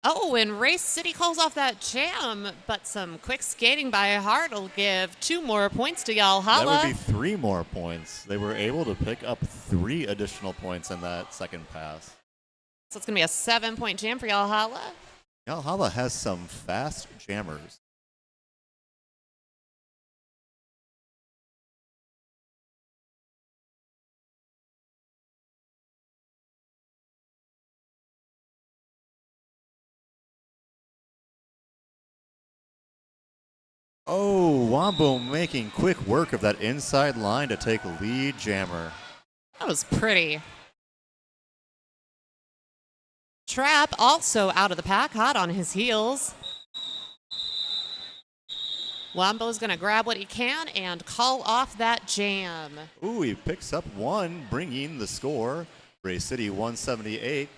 [SPEAKER 7] Oh, and Race City calls off that jam, but some quick skating by Hart will give 2 more points to Yalhalla.
[SPEAKER 8] That would be 3 more points. They were able to pick up 3 additional points in that second pass.
[SPEAKER 7] So it's going to be a 7-point jam for Yalhalla.
[SPEAKER 8] Yalhalla has some fast jammers. Oh, Wombo making quick work of that inside line to take lead jammer.
[SPEAKER 7] That was pretty. Trap also out of the pack, hot on his heels. Wombo's going to grab what he can and call off that jam.
[SPEAKER 8] Ooh, he picks up 1, bringing the score. Race City 178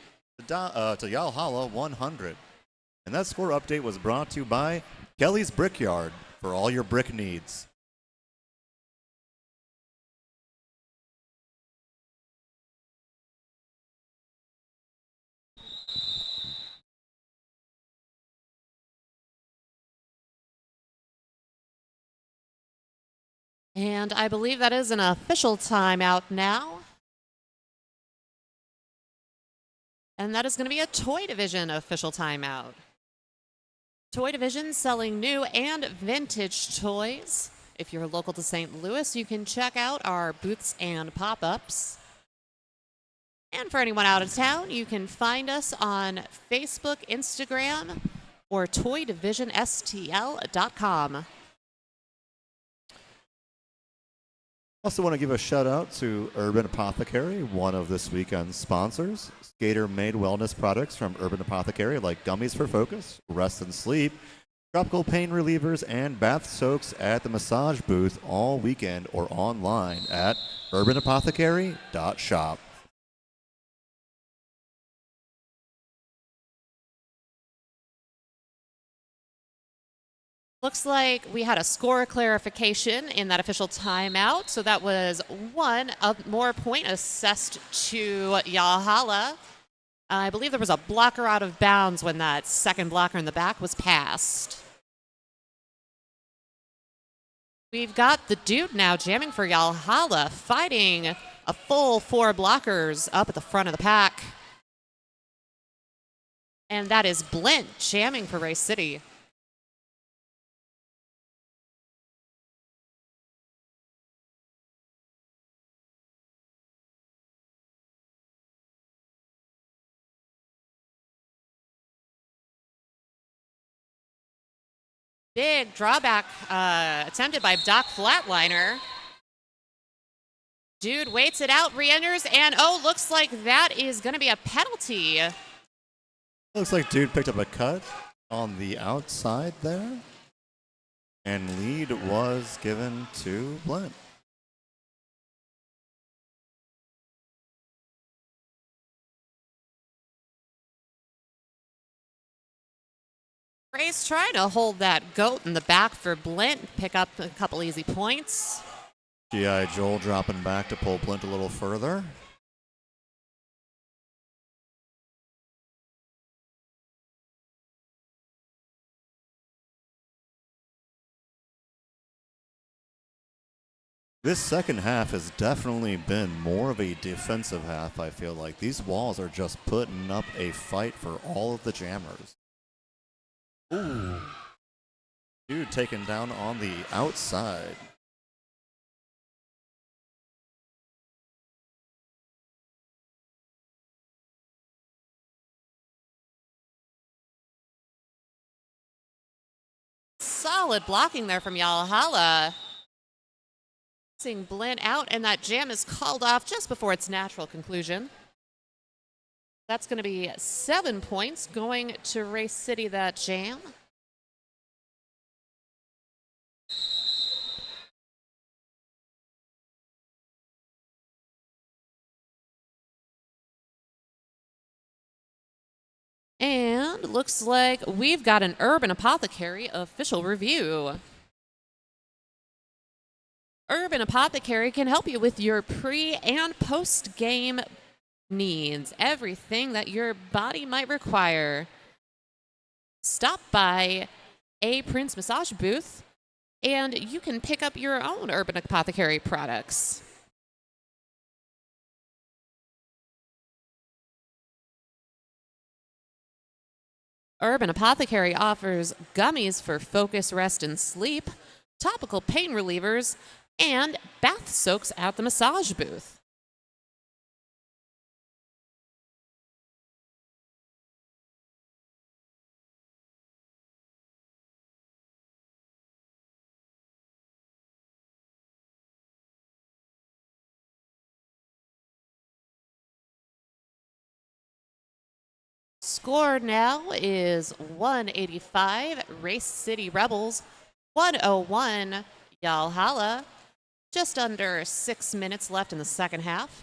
[SPEAKER 8] to Yalhalla 100. And that score update was brought to you by Kelly's Brickyard for all your brick needs.
[SPEAKER 7] And I believe that is an official timeout now. And that is going to be a Toy Division official timeout. Toy Division selling new and vintage toys. If you're local to St. Louis, you can check out our booths and pop-ups. And for anyone out of town, you can find us on Facebook, Instagram, or toydivisionsTL.com.
[SPEAKER 8] Also want to give a shout out to Urban Apothecary, one of this weekend's sponsors. Skater-made wellness products from Urban Apothecary like gummies for focus, rest and sleep, tropical pain relievers, and bath soaks at the massage booth all weekend or online at urbanapothecary.shop.
[SPEAKER 7] Looks like we had a score clarification in that official timeout. So that was 1 more point assessed to Yalhalla. I believe there was a blocker out of bounds when that second blocker in the back was passed. We've got the dude now jamming for Yalhalla, fighting a full 4 blockers up at the front of the pack. And that is Blint jamming for Race City. Big drawback attempted by Doc Flatliner. Dude waits it out, re-enters, and oh, looks like that is going to be a penalty.
[SPEAKER 8] Looks like Dude picked up a cut on the outside there. And lead was given to Blint.
[SPEAKER 7] Ray's trying to hold that goat in the back for Blint, pick up a couple easy points.
[SPEAKER 8] G.I. Joel dropping back to pull Blint a little further. This second half has definitely been more of a defensive half, I feel like. These walls are just putting up a fight for all of the jammers. Ooh. Dude taken down on the outside.
[SPEAKER 7] Solid blocking there from Yalhalla. Seeing blend out, and that jam is called off just before its natural conclusion. That's going to be 7 points going to Race City, that jam. And looks like we've got an Urban Apothecary official review. Urban Apothecary can help you with your pre- and post-game needs, everything that your body might require. Stop by a Prince massage booth, and you can pick up your own Urban Apothecary products. Urban Apothecary offers gummies for focus, rest, and sleep, topical pain relievers, and bath soaks at the massage booth. Score now is 185 Race City Rebels, 101 Yalhalla. Just under 6 minutes left in the second half.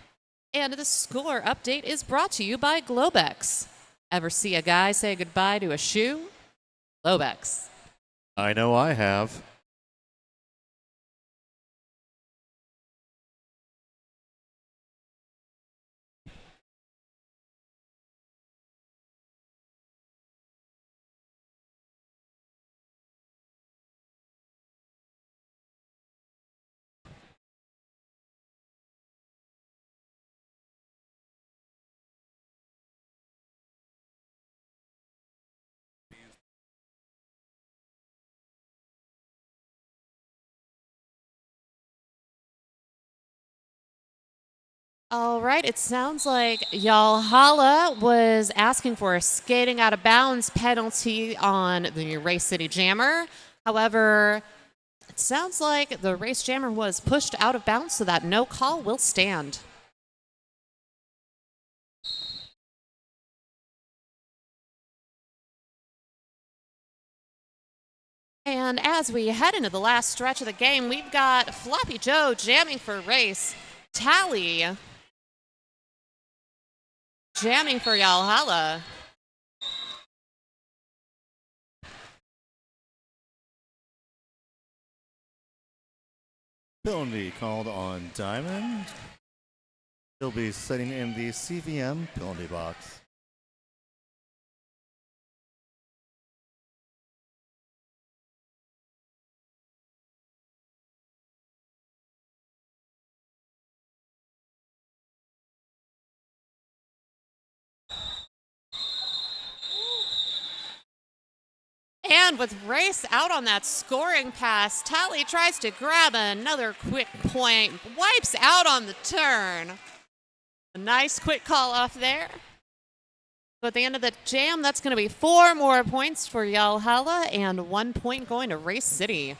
[SPEAKER 7] And the score update is brought to you by Globex. Ever see a guy say goodbye to a shoe? Globex.
[SPEAKER 8] I know I have.
[SPEAKER 7] All right, it sounds like Yalhalla was asking for a skating out of bounds penalty on the Race City Jammer. However, it sounds like the Race Jammer was pushed out of bounds, so that no call will stand. And as we head into the last stretch of the game, we've got Floppy Joe jamming for Race. Tally jamming for Yalhalla.
[SPEAKER 8] Penalty called on Diamond. He'll be sitting in the CVM penalty box.
[SPEAKER 7] And with Race out on that scoring pass, Tally tries to grab another quick point, wipes out on the turn. A nice quick call off there. So at the end of the jam, that's going to be 4 more points for Yalhalla and 1 point going to Race City.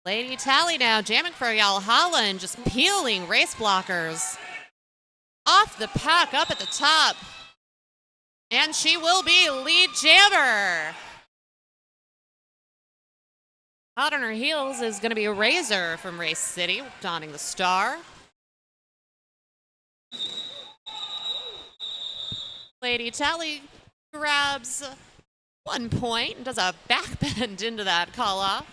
[SPEAKER 7] Lady Tally now jamming for Yalhalla and just peeling Race blockers. Off the pack, up at the top. And she will be lead jammer. Hot on her heels is going to be Razor from Race City, donning the star. Lady Tally grabs 1 point and does a backbend into that call off.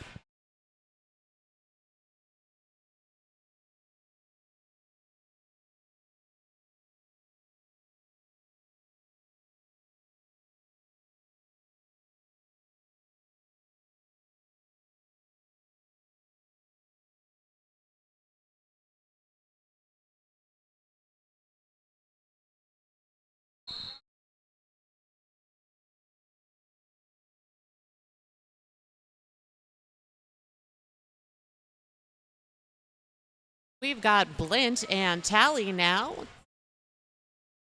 [SPEAKER 7] We've got Blint and Tally now.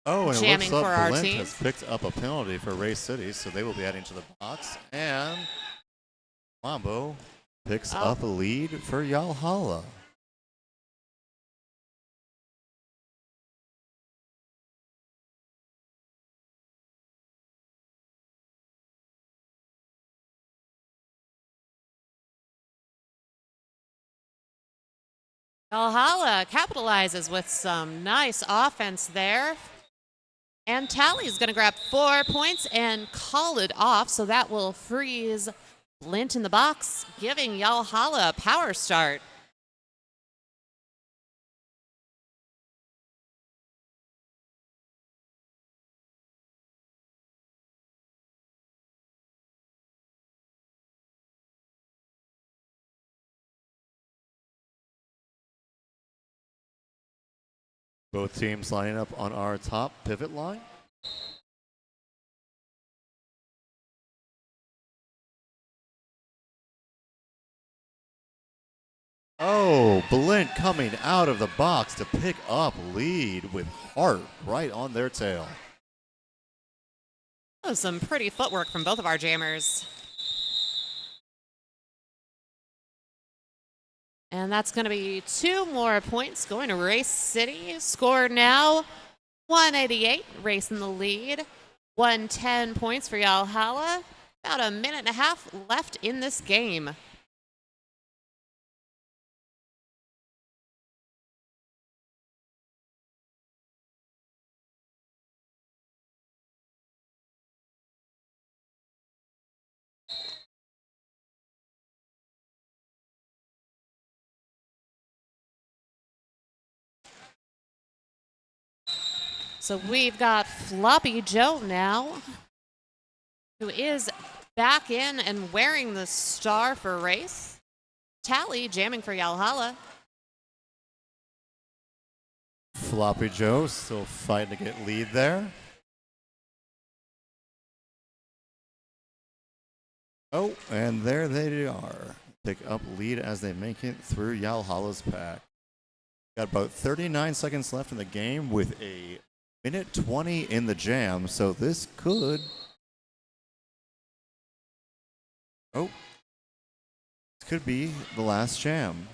[SPEAKER 8] Oh, and it
[SPEAKER 7] Jamming
[SPEAKER 8] looks
[SPEAKER 7] for
[SPEAKER 8] like
[SPEAKER 7] our
[SPEAKER 8] Blint
[SPEAKER 7] team.
[SPEAKER 8] has picked up a penalty for Race City, so they will be adding to the box. And Mambo picks up a lead for Yalhalla.
[SPEAKER 7] Valhalla capitalizes with some nice offense there. And Tally's going to grab 4 points and call it off, so that will freeze Blint in the box, giving Yalhalla a power start.
[SPEAKER 8] Both teams lining up on our top pivot line. Oh, Blint coming out of the box to pick up lead with heart right on their tail.
[SPEAKER 7] That was some pretty footwork from both of our jammers. And that's going to be 2 more points going to Race City. Score now 188, Race in the lead. 110 points for Yalhalla. About a minute and a half left in this game. So we've got Floppy Joe now, who is back in and wearing the star for Race. Tally jamming for Yalhalla.
[SPEAKER 8] Floppy Joe still fighting to get lead there. Oh, and there they are. Pick up lead as they make it through Yalhalla's pack. Got about 39 seconds left in the game with a minute 20 in the jam, so this could... Oh. This could be the last jam.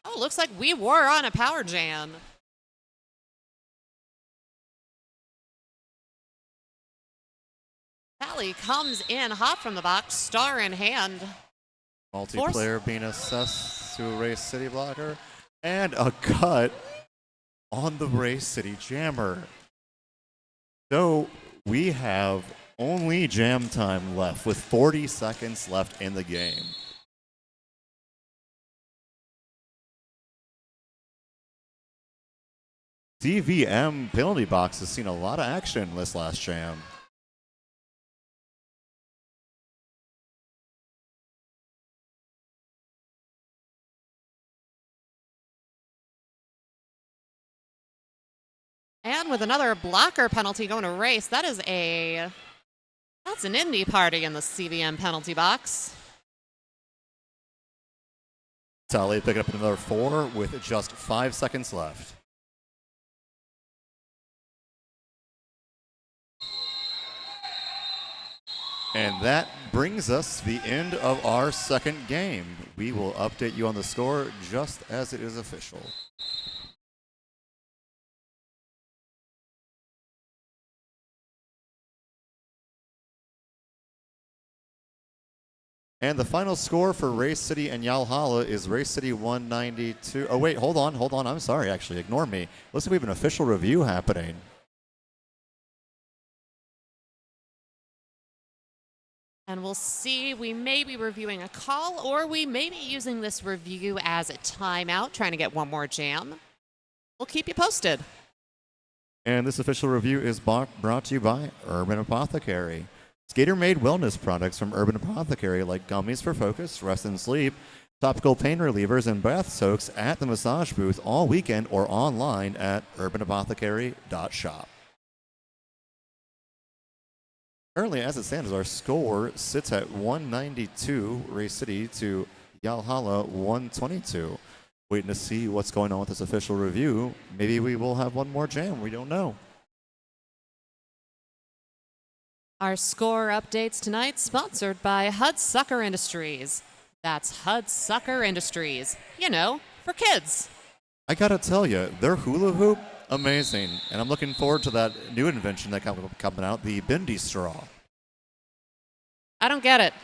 [SPEAKER 7] Oh, looks like we were on a power jam. Tally comes in hot from the box, star in hand.
[SPEAKER 8] Multiplayer being assessed to a Race City blocker. And a cut on the Race City jammer. So we have only jam time left with 40 seconds left in the game. CVM penalty box has seen a lot of action this last jam.
[SPEAKER 7] And with another blocker penalty going to Race, that's an indie party in the CVM penalty box.
[SPEAKER 8] Tally picking up another 4 with just 5 seconds left. And that brings us to the end of our second game. We will update you on the score just as it is official. And the final score for Race City and Yalhalla is Race City 192. Oh, wait, hold on. I'm sorry, actually. Ignore me. Looks like we have an official review happening.
[SPEAKER 7] And we'll see, we may be reviewing a call, or we may be using this review as a timeout, trying to get one more jam. We'll keep you posted.
[SPEAKER 8] And this official review is brought to you by Urban Apothecary. Skater-made wellness products from Urban Apothecary like gummies for focus, rest and sleep, topical pain relievers, and bath soaks at the massage booth all weekend or online at urbanapothecary.shop. Currently, as it stands, our score sits at 192, Race City to Yalhalla 122. Waiting to see what's going on with this official review. Maybe we will have one more jam. We don't know.
[SPEAKER 7] Our score updates tonight sponsored by Hudsucker Industries. That's Hudsucker Industries. You know, for kids.
[SPEAKER 8] I gotta tell you, their hula hoop, amazing. And I'm looking forward to that new invention that coming out, the bendy straw.
[SPEAKER 7] I don't get it.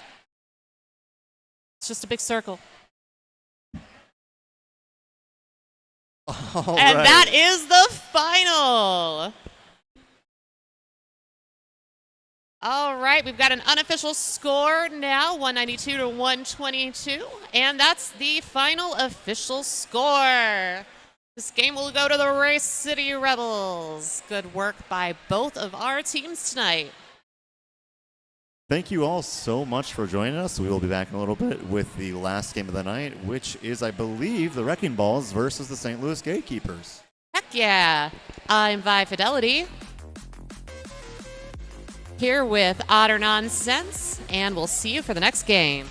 [SPEAKER 7] It's just a big circle. And that is the final. All right, we've got an unofficial score now, 192 to 122, and that's the final official score. This game will go to the Race City Rebels. Good work by both of our teams tonight.
[SPEAKER 8] Thank you all so much for joining us. We will be back in a little bit with the last game of the night, which is, I believe, the Wrecking Balls versus the St. Louis Gatekeepers.
[SPEAKER 7] Heck yeah. I'm Vi Fidelity, here with Otter Nonsense, and we'll see you for the next game.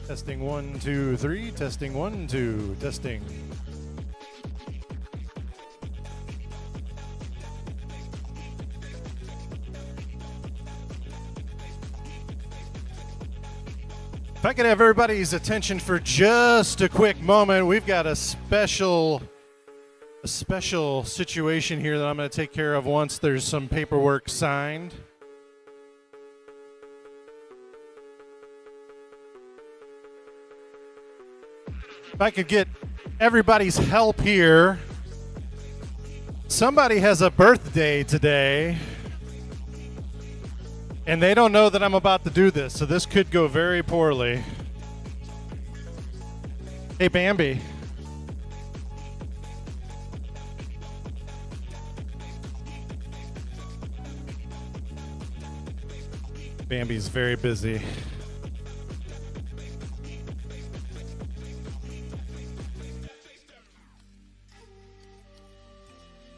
[SPEAKER 3] Testing 1, 2, 3. Testing 1, 2. Testing. If I could have everybody's attention for just a quick moment, we've got a special situation here that I'm going to take care of once there's some paperwork signed. If I could get everybody's help here. Somebody has a birthday today, and they don't know that I'm about to do this, so this could go very poorly. Hey, Bambi. Bambi's very busy.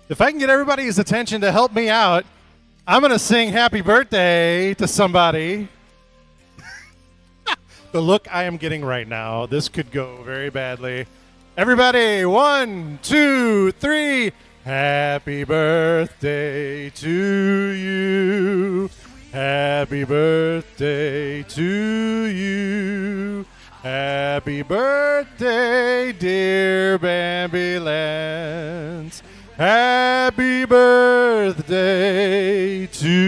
[SPEAKER 3] If I can get everybody's attention to help me out, I'm going to sing happy birthday to somebody. The look I am getting right now, this could go very badly. Everybody, 1, 2, 3. Happy birthday to you. Happy birthday to you. Happy birthday, dear Bambi Lance. Happy birthday to you.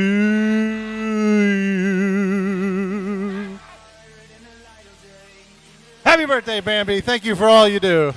[SPEAKER 3] Happy birthday, Bambi. Thank you for all you do.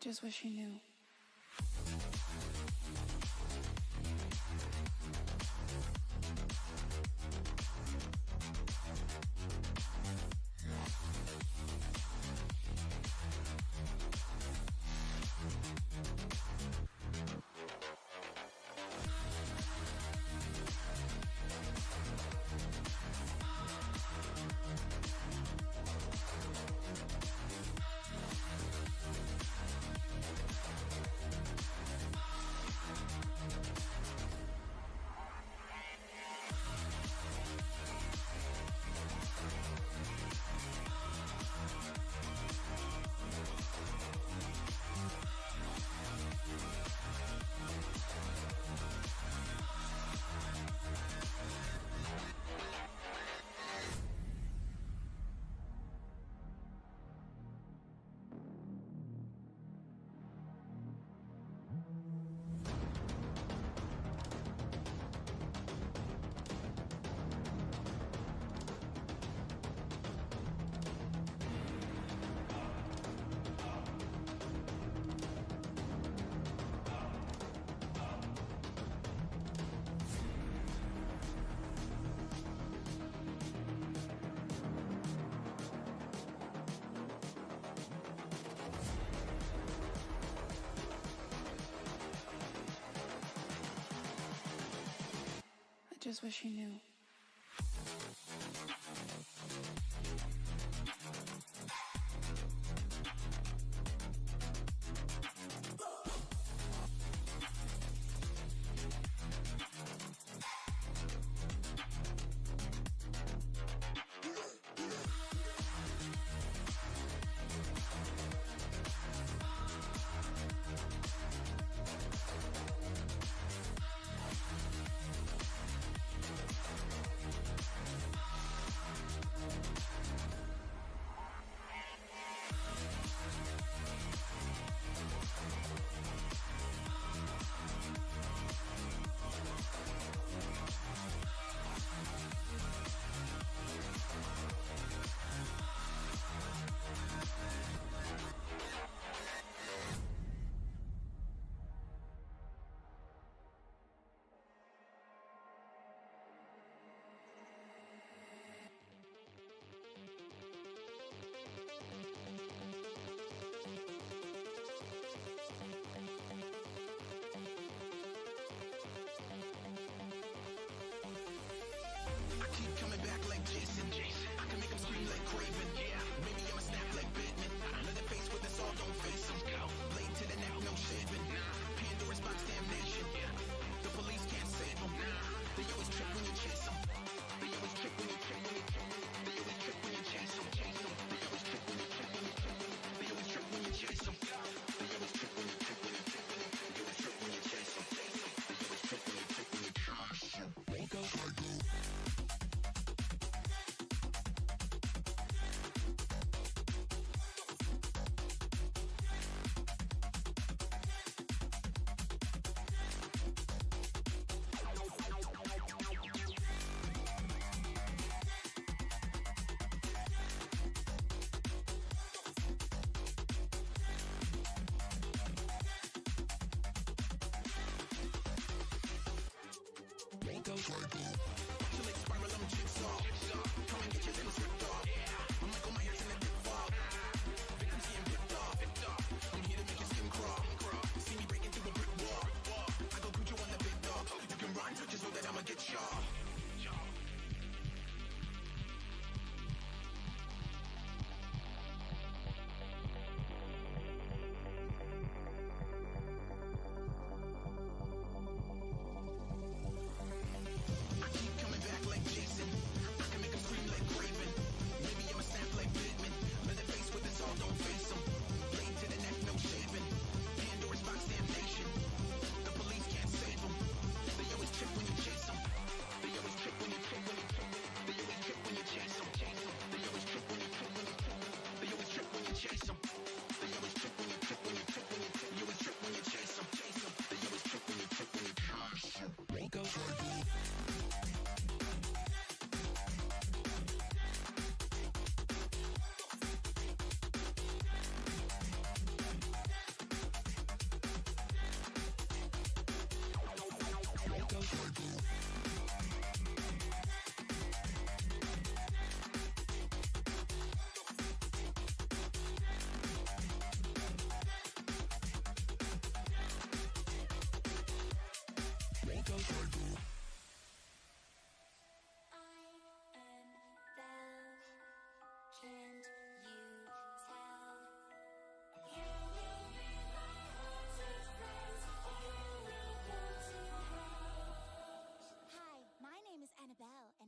[SPEAKER 10] Just wish you knew. Just wish you knew.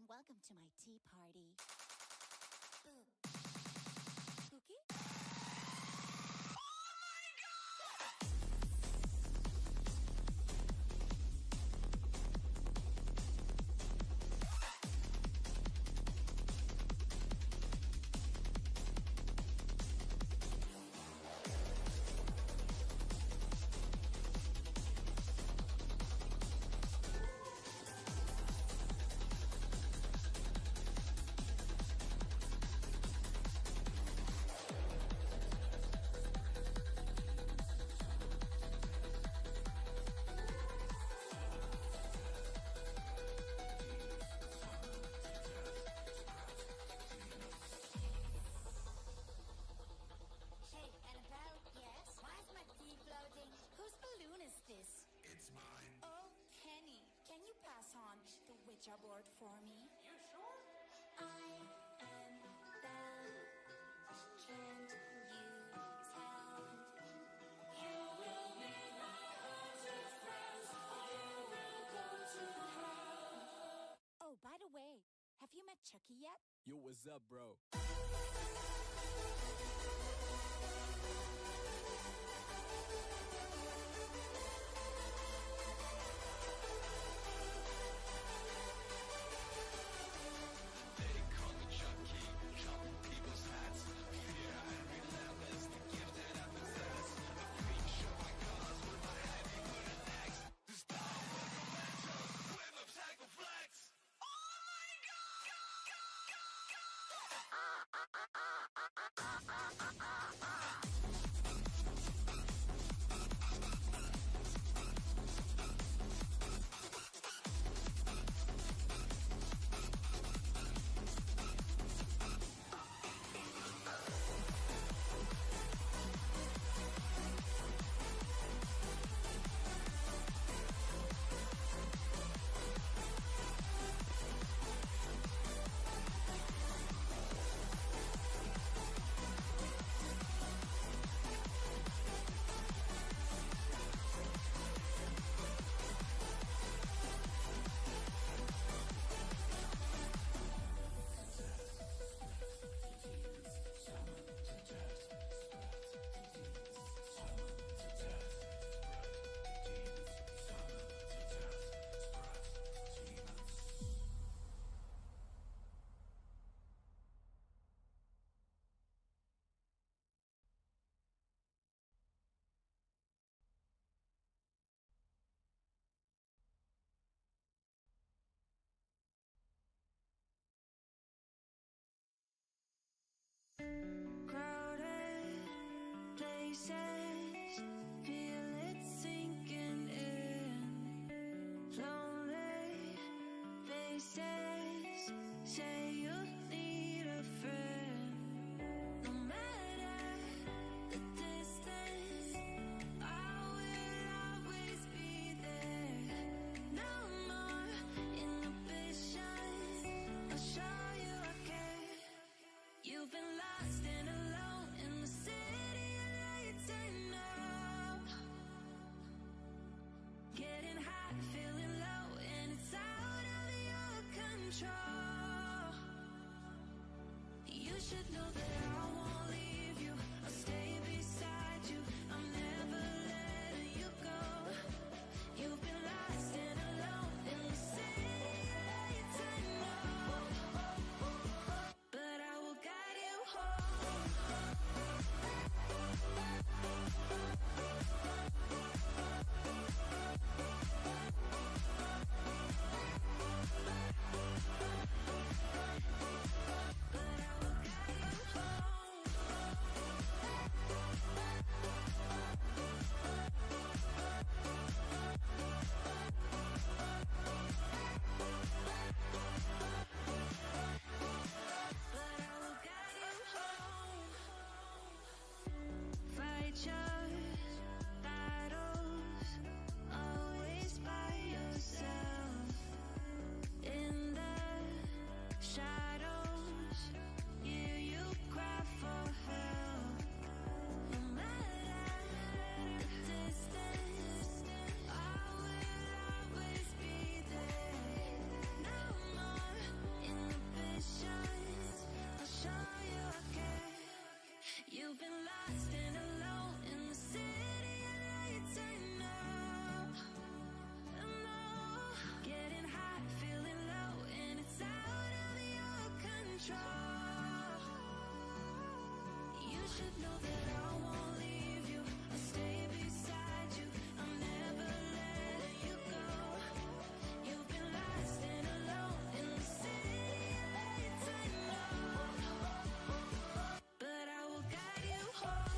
[SPEAKER 2] Welcome to my tea party. Cookie?
[SPEAKER 5] Board for me. You sure? I am Belle. Can't you tell? You will meet my haunted friends, or you will go to hell.
[SPEAKER 2] Oh, by the way, have you met Chucky yet?
[SPEAKER 11] Yo, what's up, bro?
[SPEAKER 6] voices say you need a friend. No matter the distance, I will always be there. No more inhibitions, I'll show you I care. You've been lost and alone in the city of lights and now. Getting hot, feeling low, and it's out of your control. You should know that I won't leave you. I'll stay beside you. I'm never letting you go. You've been lost and alone in the city of lights I know. But I will guide you home. Fight your battles, always by yourself. In the shadows, hear you cry for help. No matter the distance, I will always be there. No more inhibitions, I'll show you I care. You've been lost and alone in the city of lights I know. I know. Getting hot, feeling low, and it's out of your control. You should know that I won't leave you. I'll stay beside you. I'm never letting you go. You've been lost and alone in the city of lights I know. But I will guide you home.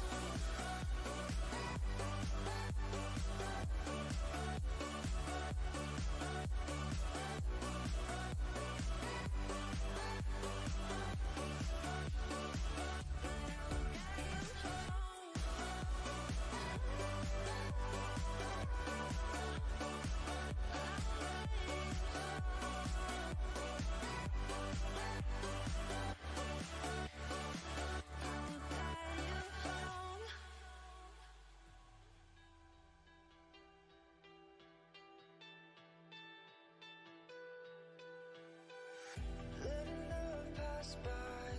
[SPEAKER 6] Letting love pass by,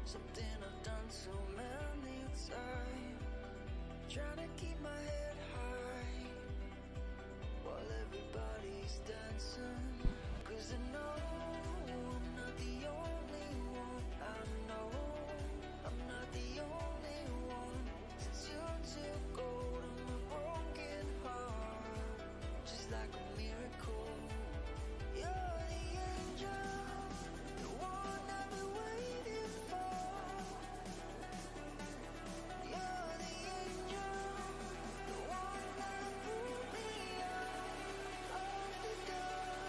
[SPEAKER 6] something I've done so many times. Trying to keep my head high while everybody's dancing. 'Cause I know I'm not the only one. I know I'm not the only one. Since you took hold of my broken heart, just like a miracle. You're the angel, the one I've been waiting for. You're the angel, the one that pulled me out of the dark.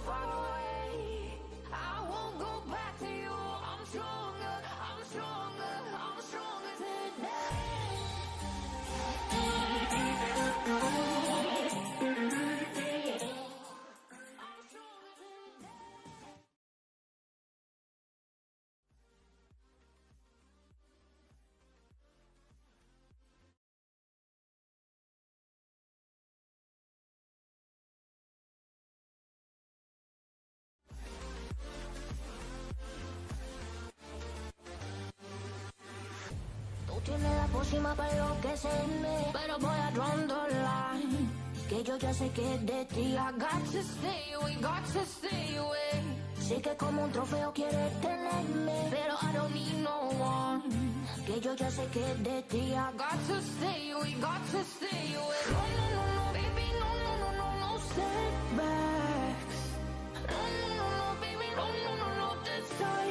[SPEAKER 6] far away. I won't go back to you. I'm stronger, I'm stronger, I'm stronger today. Tú tienes la pócima para enloquecerme, pero voy a draw the line. Que yo ya sé que es de ti. I got to stay away, got to stay away. Sé que como un trofeo quieres tenerme, pero I don't need no one. Que yo ya sé que es de ti. I got to stay away, got to stay away. No, no, no, no, baby, no, no, no, no, no setbacks. No, no, no, no, baby, no, no, no, no, this time.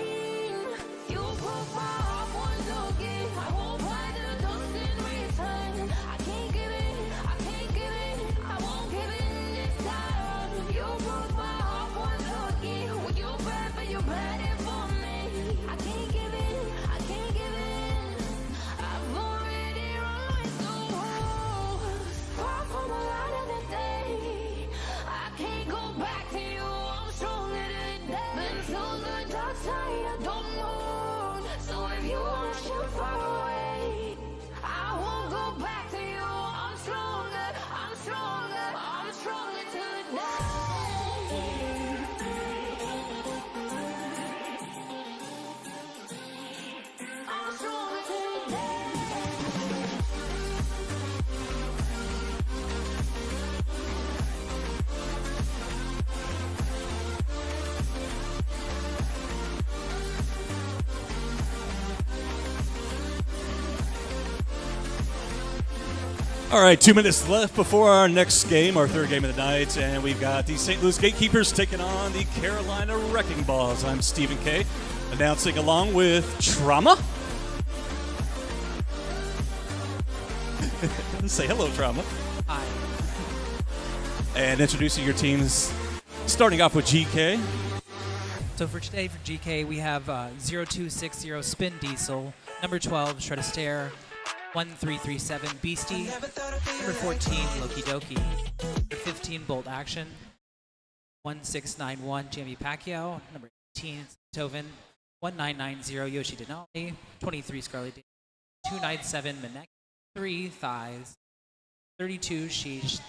[SPEAKER 6] You broke my heart once again. I won't find the dust in return. I can't give in, I can't give in. I won't give in this time. You broke my heart once again. Well, you bad it for me. I can't give in, I can't give in. I've already run with the wolves. Far from a lot of the day. I can't go back to you. I'm stronger today. Been to the dark side, I don't know. So if you wanna shoot far away, I won't go back to you. I'm stronger, I'm stronger, I'm stronger today. I'm stronger today.
[SPEAKER 11] All right, 2 minutes left before our next game, our third game of the night, and we've got the St. Louis Gatekeepers taking on the Carolina Wrecking Balls. I'm Stephen K, announcing along with Trauma. Say hello, Trauma.
[SPEAKER 12] Hi.
[SPEAKER 11] And introducing your teams, starting off with GK.
[SPEAKER 12] So for today, for GK, we have 0260 Spin Diesel, number 12 Shred a Stare, 1337 Beastie, number 14 Loki Doki, number 15 Bolt Action, 1691 Jamie Pacquiao, number 18 Tovin, 1990 Yoshi Denali, 23 Scarlet, 297 Manek, 3 Thighs, 32 Sheesh,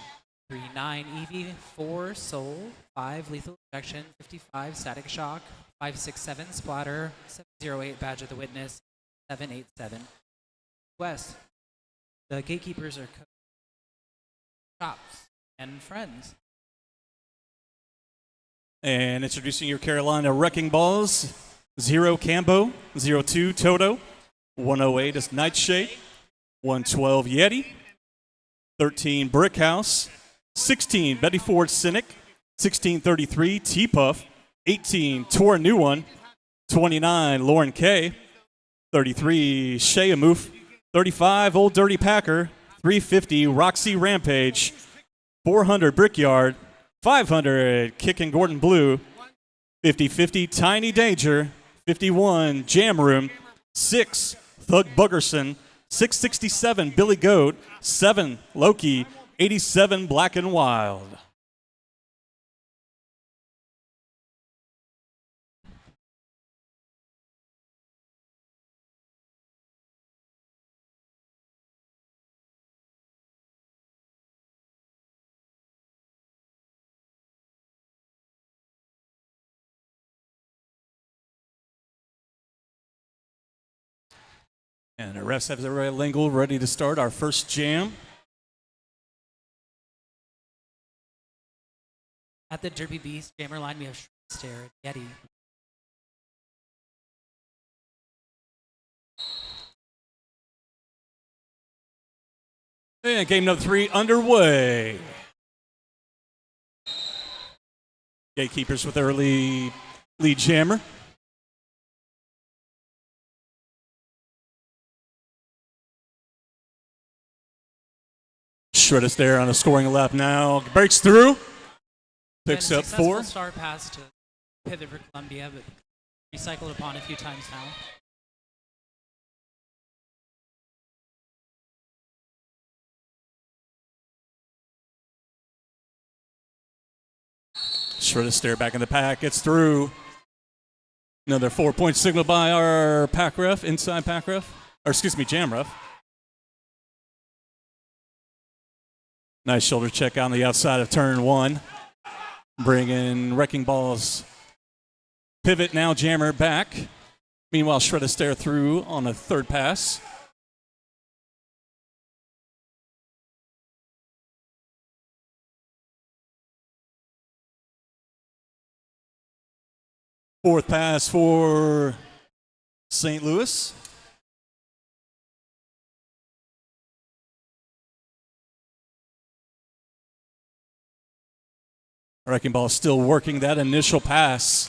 [SPEAKER 12] 39 Evie, 4 Soul, 5 Lethal Injection, 55 Static Shock, 567 Splatter, 708 Badge of the Witness, 787 West. The Gatekeepers are Chops and Friends.
[SPEAKER 11] And introducing your Carolina Wrecking Balls, 0 Cambo, 02 Toto, 108 is Nightshade, 112 Yeti, 13 Brickhouse, 16 Betty Ford Cynic, 1633 T-Puff, 18 Tor New One, 29 Lauren K, 33 Shayamoof, 35 Old Dirty Packer, 350 Roxy Rampage, 400 Brickyard, 500 Kickin' Gordon Blue, 50-50 Tiny Danger, 51 Jam Room, 6 Thug Buggerson, 667 Billy Goat, 7 Loki, 87 Black and Wild. And the refs have their lingual ready to start our first jam.
[SPEAKER 12] At the Derby Beast jammer line, we have Shred a Stare, Yeti.
[SPEAKER 11] And game number 3 underway. Gatekeepers with early lead jammer. Shred a Stare on a scoring lap now. Breaks through. Picks
[SPEAKER 12] Been a
[SPEAKER 11] up
[SPEAKER 12] successful
[SPEAKER 11] 4.
[SPEAKER 12] Start pass to pivot for Columbia, but recycled upon a few times now.
[SPEAKER 11] Shred of stare back in the pack. Gets through. Another 4-point signal by our pack ref, inside pack ref. Or excuse me, jam ref. Nice shoulder check on the outside of turn 1. Bringing Wrecking Ball's pivot now, jammer back. Meanwhile, Shred of stare through on a third pass. Fourth pass for St. Louis. Wrecking Ball still working that initial pass.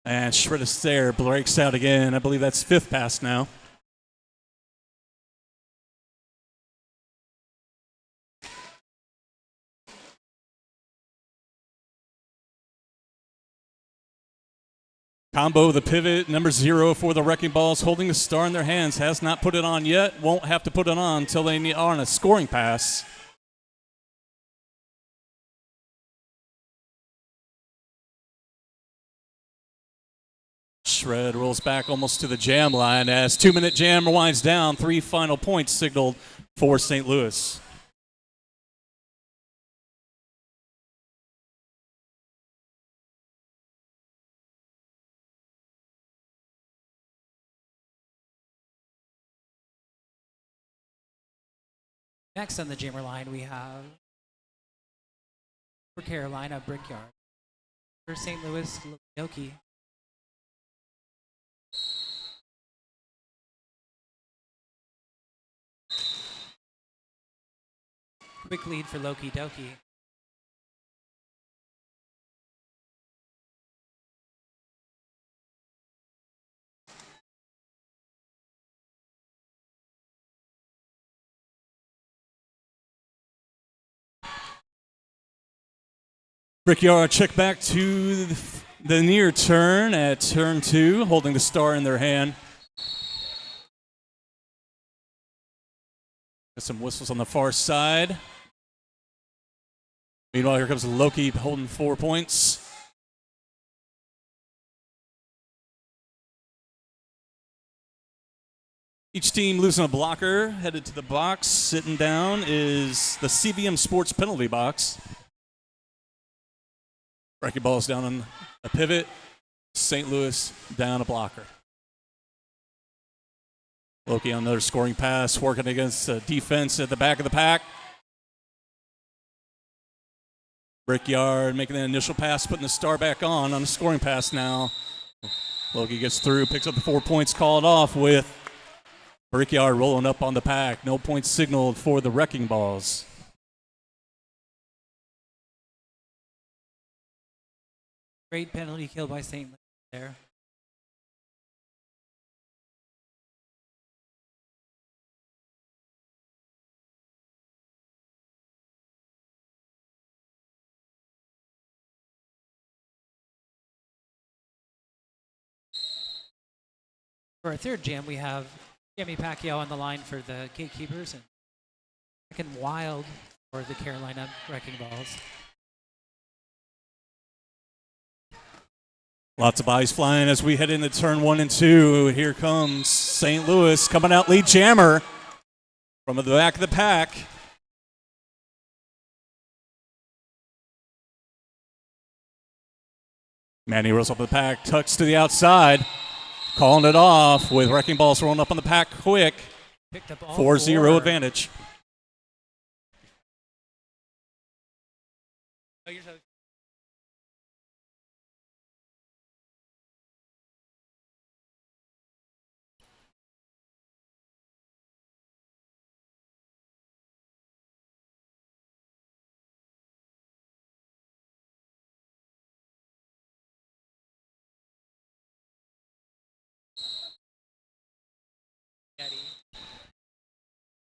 [SPEAKER 11] And Shred of stare breaks out again. I believe that's 5th pass now. Combo the pivot, number 0 for the Wrecking Balls, holding the star in their hands. Has not put it on yet. Won't have to put it on until they are on a scoring pass. Shred rolls back almost to the jam line as 2-minute jam winds down. 3 final points signaled for St. Louis.
[SPEAKER 12] Next on the jammer line, we have for Carolina, Brickyard. For St. Louis, Loki. Quick lead for Loki Doki.
[SPEAKER 11] Brickyard check back to the near turn at turn 2, holding the star in their hand. Got some whistles on the far side. Meanwhile, here comes Loki holding 4 points. Each team losing a blocker, headed to the box. Sitting down is the CVM Sports penalty box. Wrecking Ball's down on a pivot. St. Louis down a blocker. Loki on another scoring pass, working against defense at the back of the pack. Brickyard making the initial pass, putting the star back on a scoring pass now. Loki gets through, picks up the 4 points, called off with Brickyard rolling up on the pack. No points signaled for the Wrecking Balls.
[SPEAKER 12] Great penalty kill by St. Louis there. For our third jam, we have Jamie Pacquiao on the line for the Gatekeepers and second Wild for the Carolina Wrecking Balls.
[SPEAKER 11] Lots of eyes flying as we head into turn 1 and 2. Here comes St. Louis coming out lead jammer from the back of the pack. Manny rolls up the pack, tucks to the outside, calling it off with Wrecking Balls rolling up on the pack quick. 4-0 advantage.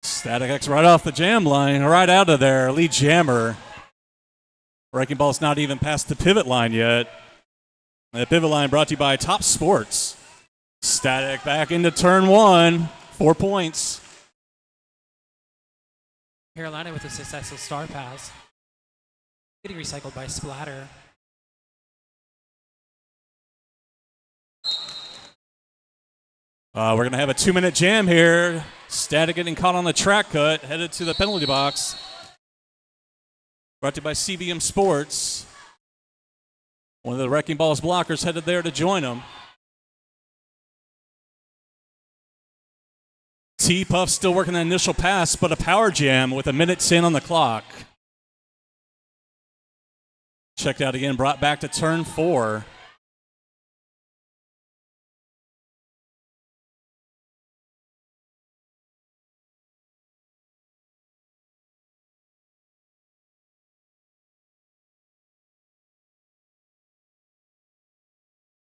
[SPEAKER 11] Static X right off the jam line, right out of there. Lead jammer Wrecking Ball's not even past the pivot line yet. The pivot line brought to you by Top Sports. Static back into turn 1. 4 points.
[SPEAKER 12] Carolina with a successful star pass. Getting recycled by Splatter.
[SPEAKER 11] We're going to have a 2-minute jam here. Static getting caught on the track cut, headed to the penalty box. Brought to you by CBM Sports. One of the Wrecking Ball's blockers headed there to join him. T-Puff still working the initial pass, but a power jam with 1:10 on the clock. Checked out again, brought back to turn 4.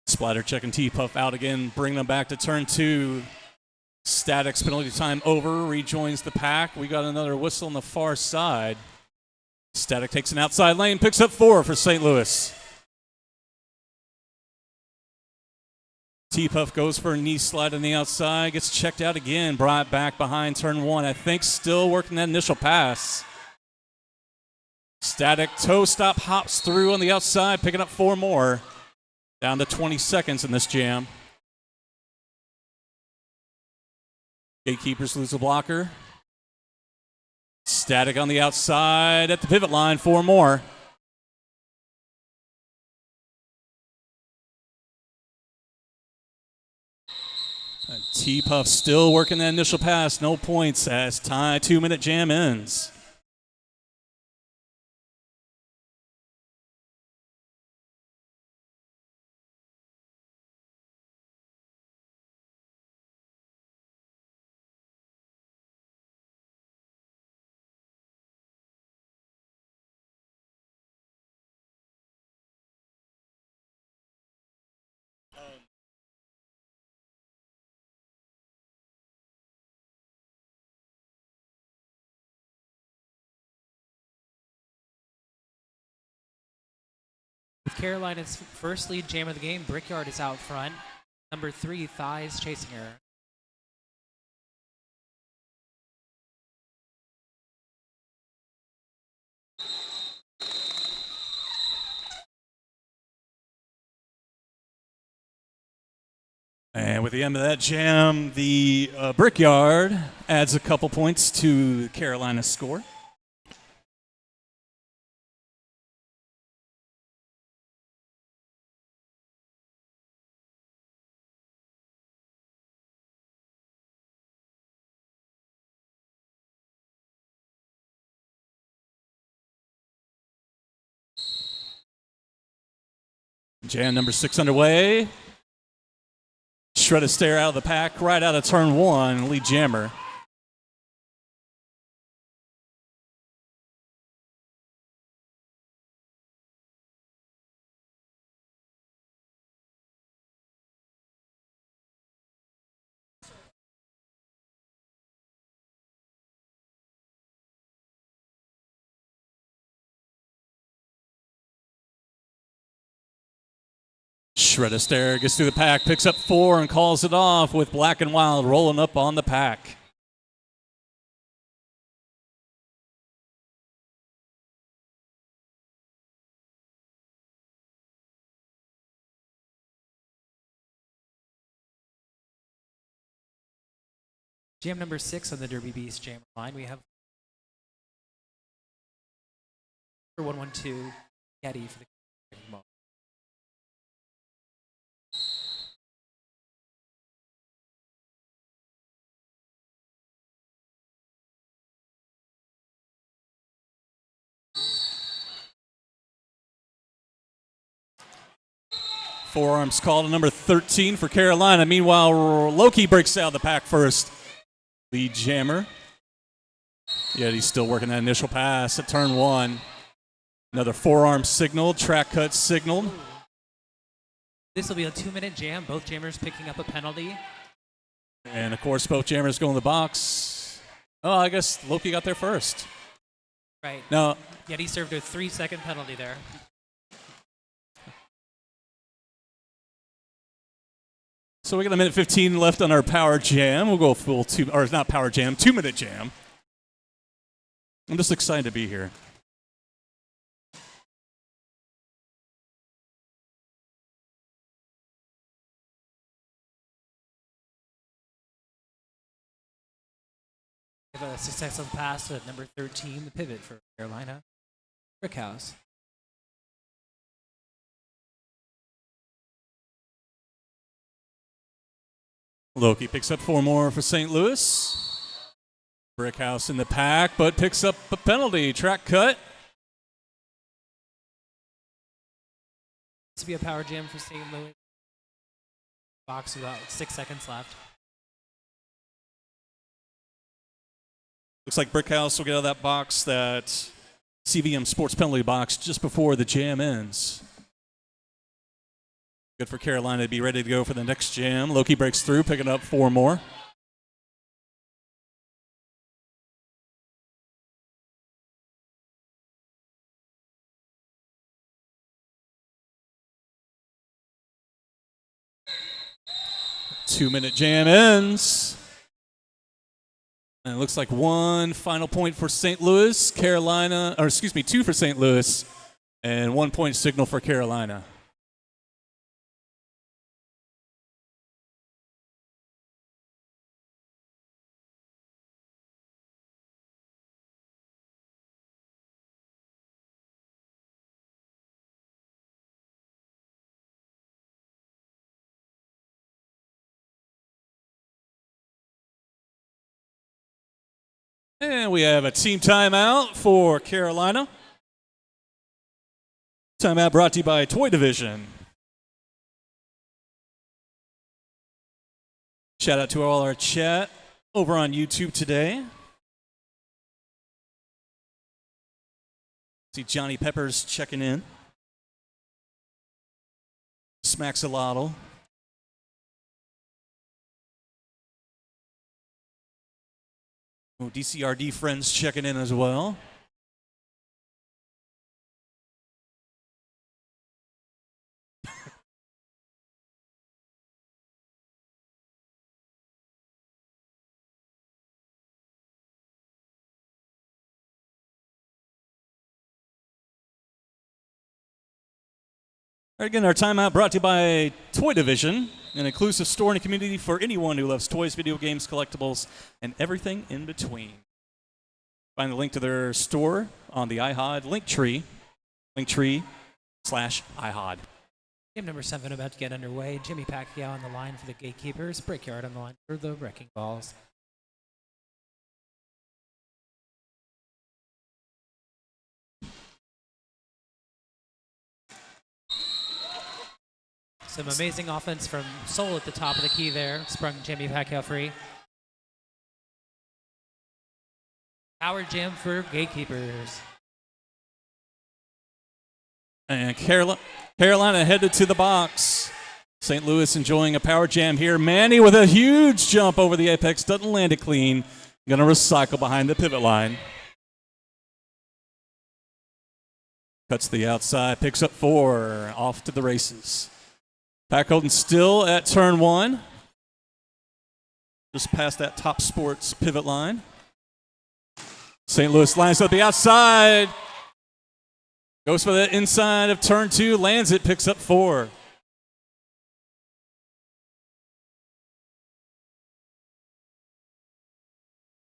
[SPEAKER 11] Splatter checking T-Puff out again, bringing them back to turn 2. Static's penalty time over, rejoins the pack. We got another whistle on the far side. Static takes an outside lane, picks up 4 for St. Louis. T-Puff goes for a knee slide on the outside, gets checked out again, brought back behind turn 1. I think still working that initial pass. Static toe stop hops through on the outside, picking up 4 more. Down to 20 seconds in this jam. Gatekeepers lose a blocker. Static on the outside at the pivot line, 4 more. T-Puff still working that initial pass, no points as 2-minute jam ends.
[SPEAKER 12] With Carolina's first lead jam of the game, Brickyard is out front. Number 3, Thighs, chasing her.
[SPEAKER 11] And with the end of that jam, the Brickyard adds a couple points to Carolina's score. Jam number 6 underway. Shred a stare out of the pack, right out of turn 1, lead jammer. Shred a stare, gets through the pack, picks up 4 and calls it off with Black and Wild rolling up on the pack.
[SPEAKER 12] Jam number 6 on the Derby Beast jam line. We have 112 Getty for the ball.
[SPEAKER 11] Forearms called to number 13 for Carolina. Meanwhile, Loki breaks out of the pack first. Lead jammer. Yet he's still working that initial pass at turn 1. Another forearm signaled, track cut signaled.
[SPEAKER 12] This will be a 2-minute jam. Both jammers picking up a penalty.
[SPEAKER 11] And of course, both jammers go in the box. Oh, I guess Loki got there first.
[SPEAKER 12] Right.
[SPEAKER 11] Now,
[SPEAKER 12] Yet he served a 3-second penalty there.
[SPEAKER 11] so we got a minute 15 left on our power jam. We'll go full not power jam, 2-minute jam. I'm just excited to be here.
[SPEAKER 12] We have a successful pass at number 13, the pivot for Carolina. Brickhouse.
[SPEAKER 11] Loki picks up 4 more for St. Louis. Brickhouse in the pack, but picks up a penalty. Track cut.
[SPEAKER 12] This will be a power jam for St. Louis. Box with about 6 seconds left.
[SPEAKER 11] Looks like Brickhouse will get out of that box, that CVM Sports penalty box, just before the jam ends. Good for Carolina to be ready to go for the next jam. Loki breaks through, picking up 4 more. Two-minute jam ends. And it looks like 1 final point for St. Louis. 2 for St. Louis, and 1 point signal for Carolina. And we have a team timeout for Carolina. Timeout brought to you by Toy Division. Shout out to all our chat over on YouTube today. See Johnny Peppers checking in. Smaxolotl. DCRD friends checking in as well. All right, again, our timeout brought to you by Toy Division, an inclusive store and community for anyone who loves toys, video games, collectibles, and everything in between. Find the link to their store on the IHOD linktree/IHOD.
[SPEAKER 12] Game number 7 about to get underway. Jimmy Pacquiao on the line for the Gatekeepers. Brickyard on the line for the Wrecking Balls. Some amazing offense from Soul at the top of the key there. Sprung Jimmy Pacquiao free. Power jam for Gatekeepers.
[SPEAKER 11] And Carolina headed to the box. St. Louis enjoying a power jam here. Manny with a huge jump over the apex. Doesn't land it clean. Going to recycle behind the pivot line. Cuts the outside. Picks up 4. Off to the races. Pack holding still at turn 1. Just past that Top Sports pivot line. St. Louis lines up the outside. Goes for the inside of turn 2. Lands it. Picks up 4.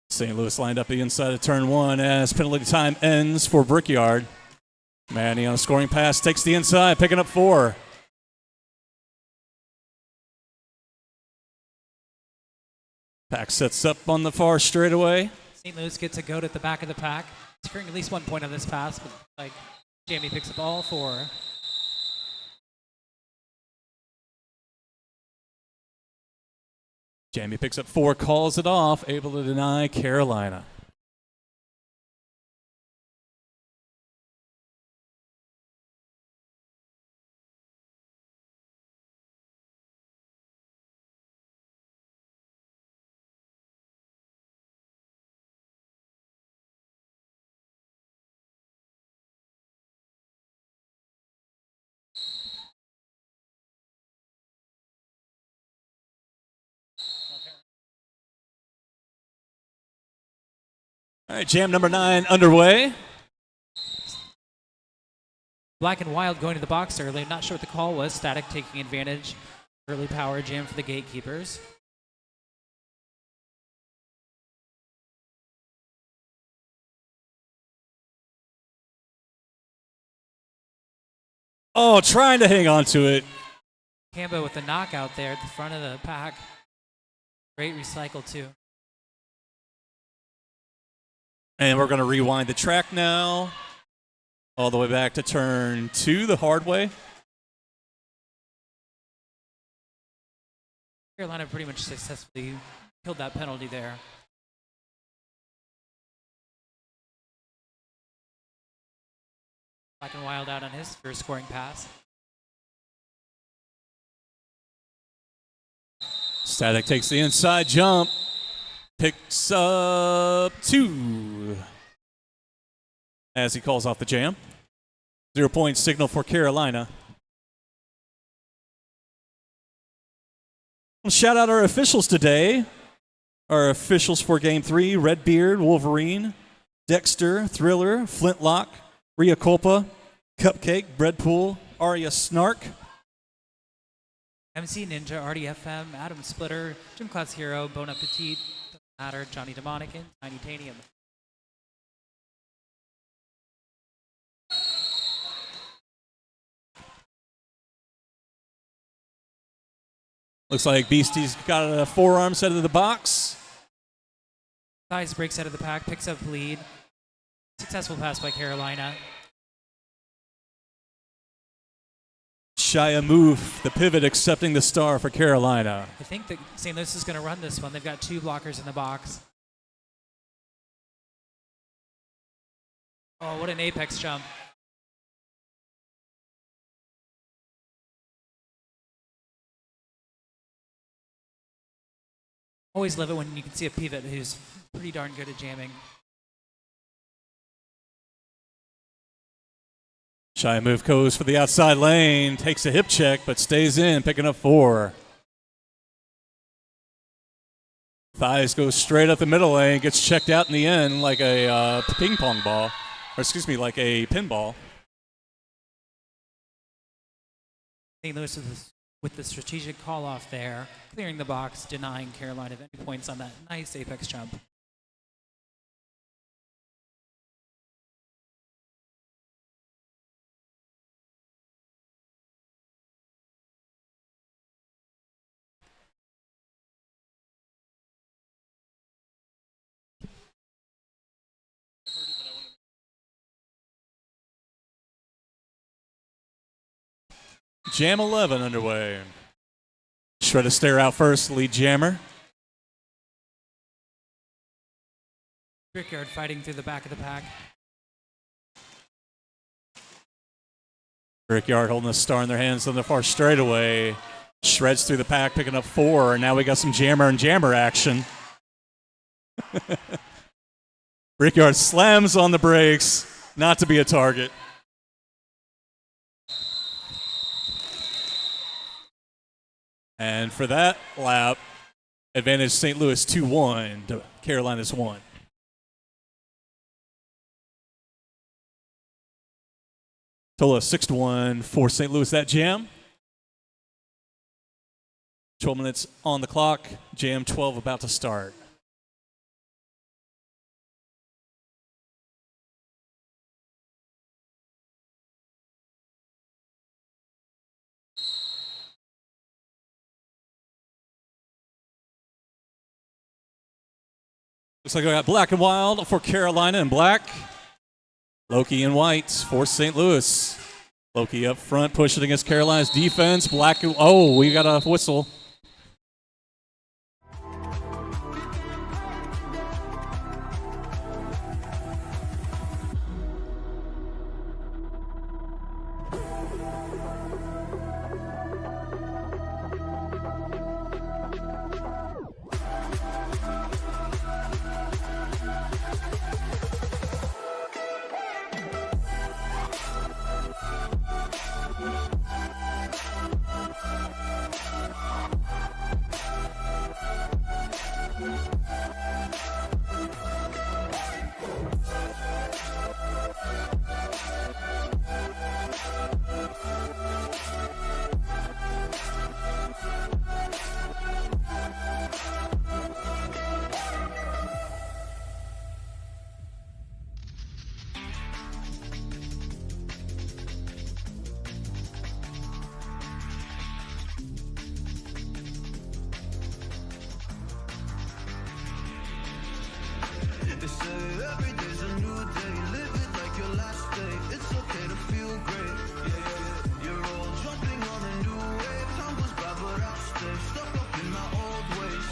[SPEAKER 11] St. Louis lined up the inside of turn 1 as penalty time ends for Brickyard. Manny on a scoring pass. Takes the inside. Picking up 4. Pack sets up on the far straightaway.
[SPEAKER 12] St. Louis gets a goat at the back of the pack. Securing at least 1 point on this pass, but like Jamie picks up all 4.
[SPEAKER 11] Jamie picks up 4, calls it off, able to deny Carolina. All right, jam number 9 underway.
[SPEAKER 12] Black and Wild going to the box early. Not sure what the call was. Static taking advantage. Early power jam for the Gatekeepers.
[SPEAKER 11] Oh, trying to hang on to it.
[SPEAKER 12] Cambo with the knockout there at the front of the pack. Great recycle, too.
[SPEAKER 11] And we're going to rewind the track now. All the way back to turn 2 the hard way.
[SPEAKER 12] Carolina pretty much successfully killed that penalty there. Black and Wild out on his first scoring pass.
[SPEAKER 11] Static takes the inside jump. Picks up 2. As he calls off the jam. 0-point signal for Carolina. We'll shout out our officials today. Our officials for Game 3, Redbeard, Wolverine, Dexter, Thriller, Flintlock, Ria Culpa, Cupcake, Breadpool, Arya Snark.
[SPEAKER 12] MC Ninja, RDFM, Adam Splitter, Gym Class Hero, Bon Appetit, Doesn't Matter, Johnny Demonican, Tiny Tanium.
[SPEAKER 11] Looks like Beastie's got a forearm set of the box.
[SPEAKER 12] Thighs breaks out of the pack, picks up lead. Successful pass by Carolina.
[SPEAKER 11] Shia move, the pivot accepting the star for Carolina.
[SPEAKER 12] I think that St. Louis is going to run this one. They've got 2 blockers in the box. Oh, what an apex jump. Always love it when you can see a pivot who's pretty darn good at jamming.
[SPEAKER 11] Shy move goes for the outside lane, takes a hip check, but stays in, picking up 4. Thighs go straight up the middle lane, gets checked out in the end like a ping pong ball, or excuse me, like a pinball.
[SPEAKER 12] St. Louis with the strategic call off there, clearing the box, denying Carolina of any points on that nice apex jump.
[SPEAKER 11] Jam 11 underway. Shred a stare out first, lead jammer.
[SPEAKER 12] Brickyard fighting through the back of the pack.
[SPEAKER 11] Brickyard holding the star in their hands on the far straightaway. Shreds through the pack, picking up 4. And now we got some jammer and jammer action. Brickyard slams on the brakes, not to be a target. And for that lap, advantage St. Louis 2-1 to Carolina's 1. Total of 6-1 for St. Louis that jam. 12 minutes on the clock. Jam 12 about to start. Looks like we got Black and Wild for Carolina in black. Loki in white for St. Louis. Loki up front, pushing against Carolina's defense. Black, oh, we got a whistle.
[SPEAKER 1] way. Every day's a new day. Live it like your last day. It's okay to feel great. Yeah, yeah, yeah. You're all jumping on a new wave. Time goes by, but I'll stay stuck up in my old ways.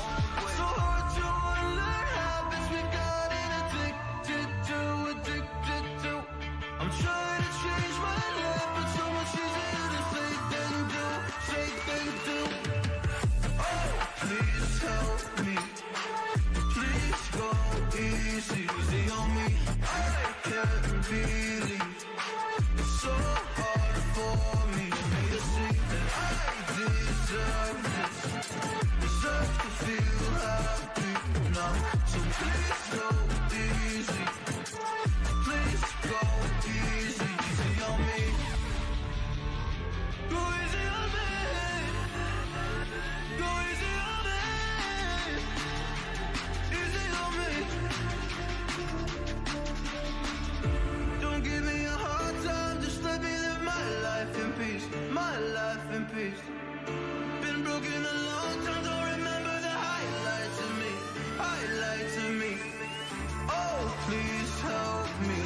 [SPEAKER 1] So hard to unlearn habits we got addicted to. I'm trying to change my life, but so much easier to say than do. Oh, please help me. Please go easy on me. I can't believe it's so hard for me to see that I deserve this. Deserve to feel happy now. So please go easy. Please go easy on me. Go easy on me. Go easy on me. Easy on me. Don't give me a hard time, just let me live my life in peace. My life in peace. Been broken a long time, don't remember the highlights of me. Highlights of me. Oh, please help me.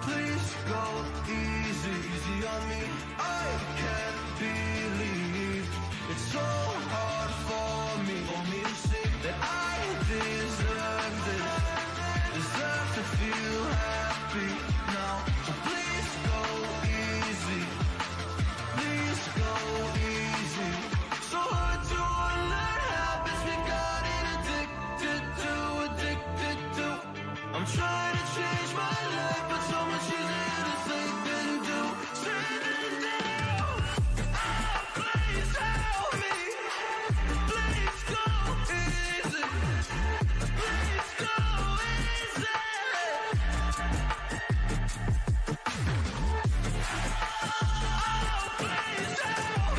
[SPEAKER 1] Please go easy on me. I can't believe it's so hard for me to see that I deserve this. Deserve to feel happy now. So please go easy. Please go easy. So hard to unlearn habits we got addicted to. I'm trying to change my life, but so much easier to say than do. Oh, please help me. Please go easy. Please go easy. Oh, please help.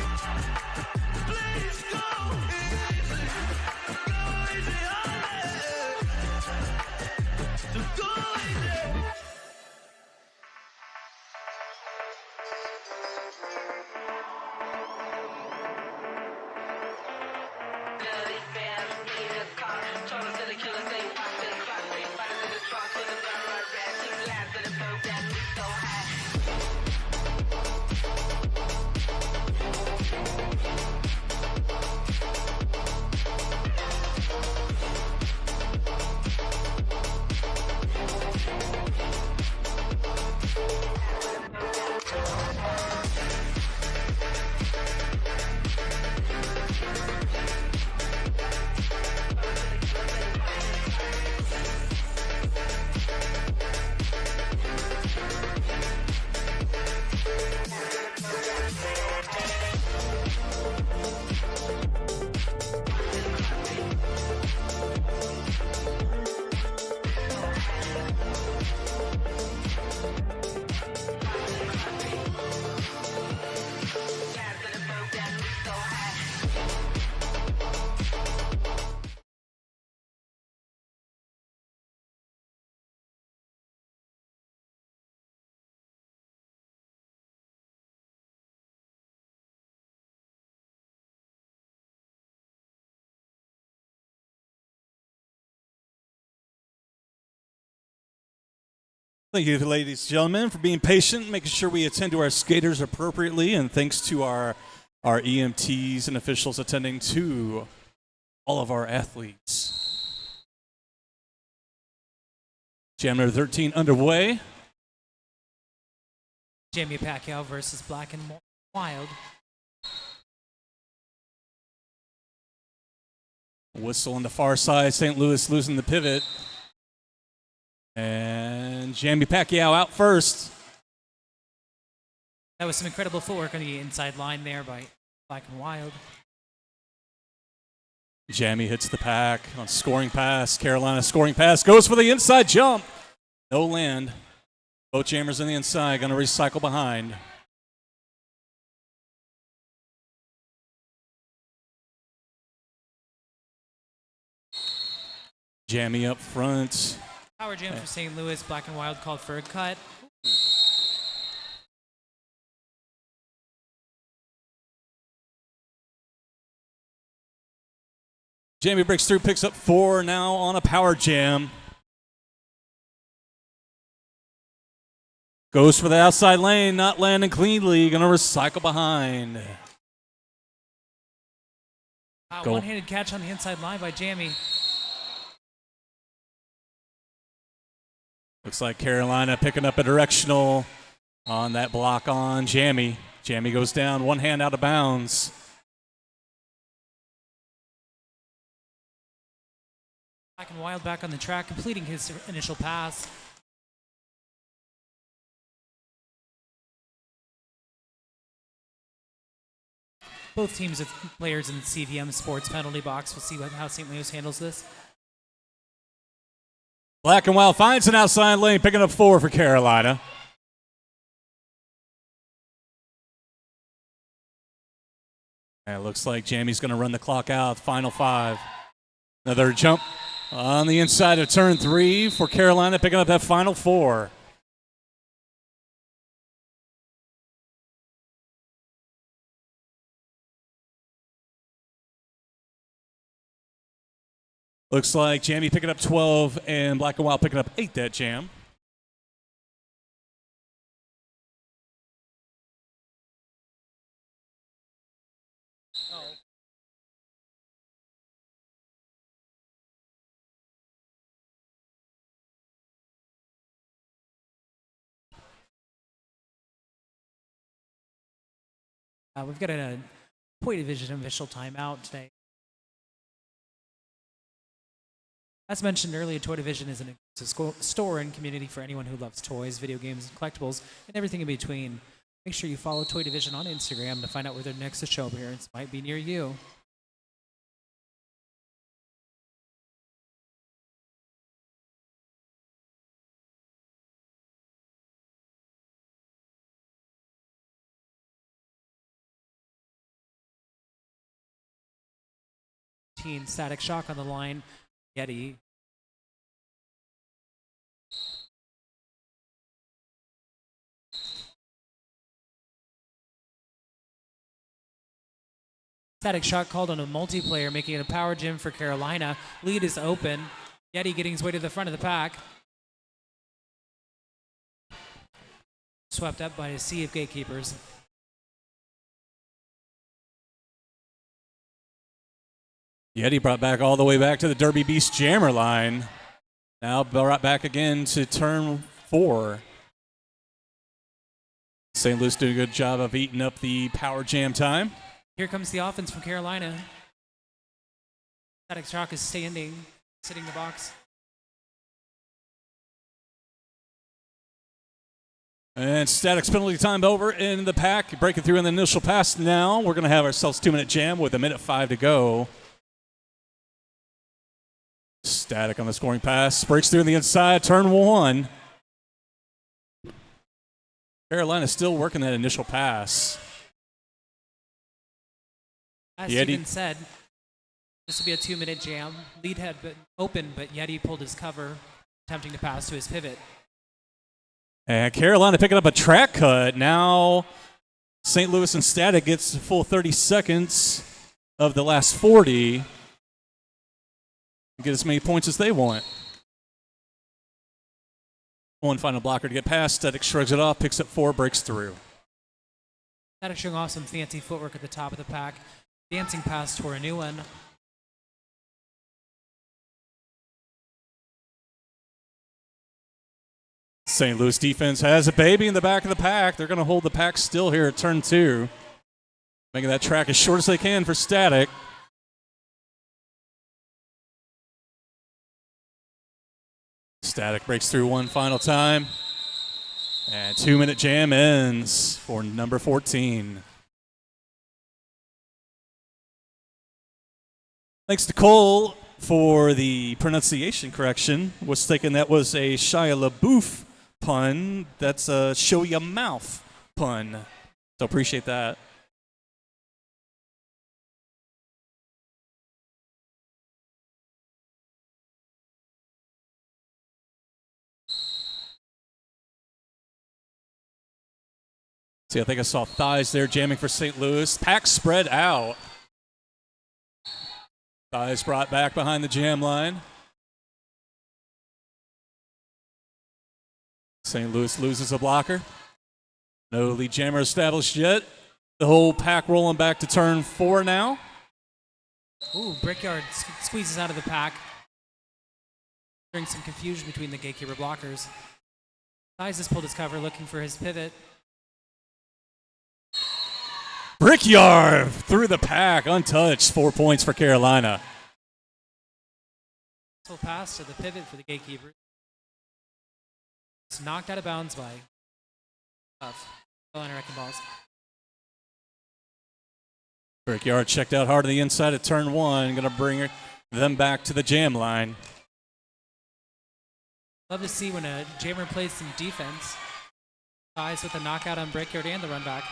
[SPEAKER 1] Please go easy. Go easy on me. So go easy.
[SPEAKER 11] Thank you, ladies and gentlemen, for being patient, making sure we attend to our skaters appropriately, and thanks to our EMTs and officials attending to all of our athletes. Jam number 13 underway.
[SPEAKER 12] Jamie Pacquiao versus Black and Wild.
[SPEAKER 11] Whistle on the far side, St. Louis losing the pivot. And Jamie Pacquiao out first.
[SPEAKER 12] That was some incredible footwork on the inside line there by Black and Wild.
[SPEAKER 11] Jamie hits the pack on scoring pass. Carolina scoring pass. Goes for the inside jump. No land. Both jammers on the inside. Going to recycle behind. Jamie up front.
[SPEAKER 12] Power jam for St. Louis. Black and Wild called for a cut.
[SPEAKER 11] Jamie breaks through, picks up 4 now on a power jam. Goes for the outside lane, not landing cleanly. Going to recycle behind. Goal.
[SPEAKER 12] One-handed catch on the inside line by Jamie.
[SPEAKER 11] Looks like Carolina picking up a directional on that block on Jamie. Jamie goes down, one hand out of bounds.
[SPEAKER 12] Black and Wild back on the track, completing his initial pass. Both teams of players in the CVM Sports penalty box. We'll see how St. Louis handles this.
[SPEAKER 11] Black and Wild finds an outside lane, picking up 4 for Carolina. And it looks like Jamie's going to run the clock out. Final 5. Another jump on the inside of turn 3 for Carolina, picking up that final 4. Looks like Jamie picking up 12 and Black and Wild picking up 8 that jam.
[SPEAKER 12] We've got a Toy Division official timeout today. As mentioned earlier, Toy Division is a store and community for anyone who loves toys, video games, collectibles, and everything in between. Make sure you follow Toy Division on Instagram to find out where their next show appearance might be near you. Static Shock on the line. Yeti. Static Shock called on a multiplayer, making it a power gym for Carolina. Lead is open. Yeti getting his way to the front of the pack. Swept up by a sea of gatekeepers.
[SPEAKER 11] Yeti brought back all the way back to the Derby Beast jammer line. Now brought back again to turn 4. St. Louis doing a good job of eating up the power jam time.
[SPEAKER 12] Here comes the offense from Carolina. Static Shock is standing, sitting in the box.
[SPEAKER 11] And Static's penalty time over in the pack. Breaking through in the initial pass now. We're going to have ourselves 2-minute jam with 1:05 to go. Static on the scoring pass. Breaks through on the inside. Turn 1. Carolina still working that initial pass.
[SPEAKER 12] As Steven said, this will be a 2-minute jam. Lead had been open, but Yeti pulled his cover, attempting to pass to his pivot.
[SPEAKER 11] And Carolina picking up a track cut. Now St. Louis and Static gets a full 30 seconds of the last 40. Get as many points as they want. One final blocker to get past. Static shrugs it off, picks up 4, breaks through.
[SPEAKER 12] Static showing off some fancy footwork at the top of the pack. Dancing pass toward a new one.
[SPEAKER 11] St. Louis defense has a baby in the back of the pack. They're going to hold the pack still here at turn 2. Making that track as short as they can for Static. Static breaks through one final time. And 2-minute jam ends for number 14. Thanks to Cole for the pronunciation correction. Was thinking that was a Shia LaBeouf pun. That's a show ya mouth pun. So appreciate that. See, I think I saw thighs there jamming for St. Louis. Pack spread out. Thighs brought back behind the jam line. St. Louis loses a blocker. No lead jammer established yet. The whole pack rolling back to turn 4 now.
[SPEAKER 12] Ooh, Brickyard squeezes out of the pack. Brings some confusion between the gatekeeper blockers. Thies has pulled his cover looking for his pivot.
[SPEAKER 11] Brickyard through the pack, untouched. 4 points for Carolina.
[SPEAKER 12] Full pass to the pivot for the gatekeeper. It's knocked out of bounds by Carolina Wrecking Balls.
[SPEAKER 11] Brickyard checked out hard on the inside at turn 1. Going to bring them back to the jam line.
[SPEAKER 12] Love to see when a jammer plays some defense. Thies with the knockout on Brickyard and the run back.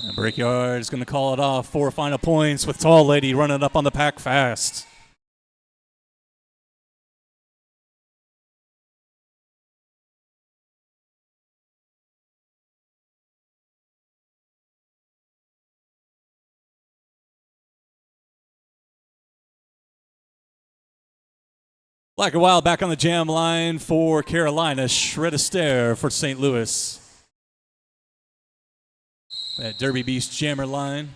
[SPEAKER 11] And Brickyard is going to call it off. 4 final points with Tall Lady running up on the pack fast. Black and Wild back on the jam line for Carolina. Shred Astaire for St. Louis. That Derby Beast jammer line.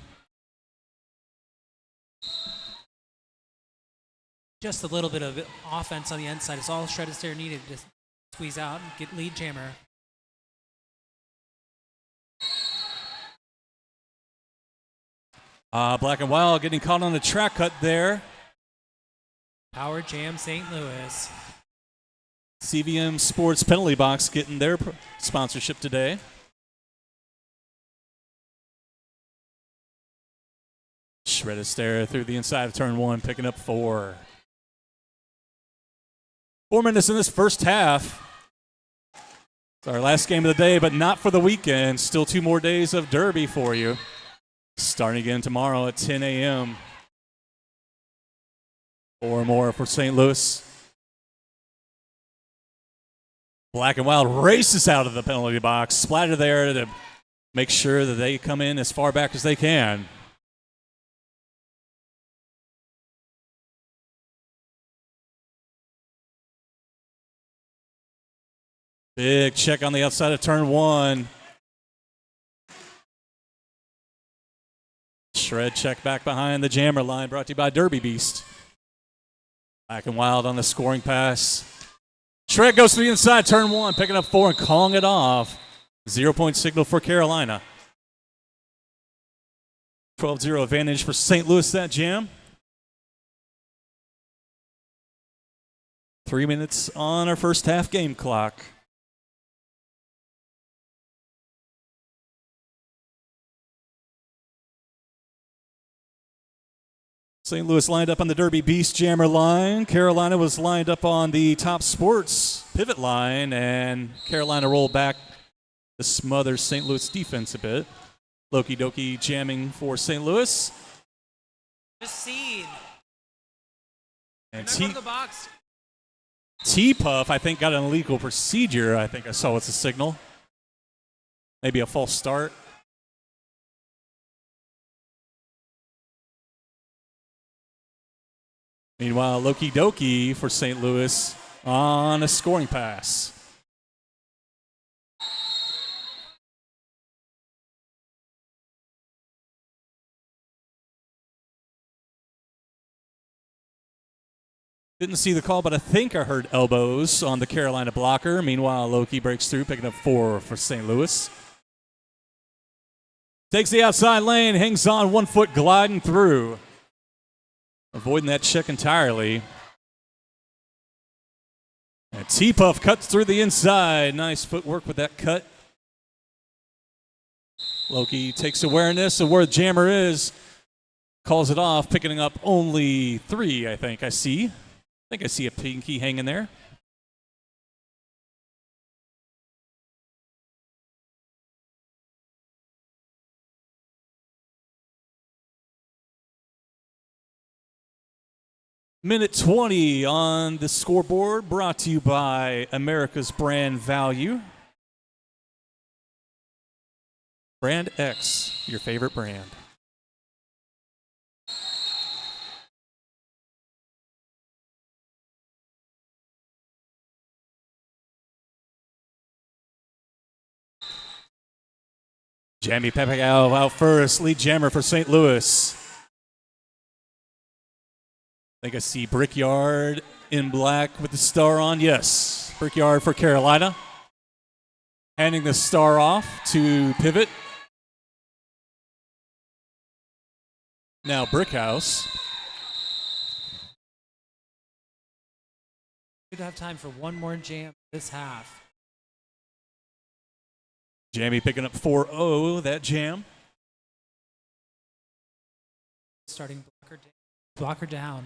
[SPEAKER 12] Just a little bit of offense on the inside. It's all Shred Astaire needed to squeeze out and get lead jammer.
[SPEAKER 11] Black and Wild getting caught on the track cut there.
[SPEAKER 12] Power Jam St. Louis.
[SPEAKER 11] CVM Sports Penalty Box getting their sponsorship today. Shred Astaire through the inside of turn 1, picking up 4. 4 minutes in this first half. It's our last game of the day, but not for the weekend. Still 2 more days of Derby for you. Starting again tomorrow at 10 a.m. 4 more for St. Louis. Black and Wild races out of the penalty box. Splatter there to make sure that they come in as far back as they can. Big check on the outside of turn 1. Shred check back behind the jammer line, brought to you by Derby Beast. Black and Wild on the scoring pass. Shred goes to the inside, turn 1, picking up 4 and calling it off. 0-point signal for Carolina. 12-0 advantage for St. Louis that jam. 3 minutes on our first half game clock. St. Louis lined up on the Derby Beast jammer line. Carolina was lined up on the Top Sports pivot line, and Carolina rolled back to smother St. Louis defense a bit. Loki Doki jamming for St. Louis.
[SPEAKER 12] Just seed.
[SPEAKER 11] And
[SPEAKER 12] Go to the box.
[SPEAKER 11] T-Puff, I think, got an illegal procedure. I think I saw it's a signal. Maybe a false start. Meanwhile, Loki Doki for St. Louis on a scoring pass. Didn't see the call, but I think I heard elbows on the Carolina blocker. Meanwhile, Loki breaks through, picking up 4 for St. Louis. Takes the outside lane, hangs on 1 foot, gliding through. Avoiding that check entirely. And T-Puff cuts through the inside. Nice footwork with that cut. Loki takes awareness of where the jammer is. Calls it off, picking up only 3, I think I see. I think I see a pinky hanging there. Minute 20 on the scoreboard, brought to you by America's Brand Value. Brand X, your favorite brand. Jamie Papagao out first, lead jammer for St. Louis. I think I see Brickyard in black with the star on. Yes, Brickyard for Carolina. Handing the star off to Pivot. Now Brickhouse.
[SPEAKER 12] We'd have time for one more jam this half.
[SPEAKER 11] Jamie picking up 4-0, that jam.
[SPEAKER 12] Starting blocker down.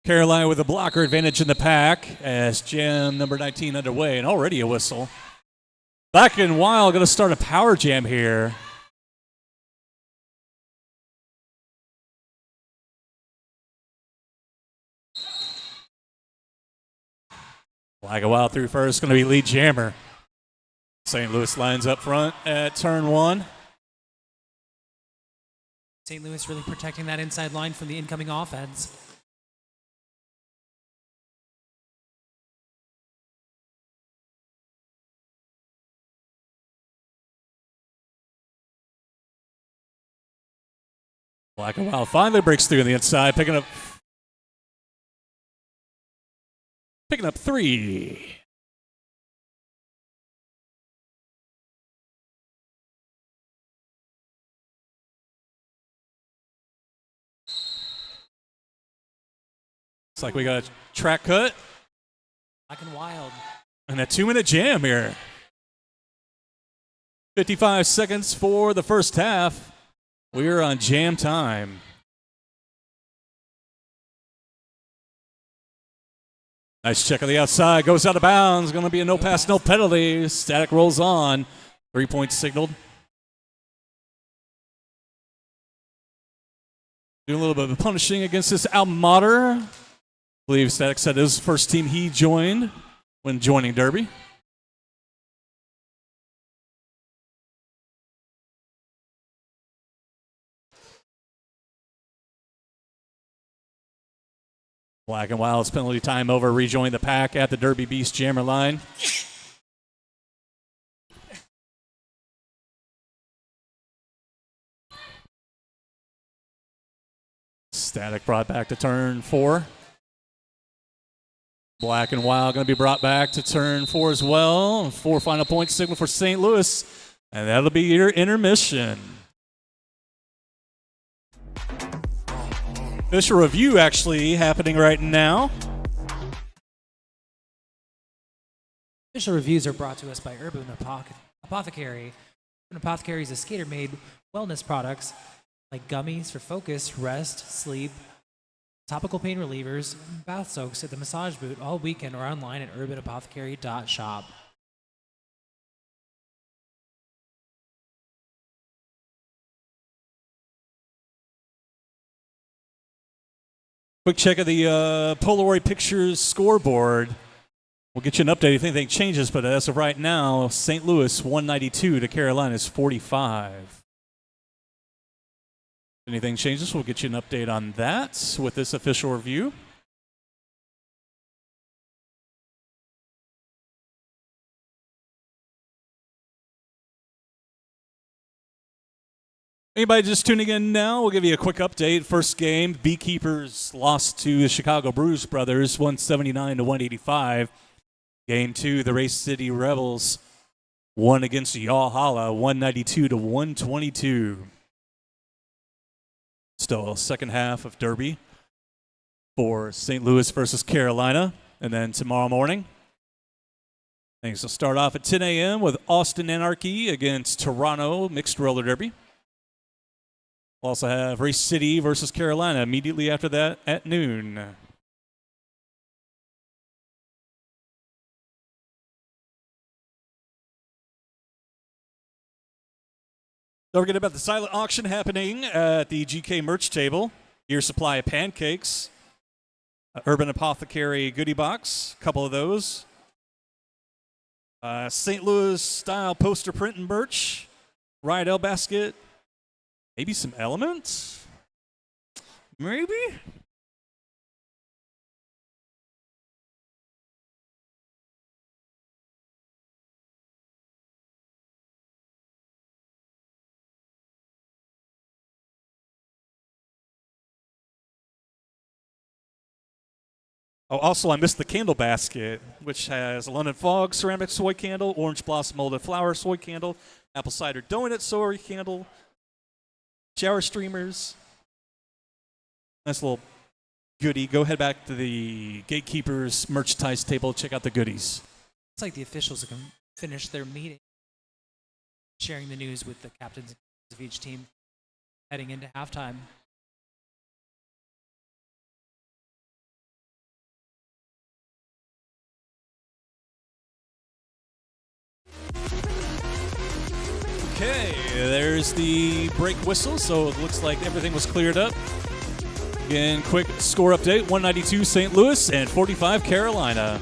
[SPEAKER 11] Carolina with a blocker advantage in the pack as jam number 19 underway, and already a whistle. Black and Wild going to start a power jam here. Black and Wild through first, going to be lead jammer. St. Louis lines up front at turn 1.
[SPEAKER 12] St. Louis really protecting that inside line from the incoming offense.
[SPEAKER 11] Black and Wild finally breaks through on the inside, picking up 3. Looks like we got a track cut.
[SPEAKER 12] Black and Wild.
[SPEAKER 11] And a 2-minute jam here. 55 seconds for the first half. We're on jam time. Nice check on the outside. Goes out of bounds. Going to be a no pass, no penalty. Static rolls on. 3 points signaled. Doing a little bit of punishing against this alma mater. I believe Static said it was the first team he joined when joining Derby. Black and Wild's penalty time over, rejoin the pack at the Derby Beast jammer line. Static brought back to turn 4. Black and Wild going to be brought back to turn 4 as well. 4 final points signal for St. Louis, and that'll be your intermission. Official review actually happening right now.
[SPEAKER 12] Official reviews are brought to us by Urban Apothecary. Urban Apothecary is a skater-made wellness products like gummies for focus, rest, sleep, topical pain relievers, and bath soaks at the Massage Boot all weekend or online at urbanapothecary.shop.
[SPEAKER 11] Quick check of the Polaroid Pictures scoreboard. We'll get you an update if anything changes, but as of right now, St. Louis 192 to Carolina's 45. If anything changes, we'll get you an update on that with this official review. Anybody just tuning in now, we'll give you a quick update. First game, Beekeepers lost to the Chicago Bruise Brothers, 179 to 185. Game 2, the Race City Rebels won against Yalhalla, 192 to 122. Still a second half of Derby for St. Louis versus Carolina. And then tomorrow morning, things will start off at 10 a.m. with Austin Anarchy against Toronto Mixed Roller Derby. We'll also have Race City versus Carolina immediately after that at noon. Don't forget about the silent auction happening at the GK merch table. Year supply of pancakes. Urban Apothecary goodie box, a couple of those. St. Louis style poster print and merch. Rydell basket. Maybe some elements. Maybe? Oh, also, I missed the candle basket, which has a London Fog ceramic soy candle, orange blossom molded flower soy candle, apple cider donut soy candle, shower streamers. Nice little goodie. Go head back to the Gatekeepers merchandise table. Check out the goodies.
[SPEAKER 12] It's like the officials can finish their meeting, sharing the news with the captains of each team heading into halftime.
[SPEAKER 11] Okay, there's the break whistle, so it looks like everything was cleared up. Again, quick score update, 192 St. Louis and 45 Carolina.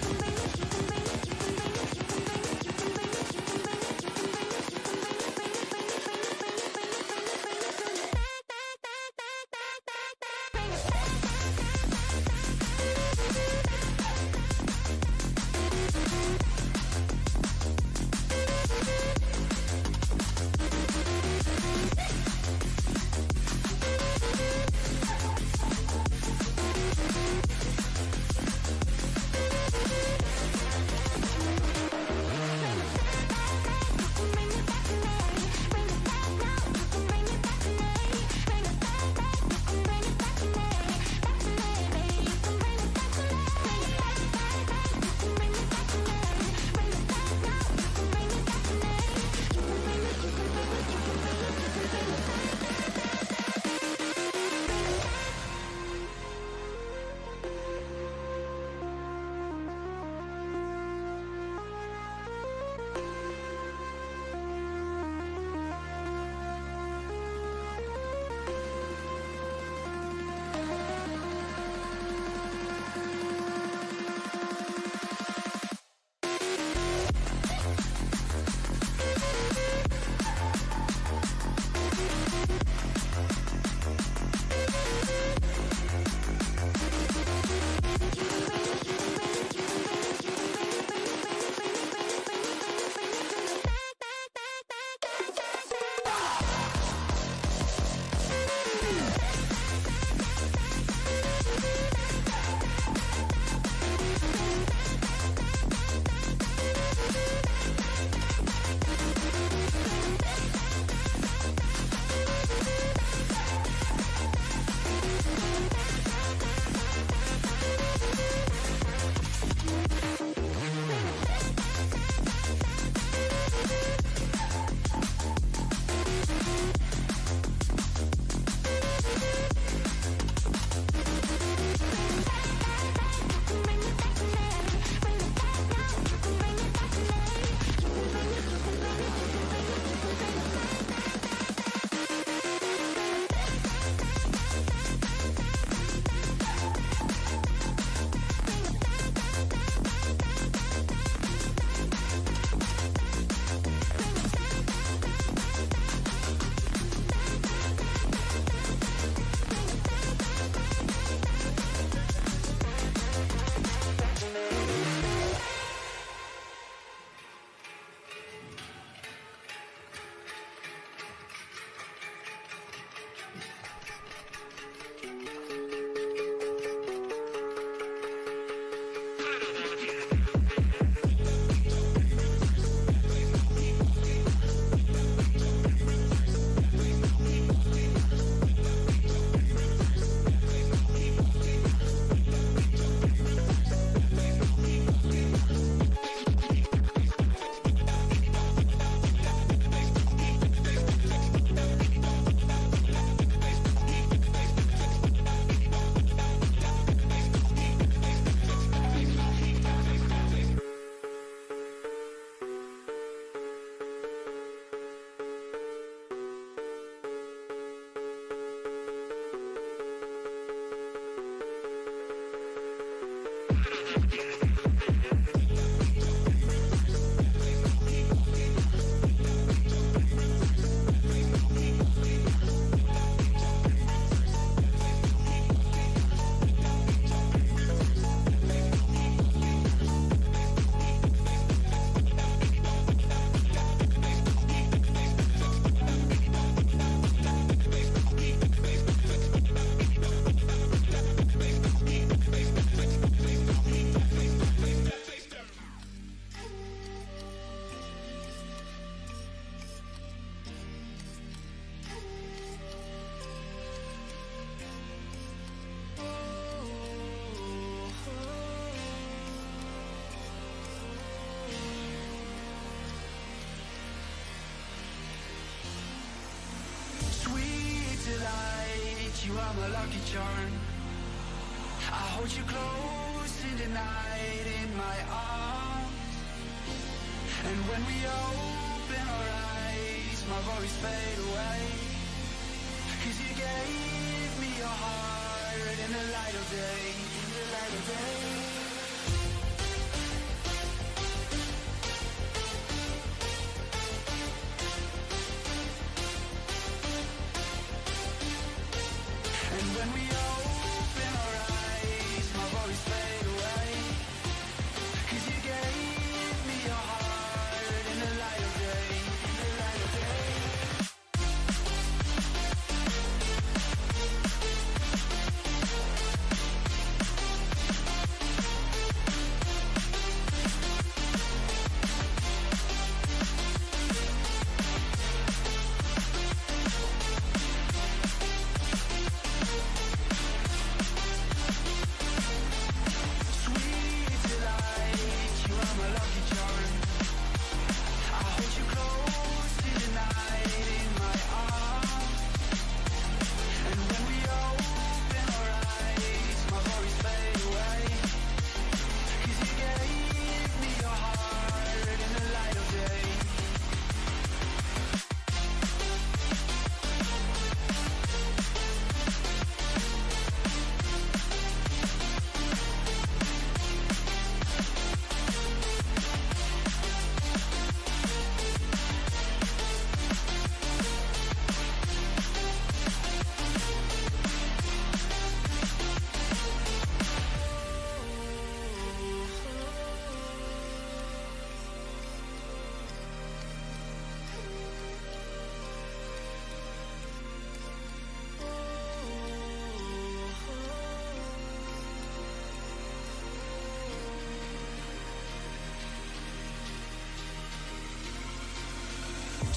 [SPEAKER 1] I'm a lucky charm. I hold you close in the night in my arms. And when we open our eyes, my worries fade away. 'Cause you gave me your heart in the light of day, in the light of day. And when we open our eyes, my worries fade away. 'Cause you gave me your heart in the light of day, in the light of day. Sweet delight, you are my lucky charm. I hold you close in the night in my arms. And when we open our eyes, my worries fade away. 'Cause you gave me your heart in the light of day.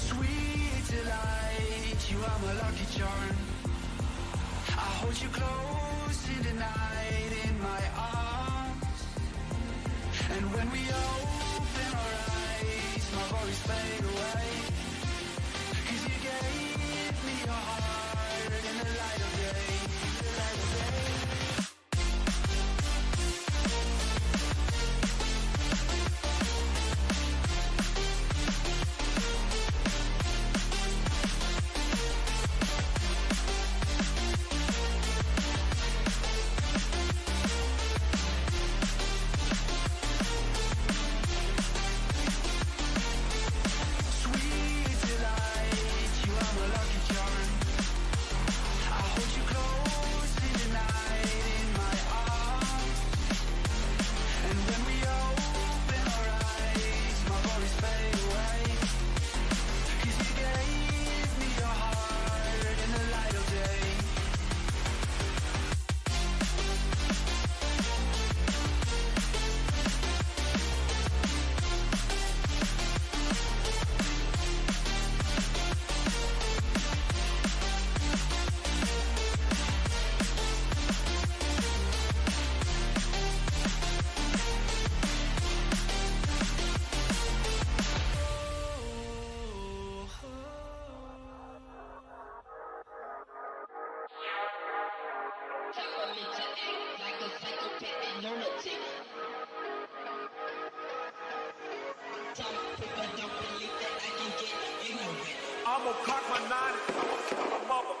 [SPEAKER 1] Sweet delight, you are my lucky charm. I hold you close in the night in my arms. And when we open our eyes, my worries fade away. 'Cause you gave me your heart in the light of day, in the light of day. Sweet delight, you are my lucky charm. I hold you close in the night in my arms. And when we open our eyes, my worries fade away. 'Cause you gave me your heart in the light of day.
[SPEAKER 13] I'ma cock my nine and I'ma kill a mother.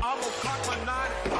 [SPEAKER 13] I'ma cock my nine and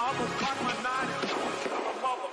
[SPEAKER 13] I'ma cock my nine and kill a mother.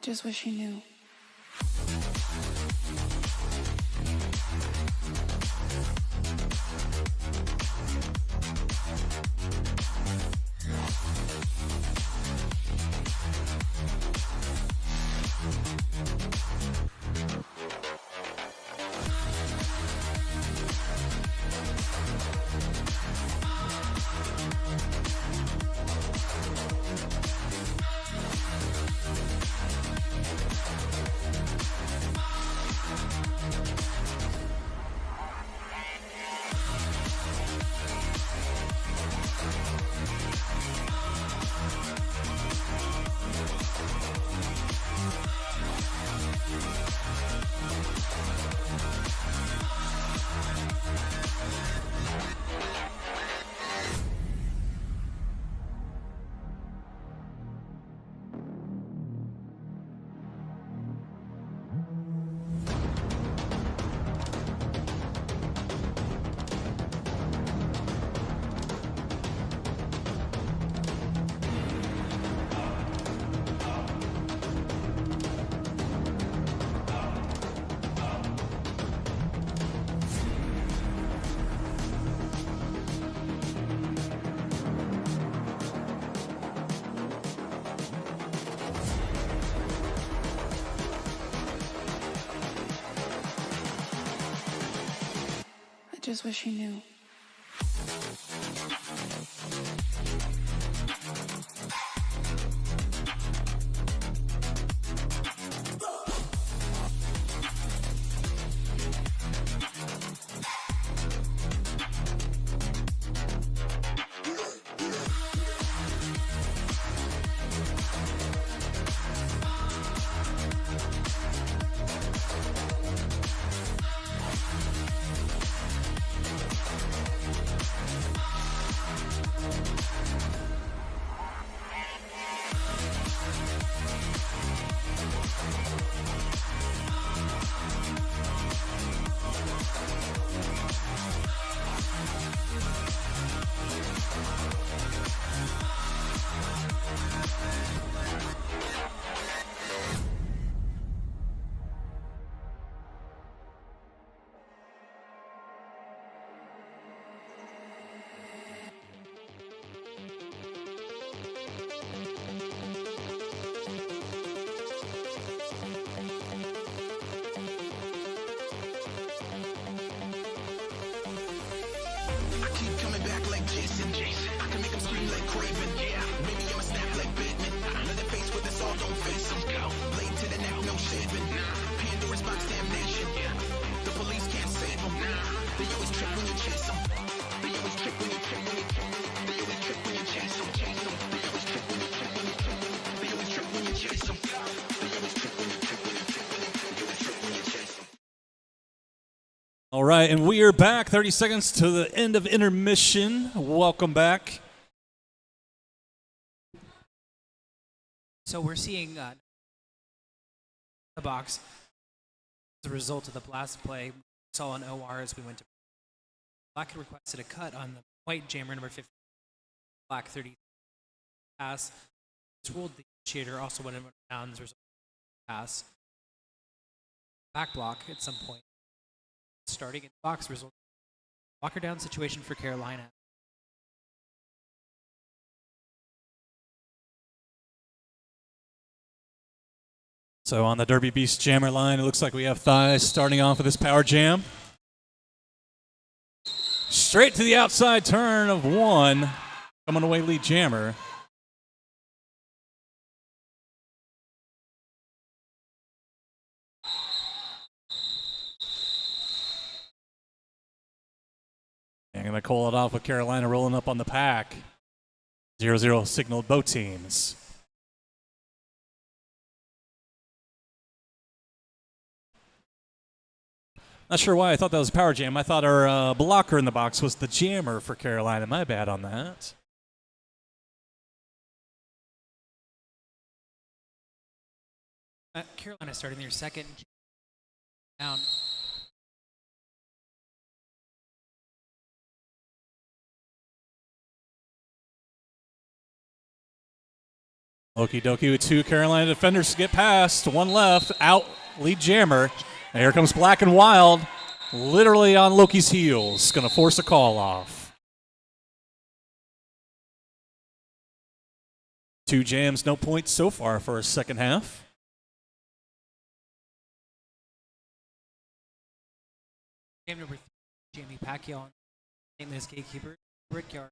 [SPEAKER 10] just wish he knew. I just wish he knew.
[SPEAKER 11] All right, and we are back. 30 seconds to the end of intermission. Welcome back.
[SPEAKER 12] So we're seeing the box as a result of the blast play. We saw an OR as we went to Black had requested a cut on the white jammer number 50. Black 30 pass. It's ruled the initiator also went down as a result of the pass. Back block at some point. Starting in box result. Locker down situation for Carolina.
[SPEAKER 11] So on the Derby Beast jammer line, it looks like we have thighs starting off with this power jam. Straight to the outside turn of one. Coming away lead jammer. And going to call it off with Carolina rolling up on the pack. 0-0 signaled both teams. Not sure why I thought that was a power jam. I thought our blocker in the box was the jammer for Carolina. My bad on that.
[SPEAKER 12] Carolina starting their second down.
[SPEAKER 11] Okie dokie with 2 Carolina defenders to get past. 1 left, out, lead jammer. And here comes Black and Wild, literally on Loki's heels. Going to force a call off. 2 jams, no points so far for a second half.
[SPEAKER 12] Game number 3, Jamie Pacquiao, St. Louis Gatekeeper, Brickyard.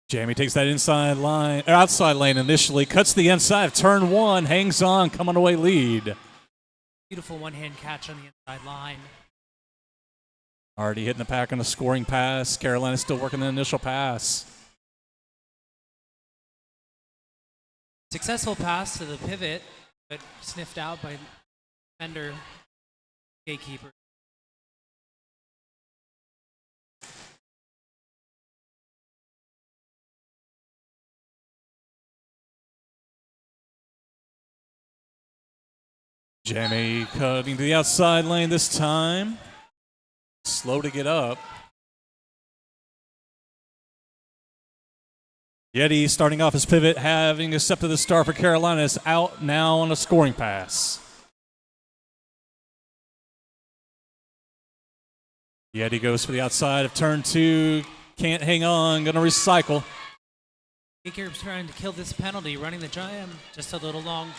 [SPEAKER 11] Jamie takes that inside line, or outside lane initially, cuts the inside of turn 1, hangs on, coming away lead.
[SPEAKER 12] Beautiful one-hand catch on the inside line.
[SPEAKER 11] Already hitting the pack on a scoring pass. Carolina still working the initial pass.
[SPEAKER 12] Successful pass to the pivot, but sniffed out by defender Gatekeeper.
[SPEAKER 11] Jamie cutting to the outside lane this time. Slow to get up. Yeti starting off his pivot, having accepted the star for Carolina, is out now on a scoring pass. Yeti goes for the outside of turn 2. Can't hang on, gonna recycle.
[SPEAKER 12] Beekeepers trying to kill this penalty, running the jam just a little long.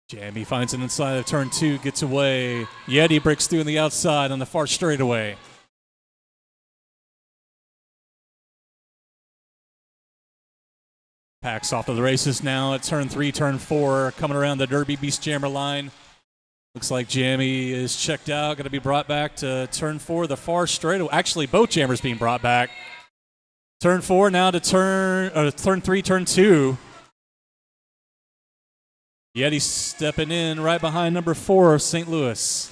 [SPEAKER 11] Jamie finds it inside of turn 2, gets away. Yeti breaks through on the outside on the far straightaway. Packs off to the races now at turn 3, turn 4, coming around the Derby Beast Jammer line. Looks like Jamie is checked out, going to be brought back to turn 4, the far straightaway. Actually, both jammers being brought back. Turn 4 now to turn 3, turn 2. Yeti stepping in right behind number 4 of St. Louis.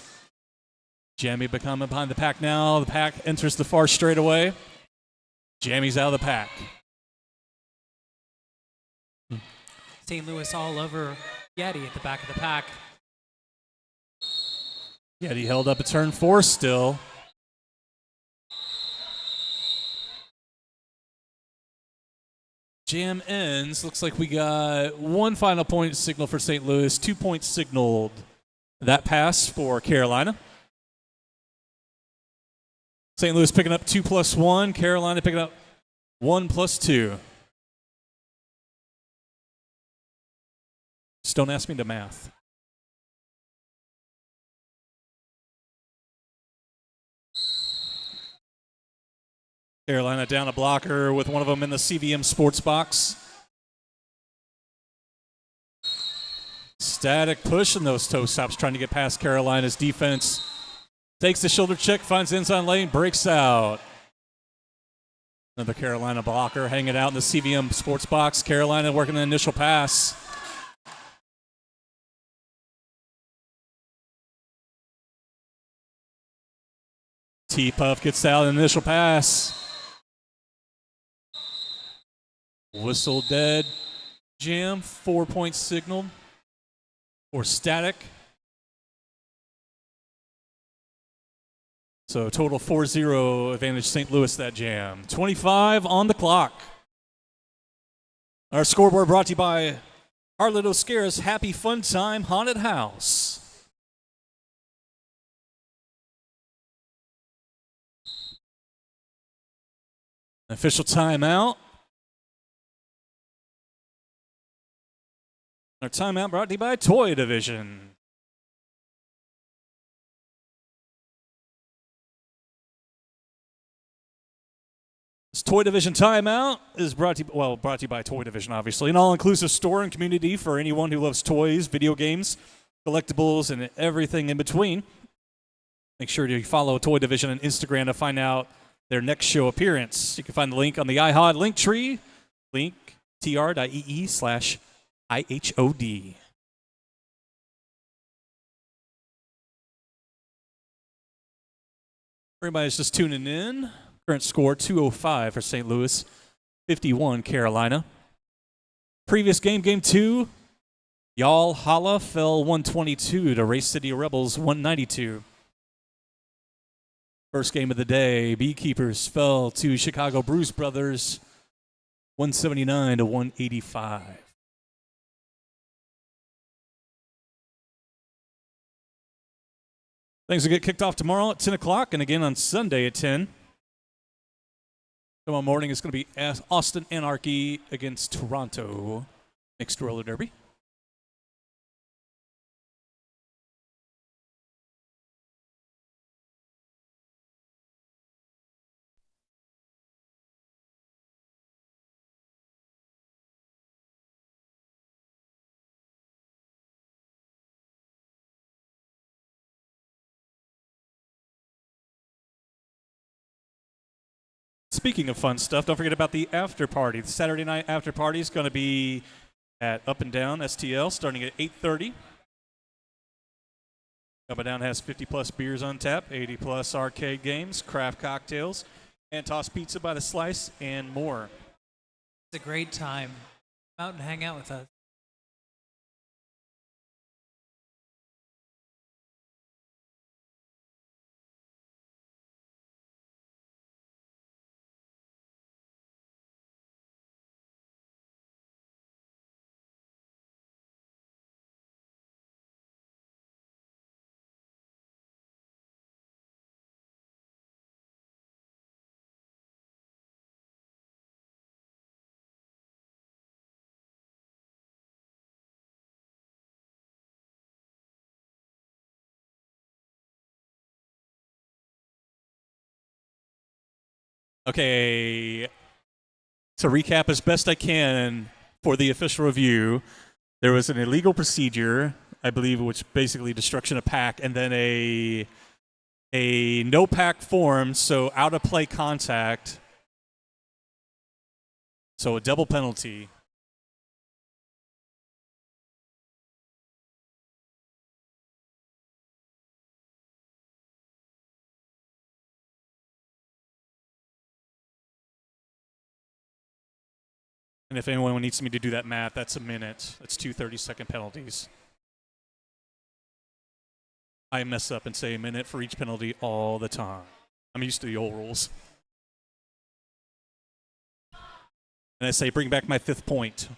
[SPEAKER 11] Jamie becoming behind the pack now. The pack enters the far straightaway. Jamie's out of the pack.
[SPEAKER 12] St. Louis all over Yeti at the back of the pack.
[SPEAKER 11] Yeti held up at turn 4 still. Jam ends. Looks like we got 1 final point signal for St. Louis, 2 points signaled. That pass for Carolina. St. Louis picking up 2 plus 1. Carolina picking up 1 plus 2. Just don't ask me to math. Carolina down a blocker with one of them in the CVM sports box. Static pushing those toe stops, trying to get past Carolina's defense. Takes the shoulder check, finds the inside lane, breaks out. Another Carolina blocker hanging out in the CVM sports box. Carolina working the initial pass. T-Puff gets out an initial pass. Whistle dead. Jam, 4 points signaled. Or static. So total 4-0 advantage St. Louis that jam. 25 on the clock. Our scoreboard brought to you by Harlan O'Scara's Happy Fun Time Haunted House. Official timeout. Our timeout brought to you by Toy Division. This Toy Division timeout is brought to you by Toy Division, obviously, an all-inclusive store and community for anyone who loves toys, video games, collectibles, and everything in between. Make sure to follow Toy Division on Instagram to find out their next show appearance. You can find the link on the IHOD link tree, linktr.ee/IHOD. Everybody's just tuning in. Current score 205 for St. Louis, 51 Carolina. Previous game, game 2, Y'all Holla fell 122 to Race City Rebels 192. First game of the day, Beekeepers fell to Chicago Bruise Brothers 179 to 185. Things will get kicked off tomorrow at 10 o'clock and again on Sunday at 10. Tomorrow morning is going to be Austin Anarchy against Toronto. Mixed roller derby. Speaking of fun stuff, don't forget about the after party. The Saturday night after party is going to be at Up and Down STL starting at 8:30. Up and Down has 50-plus beers on tap, 80-plus arcade games, craft cocktails, and toss pizza by the slice, and more.
[SPEAKER 12] It's a great time. Come out and hang out with us.
[SPEAKER 11] Okay, to recap as best I can for the official review, there was an illegal procedure, I believe, which basically destruction of pack, and then a no pack form, so out of play contact, so a double penalty. And if anyone needs me to do that math, that's a minute. That's 2 30-second penalties. I mess up and say a minute for each penalty all the time. I'm used to the old rules. And I say, bring back my 5th point.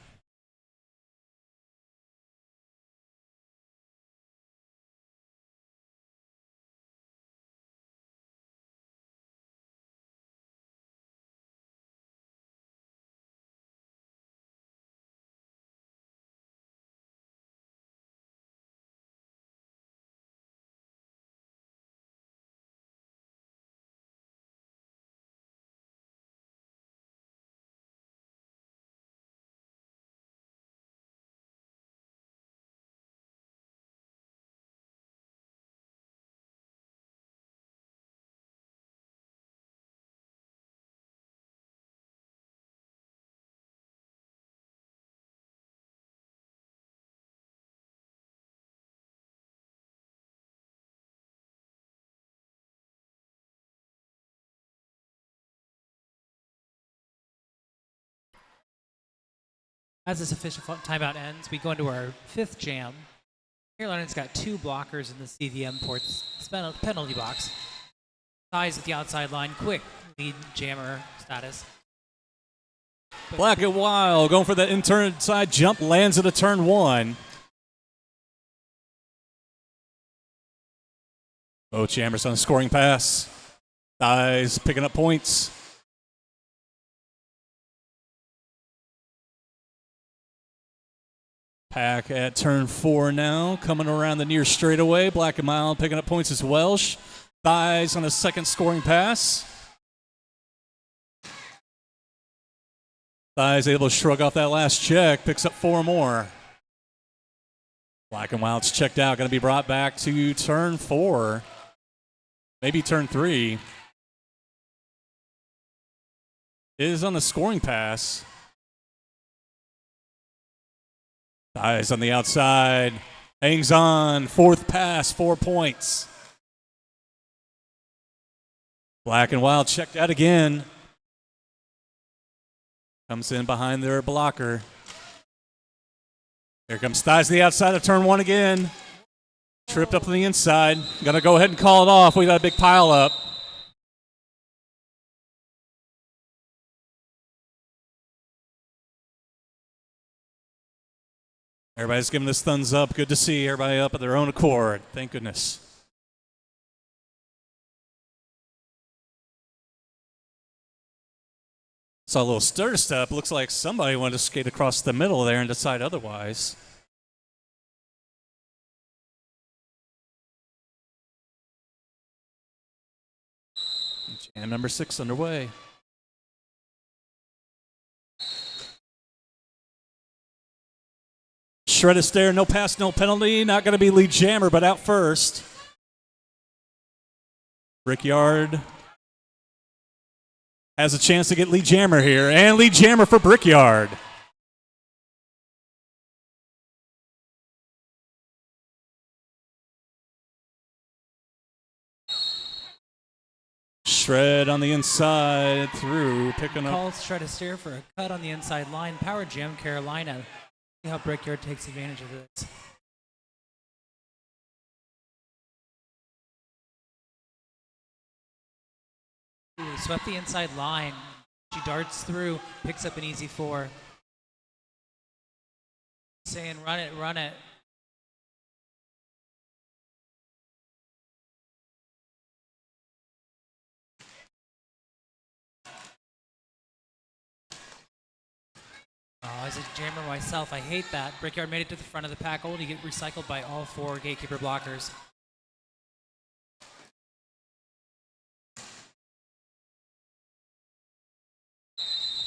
[SPEAKER 12] As this official timeout ends, we go into our 5th jam. Carolina's got 2 blockers in the CVM ports penalty box. Ties at the outside line, quick lead jammer status.
[SPEAKER 11] Black and Wild going for that inside jump, lands at a turn 1. Oh, Chambers on a scoring pass. Thighs picking up points. Pack at turn 4 now, coming around the near straightaway. Black and Mild picking up points as well. Thighs on a second scoring pass. Thighs able to shrug off that last check, picks up 4 more. Black and Wild's checked out, going to be brought back to turn 4. Maybe turn 3. Is on the scoring pass. Thighs on the outside, hangs on, 4th pass, 4 points. Black and Wild checked out again. Comes in behind their blocker. Here comes Thighs to the outside of turn 1 again. Tripped up on the inside. Gonna go ahead and call it off. We got a big pile up. Everybody's giving this thumbs up. Good to see everybody up at their own accord. Thank goodness. Saw a little stir step. Looks like somebody wanted to skate across the middle there and decide otherwise. Jam number 6 underway. Shredded stare, no pass, no penalty. Not going to be lead jammer, but out first. Brickyard has a chance to get lead jammer here, and lead jammer for Brickyard. Shred on the inside through, picking up.
[SPEAKER 12] Calls Shred a steer for a cut on the inside line. Power jam Carolina. See how Brickyard takes advantage of this. Ooh, swept the inside line. She darts through, picks up an easy 4. Saying, run it, run it. Oh, as a jammer myself, I hate that. Brickyard made it to the front of the pack, only to get recycled by all 4 Gatekeeper blockers.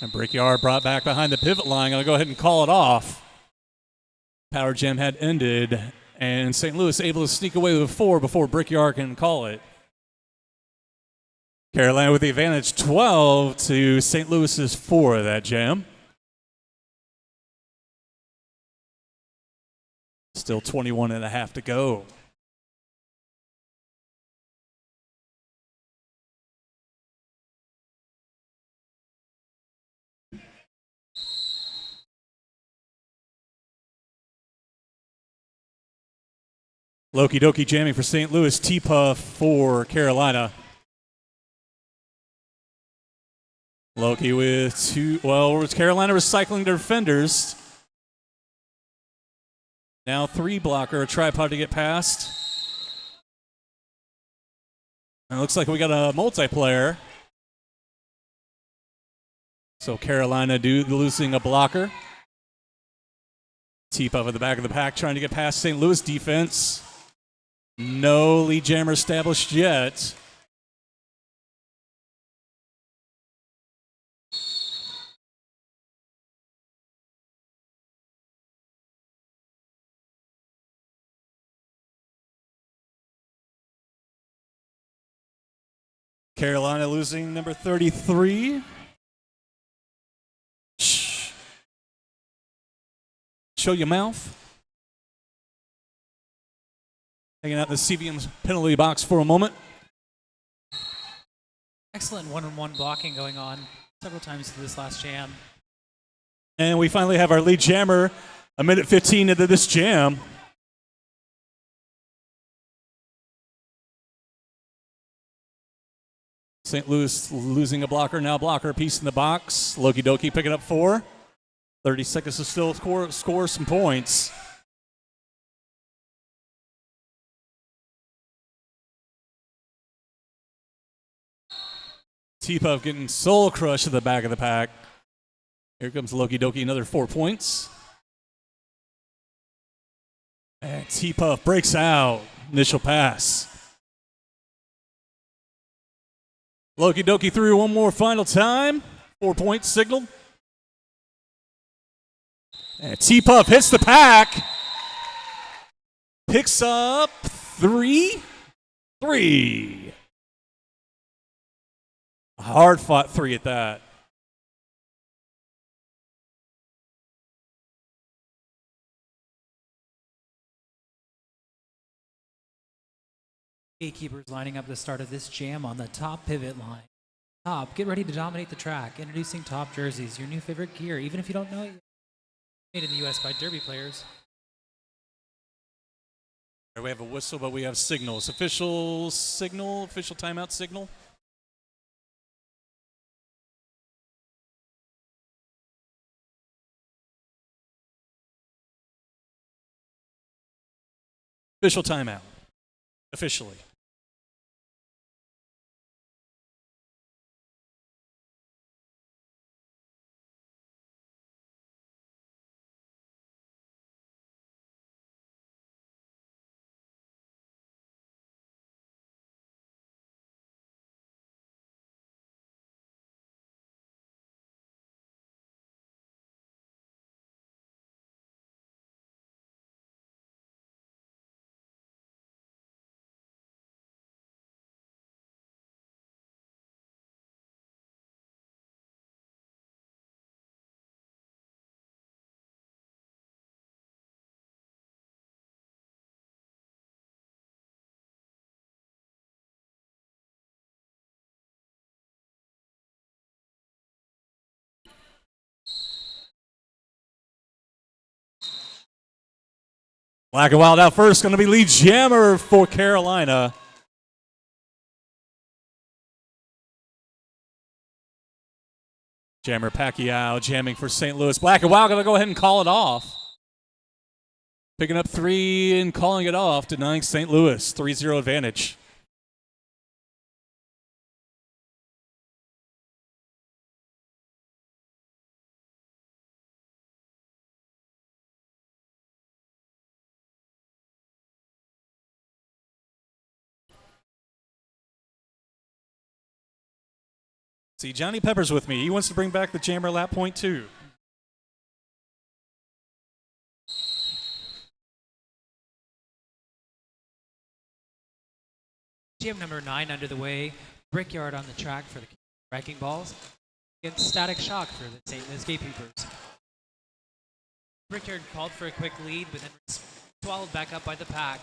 [SPEAKER 11] And Brickyard brought back behind the pivot line. Gonna go ahead and call it off. Power jam had ended, and St. Louis able to sneak away with a 4 before Brickyard can call it. Carolina with the advantage, 12 to St. Louis's 4 of that jam. Still 21 and a half to go. Loki Doki jamming for St. Louis, T-Puff for Carolina. Loki with 2, well, it's Carolina recycling their defenders. Now 3 blocker, a tripod to get past. And it looks like we got a multiplayer. So Carolina losing a blocker. T-Puff at the back of the pack trying to get past St. Louis defense. No lead jammer established yet. Carolina losing number 33. Shh. Show your mouth. Hanging out in the CVM's penalty box for a moment.
[SPEAKER 12] Excellent one-on-one blocking going on several times through this last jam.
[SPEAKER 11] And we finally have our lead jammer a minute 15 into this jam. St. Louis losing a blocker, now blocker, piece in the box. Loki Doki picking up 4. 30 seconds to still score some points. T-Puff getting soul crushed at the back of the pack. Here comes Loki Doki, another 4 points. And T-Puff breaks out. Initial pass. Loki Doki through one more final time. 4 points signaled. And T-Puff hits the pack. Picks up 3. Hard fought 3 at that.
[SPEAKER 12] Gatekeepers lining up the start of this jam on the top pivot line. Top, get ready to dominate the track. Introducing Top jerseys, your new favorite gear, even if you don't know it. Made in the U.S. by Derby players.
[SPEAKER 11] We have a whistle, but we have signals. Official signal, official timeout signal. Official timeout. Officially. Black and Wild out first, going to be Lee Jammer for Carolina. Jammer Pacquiao jamming for St. Louis. Black and Wild going to go ahead and call it off. Picking up 3 and calling it off, denying St. Louis 3-0 advantage. See, Johnny Pepper's with me. He wants to bring back the Jammer lap point too.
[SPEAKER 12] Jam number 9 under the way. Brickyard on the track for the Wrecking Balls. Against Static Shock for the St. Louis Gatekeepers. Brickyard called for a quick lead, but then swallowed back up by the pack.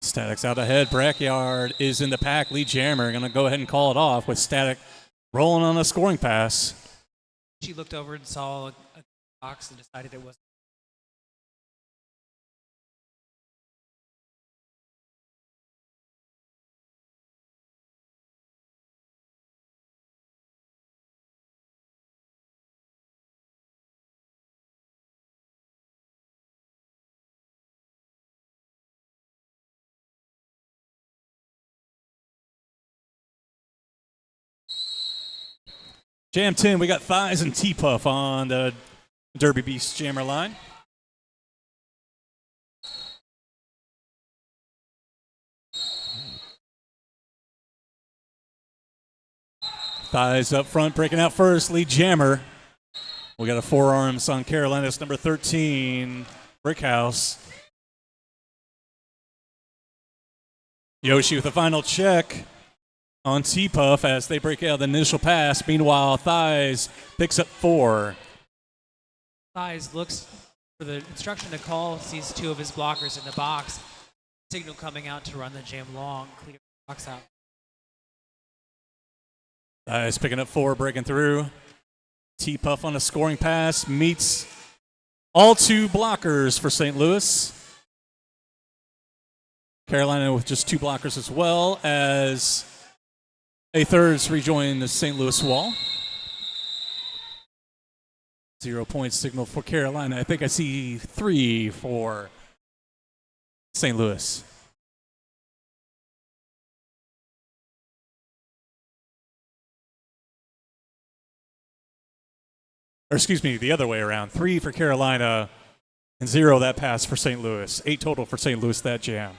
[SPEAKER 11] Static's out ahead. Brickyard is in the pack. Lee Jammer going to go ahead and call it off with Static rolling on a scoring pass.
[SPEAKER 12] She looked over and saw a box and decided it was.
[SPEAKER 11] Jam 10, we got Thighs and T-Puff on the Derby Beast Jammer line. Thighs up front, breaking out first, lead Jammer. We got a forearms on Carolina's number 13, Brickhouse. Yoshi with the final check on T-Puff as they break out the initial pass. Meanwhile, Thighs picks up 4.
[SPEAKER 12] Thighs looks for the instruction to call, sees 2 of his blockers in the box. Signal coming out to run the jam long, clear the box out.
[SPEAKER 11] Thighs picking up 4, breaking through. T-Puff on a scoring pass, meets all 2 blockers for St. Louis. Carolina with just 2 blockers as well as a thirds rejoin the St. Louis wall. 0 point signal for Carolina. I think I see 3 for St. Louis. Or excuse me, the other way around. 3 for Carolina and 0 that pass for St. Louis. 8 total for St. Louis that jam.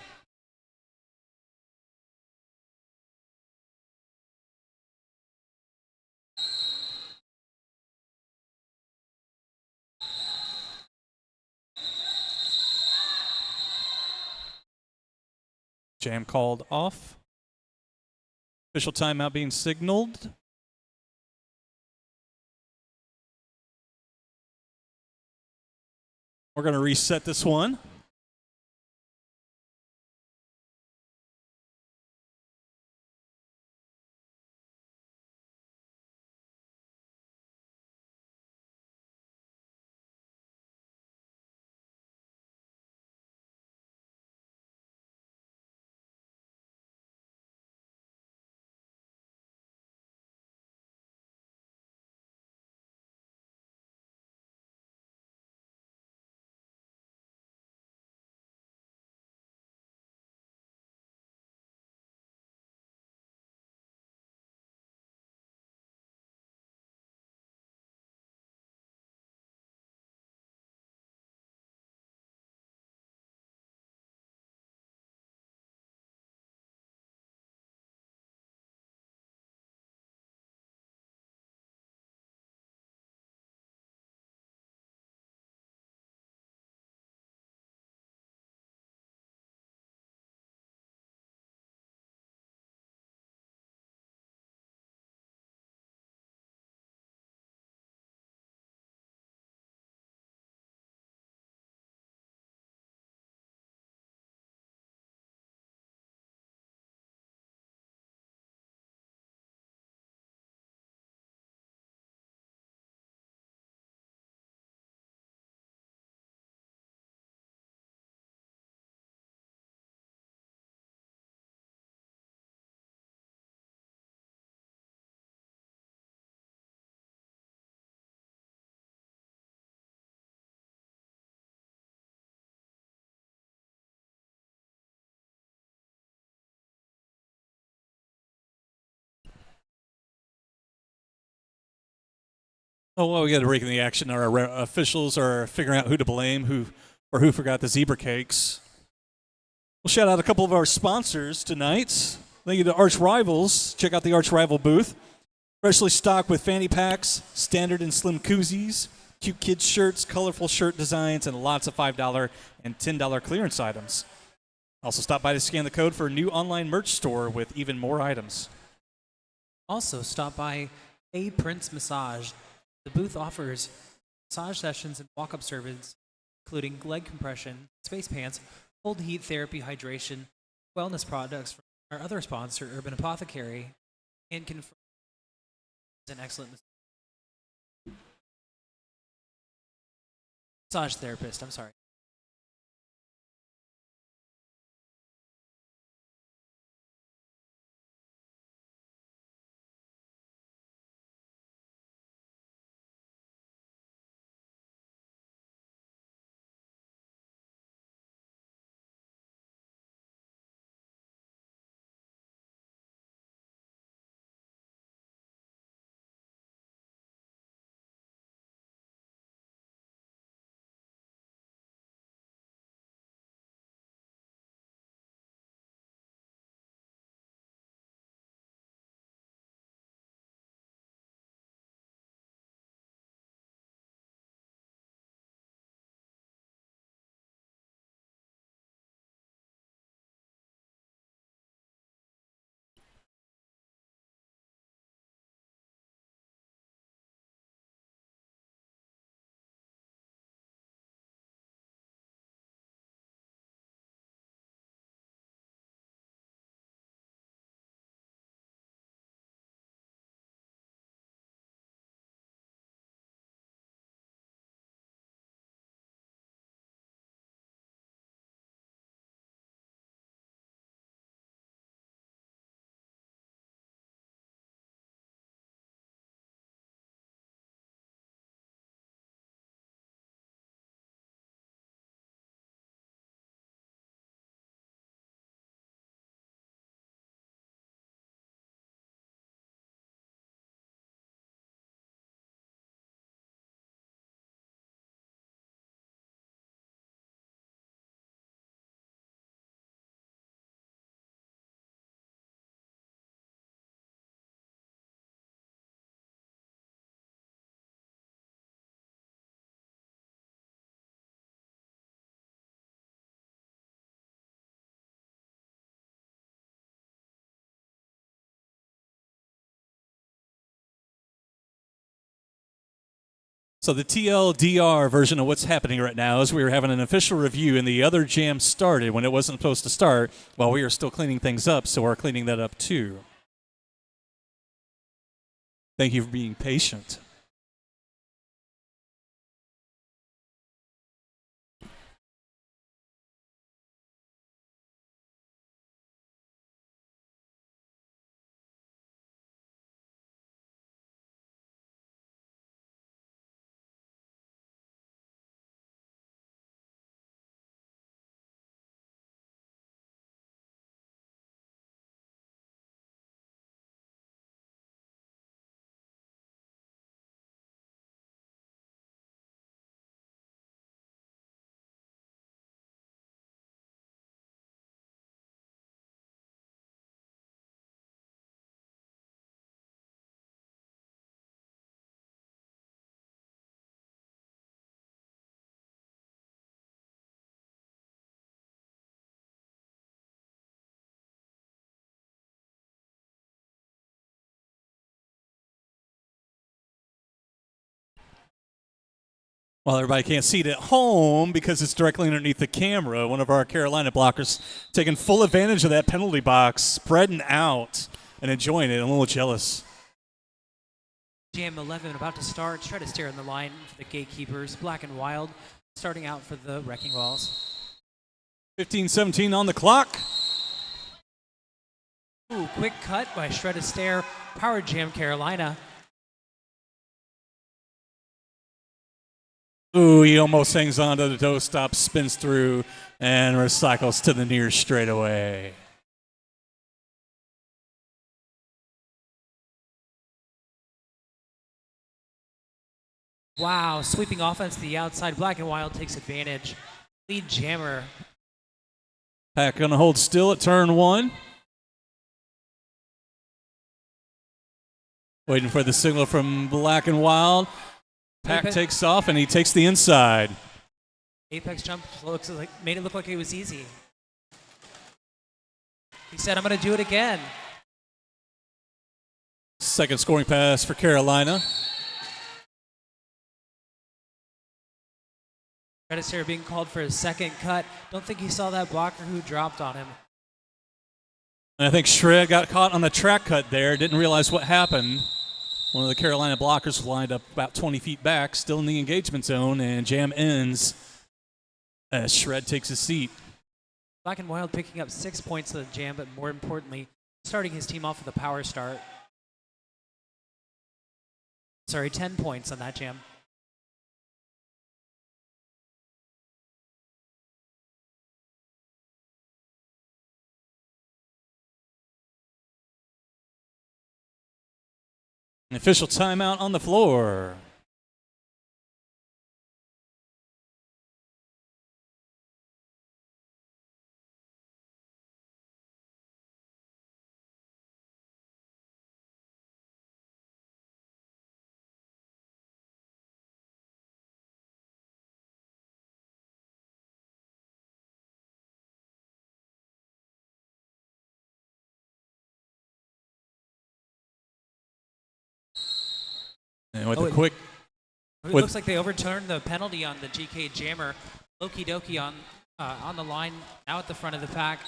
[SPEAKER 11] Jam called off. Official timeout being signaled. We're going to reset this one. Oh, well, we got a break in the action. Our officials are figuring out who to blame, who forgot the zebra cakes. We'll shout out a couple of our sponsors tonight. Thank you to Arch Rivals. Check out the Arch Rival booth. Freshly stocked with fanny packs, standard and slim koozies, cute kids shirts, colorful shirt designs, and lots of $5 and $10 clearance items. Also stop by to scan the code for a new online merch store with even more items.
[SPEAKER 12] Also, stop by A Prince Massage. The booth offers massage sessions and walk-up service, including leg compression, space pants, cold heat therapy, hydration, wellness products from our other sponsor, Urban Apothecary, and confirm is an excellent massage therapist. I'm sorry.
[SPEAKER 11] So the TLDR version of what's happening right now is we were having an official review and the other jam started when it wasn't supposed to start while we are still cleaning things up, so we're cleaning that up too. Thank you for being patient. Well, everybody can't see it at home because it's directly underneath the camera. One of our Carolina blockers taking full advantage of that penalty box, spreading out and enjoying it. I'm a little jealous.
[SPEAKER 12] Jam 11 about to start. Try to stare in the line for the Gatekeepers. Black and Wild starting out for the Wrecking Balls.
[SPEAKER 11] 15-17 on the clock.
[SPEAKER 12] Ooh, quick cut by Shredded Stare. Power Jam Carolina.
[SPEAKER 11] Ooh, he almost hangs on to the toe stop, spins through, and recycles to the near straightaway.
[SPEAKER 12] Wow, sweeping offense to the outside. Black and Wild takes advantage. Lead jammer.
[SPEAKER 11] Pack gonna hold still at turn 1. Waiting for the signal from Black and Wild. Pack takes off and he takes the inside.
[SPEAKER 12] Apex jump made it look like it was easy. He said, I'm going to do it again.
[SPEAKER 11] Second scoring pass for Carolina.
[SPEAKER 12] Credits here being called for a second cut. Don't think he saw that blocker who dropped on him.
[SPEAKER 11] And I think Shred got caught on the track cut there, didn't realize what happened. One of the Carolina blockers lined up about 20 feet back, still in the engagement zone, and jam ends as Shred takes his seat.
[SPEAKER 12] Black and Wild picking up 6 points of the jam, but more importantly, starting his team off with a power start. Sorry, 10 points on that jam.
[SPEAKER 11] An official timeout on the floor. And with a quick...
[SPEAKER 12] It looks like they overturned the penalty on the GK jammer. Loki Doki on the line, now at the front of the pack.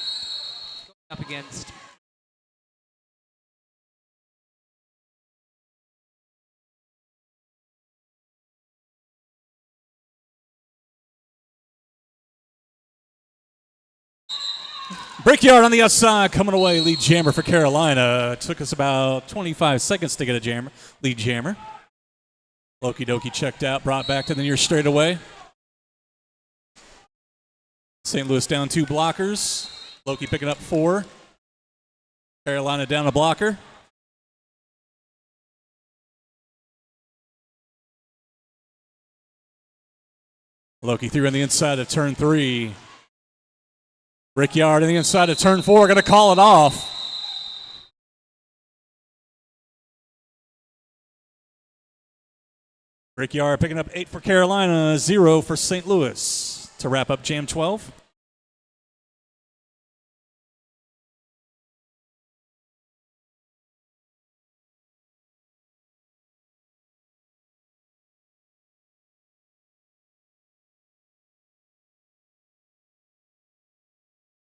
[SPEAKER 12] Going up against...
[SPEAKER 11] Brickyard on the outside, coming away, lead jammer for Carolina. It took us about 25 seconds to get a jammer, lead jammer. Loki Doki checked out, brought back to the near straightaway. St. Louis down 2 blockers. Loki picking up 4. Carolina down a blocker. Loki through on the inside of turn 3. Brickyard on the inside of turn 4, going to call it off. Brickyard picking up 8 for Carolina, 0 for St. Louis to wrap up Jam 12.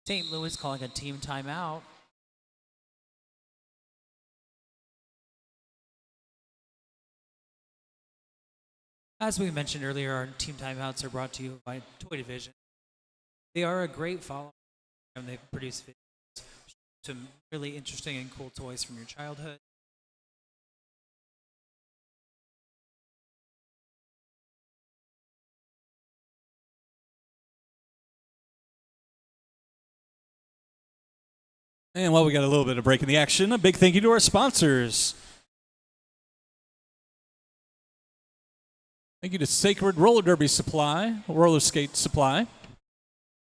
[SPEAKER 12] St. Louis calling a team timeout. As we mentioned earlier, our team timeouts are brought to you by Toy Division. They are a great follow-up, and they produce videos, some really interesting and cool toys from your childhood.
[SPEAKER 11] And while we got a little bit of break in the action, a big thank you to our sponsors. Thank you to Sacred Roller Derby Supply, Roller Skate Supply,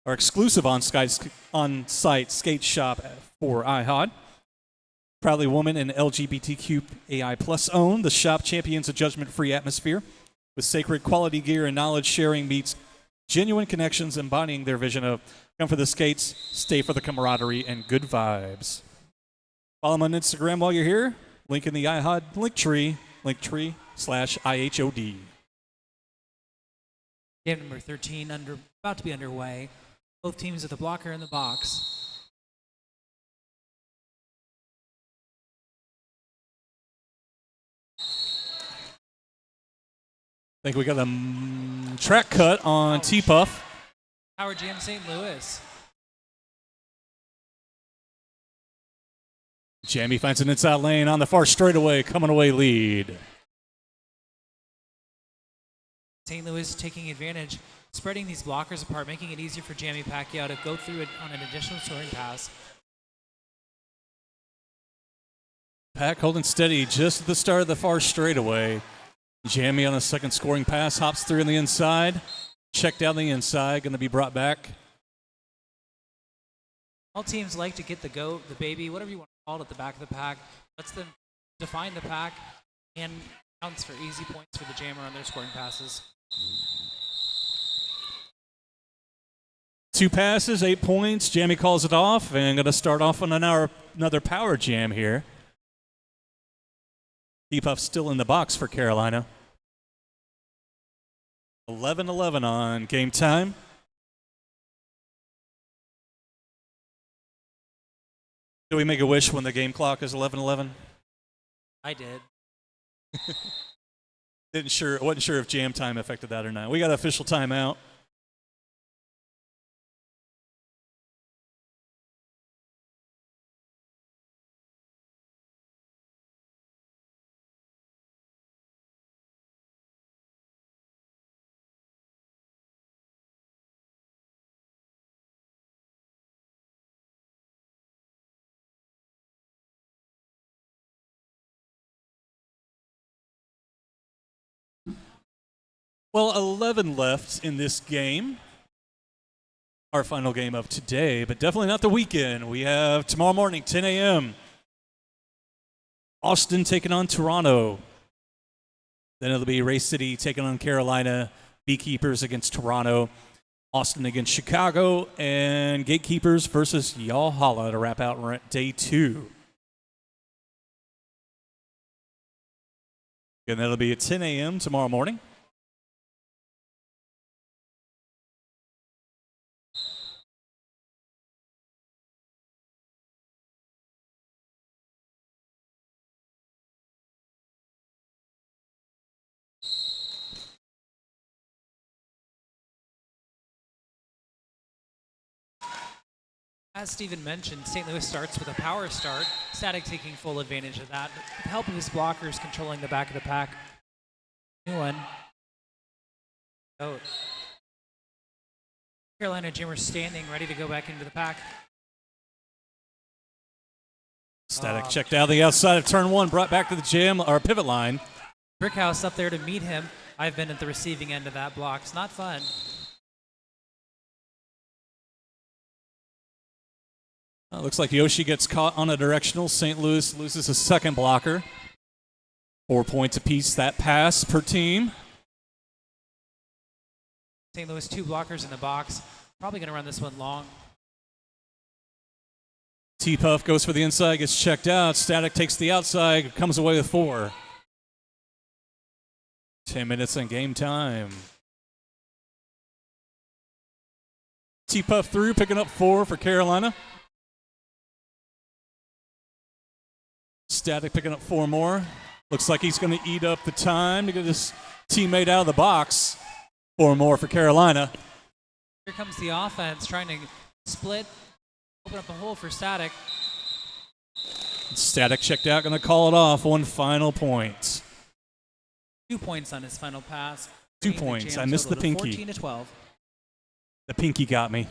[SPEAKER 11] our exclusive on-site skate shop for IHOD. Proudly woman and LGBTQAI plus owned, the shop champions a judgment-free atmosphere with sacred quality gear and knowledge sharing meets genuine connections embodying their vision of come for the skates, stay for the camaraderie, and good vibes. Follow them on Instagram while you're here. Link in the IHOD linktree/IHOD.
[SPEAKER 12] Game number 13 about to be underway. Both teams with the blocker in the box.
[SPEAKER 11] I think we got a track cut on T-Puff.
[SPEAKER 12] Power Jam St. Louis.
[SPEAKER 11] Jamie finds an inside lane on the far straightaway, coming away lead.
[SPEAKER 12] St. Louis taking advantage, spreading these blockers apart, making it easier for Jamie Pacquiao to go through it on an additional soaring pass.
[SPEAKER 11] Pack holding steady just at the start of the far straightaway. Jamie on a second scoring pass, hops through on the inside. Checked down the inside, going to be brought back.
[SPEAKER 12] All teams like to get the goat, the baby, whatever you want to call it, at the back of the pack. Lets them define the pack and counts for easy points for the jammer on their scoring passes.
[SPEAKER 11] 2 passes, 8 points. Jamie calls it off, and going to start off on another power jam here. T-Puff still in the box for Carolina. 11-11 on game time. Do we make a wish when the game clock is 11-11?
[SPEAKER 12] I did.
[SPEAKER 11] Wasn't sure if jam time affected that or not. We got an official timeout. Well, 11 left in this game. Our final game of today, but definitely not the weekend. We have tomorrow morning, 10 a.m. Austin taking on Toronto. Then it'll be Race City taking on Carolina. Beekeepers against Toronto. Austin against Chicago. And Gatekeepers versus Y'all Holla to wrap out day 2. And that'll be at 10 a.m. tomorrow morning.
[SPEAKER 12] As Steven mentioned, St. Louis starts with a power start. Static taking full advantage of that. With the help of his blockers controlling the back of the pack. New one. Oh. Carolina Jimmer standing, ready to go back into the pack.
[SPEAKER 11] Static checked out the outside of turn 1, brought back to the jam or pivot line.
[SPEAKER 12] Brickhouse up there to meet him. I've been at the receiving end of that block. It's not fun.
[SPEAKER 11] Looks like Yoshi gets caught on a directional. St. Louis loses a second blocker. 4 points apiece that pass per team.
[SPEAKER 12] St. Louis 2 blockers in the box. Probably going to run this one long.
[SPEAKER 11] T-Puff goes for the inside, gets checked out. Static takes the outside, comes away with 4. 10 minutes in game time. T-Puff through, picking up 4 for Carolina. Static picking up 4 more. Looks like he's going to eat up the time to get his teammate out of the box. 4 more for Carolina.
[SPEAKER 12] Here comes the offense trying to split, open up a hole for Static.
[SPEAKER 11] Static checked out, going to call it off. 1 final point.
[SPEAKER 12] 2 points on his final pass.
[SPEAKER 11] 2 points. I missed the pinky.
[SPEAKER 12] 14-12.
[SPEAKER 11] The pinky got me.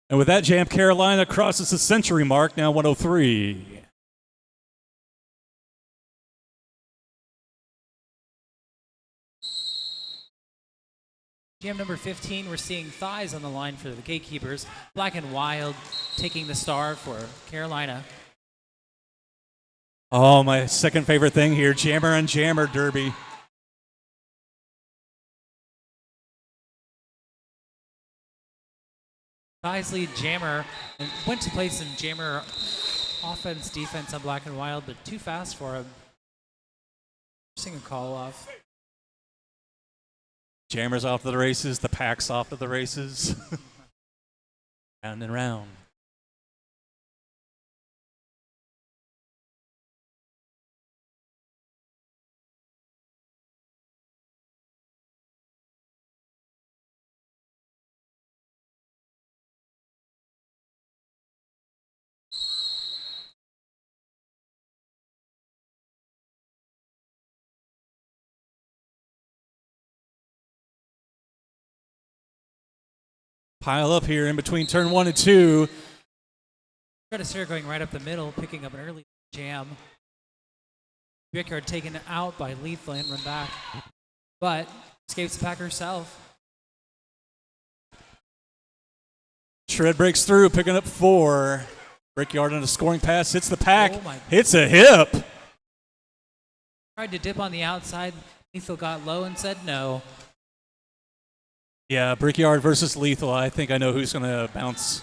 [SPEAKER 11] And with that jam, Carolina crosses the century mark, now 103.
[SPEAKER 12] Jam number 15, we're seeing thighs on the line for the Gatekeepers. Black and Wild taking the star for Carolina.
[SPEAKER 11] Oh, my second favorite thing here, Jammer on Jammer Derby.
[SPEAKER 12] Thighs lead Jammer and went to play some Jammer offense, defense on Black and Wild, but too fast for him. Seeing a call off.
[SPEAKER 11] Jammer's off to the races, the pack's off to the races. Round and round. pile up here in between turn 1 and 2.
[SPEAKER 12] Brickyard going right up the middle, picking up an early jam. Brickyard taken out by Lethal and run back, but escapes the pack herself.
[SPEAKER 11] Shred breaks through, picking up 4. Brickyard on a scoring pass, hits the pack,
[SPEAKER 12] Oh my-
[SPEAKER 11] hits a hip.
[SPEAKER 12] Tried to dip on the outside. Lethal got low and said no.
[SPEAKER 11] Yeah, Brickyard versus Lethal. I think I know who's going to bounce.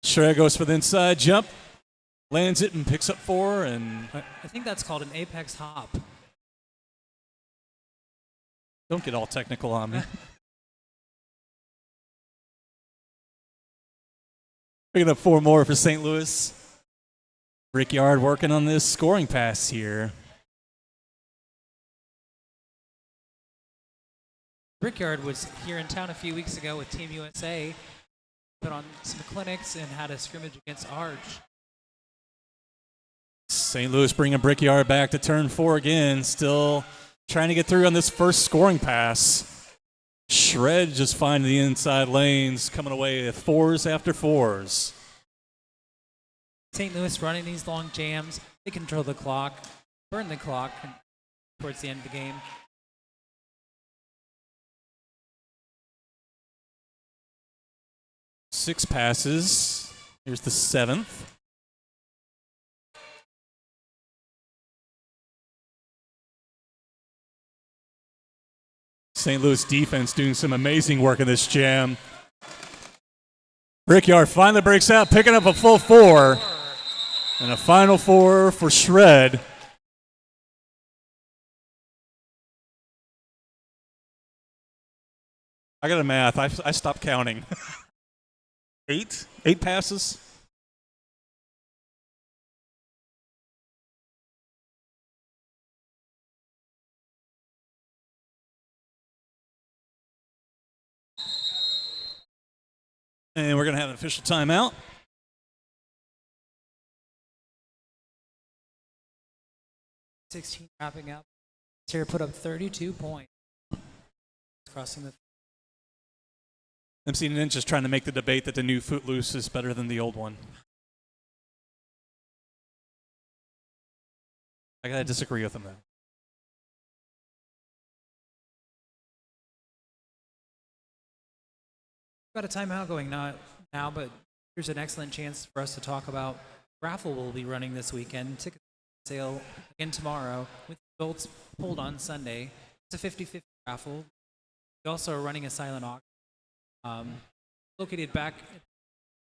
[SPEAKER 11] Shred goes for the inside jump, lands it and picks up 4. And
[SPEAKER 12] I think that's called an apex hop.
[SPEAKER 11] don't get all technical on me. Picking up 4 more for St. Louis. Brickyard working on this scoring pass here.
[SPEAKER 12] Brickyard was here in town a few weeks ago with Team USA. Put on some clinics and had a scrimmage against Arch.
[SPEAKER 11] St. Louis bringing Brickyard back to turn 4 again. Still trying to get through on this first scoring pass. Shred just finding the inside lanes, coming away with 4s after 4s.
[SPEAKER 12] St. Louis running these long jams. They control the clock, burn the clock towards the end of the game.
[SPEAKER 11] Six passes. Here's the 7th. St. Louis defense doing some amazing work in this jam. Brickyard finally breaks out, picking up a full 4. And a final 4 for Shred. I got a math. I stopped counting. 8 passes. And we're going to have an official timeout.
[SPEAKER 12] .16 wrapping up. Sarah put up 32 points. Crossing the
[SPEAKER 11] MC Ninja's trying to make the debate that the new Footloose is better than the old one. I gotta disagree with him though.
[SPEAKER 12] Got a timeout going now, but here's an excellent chance for us to talk about raffle we'll be running this weekend. Ticket sale again tomorrow with results pulled on Sunday. It's a 50-50 raffle. We also are running a silent auction. Located back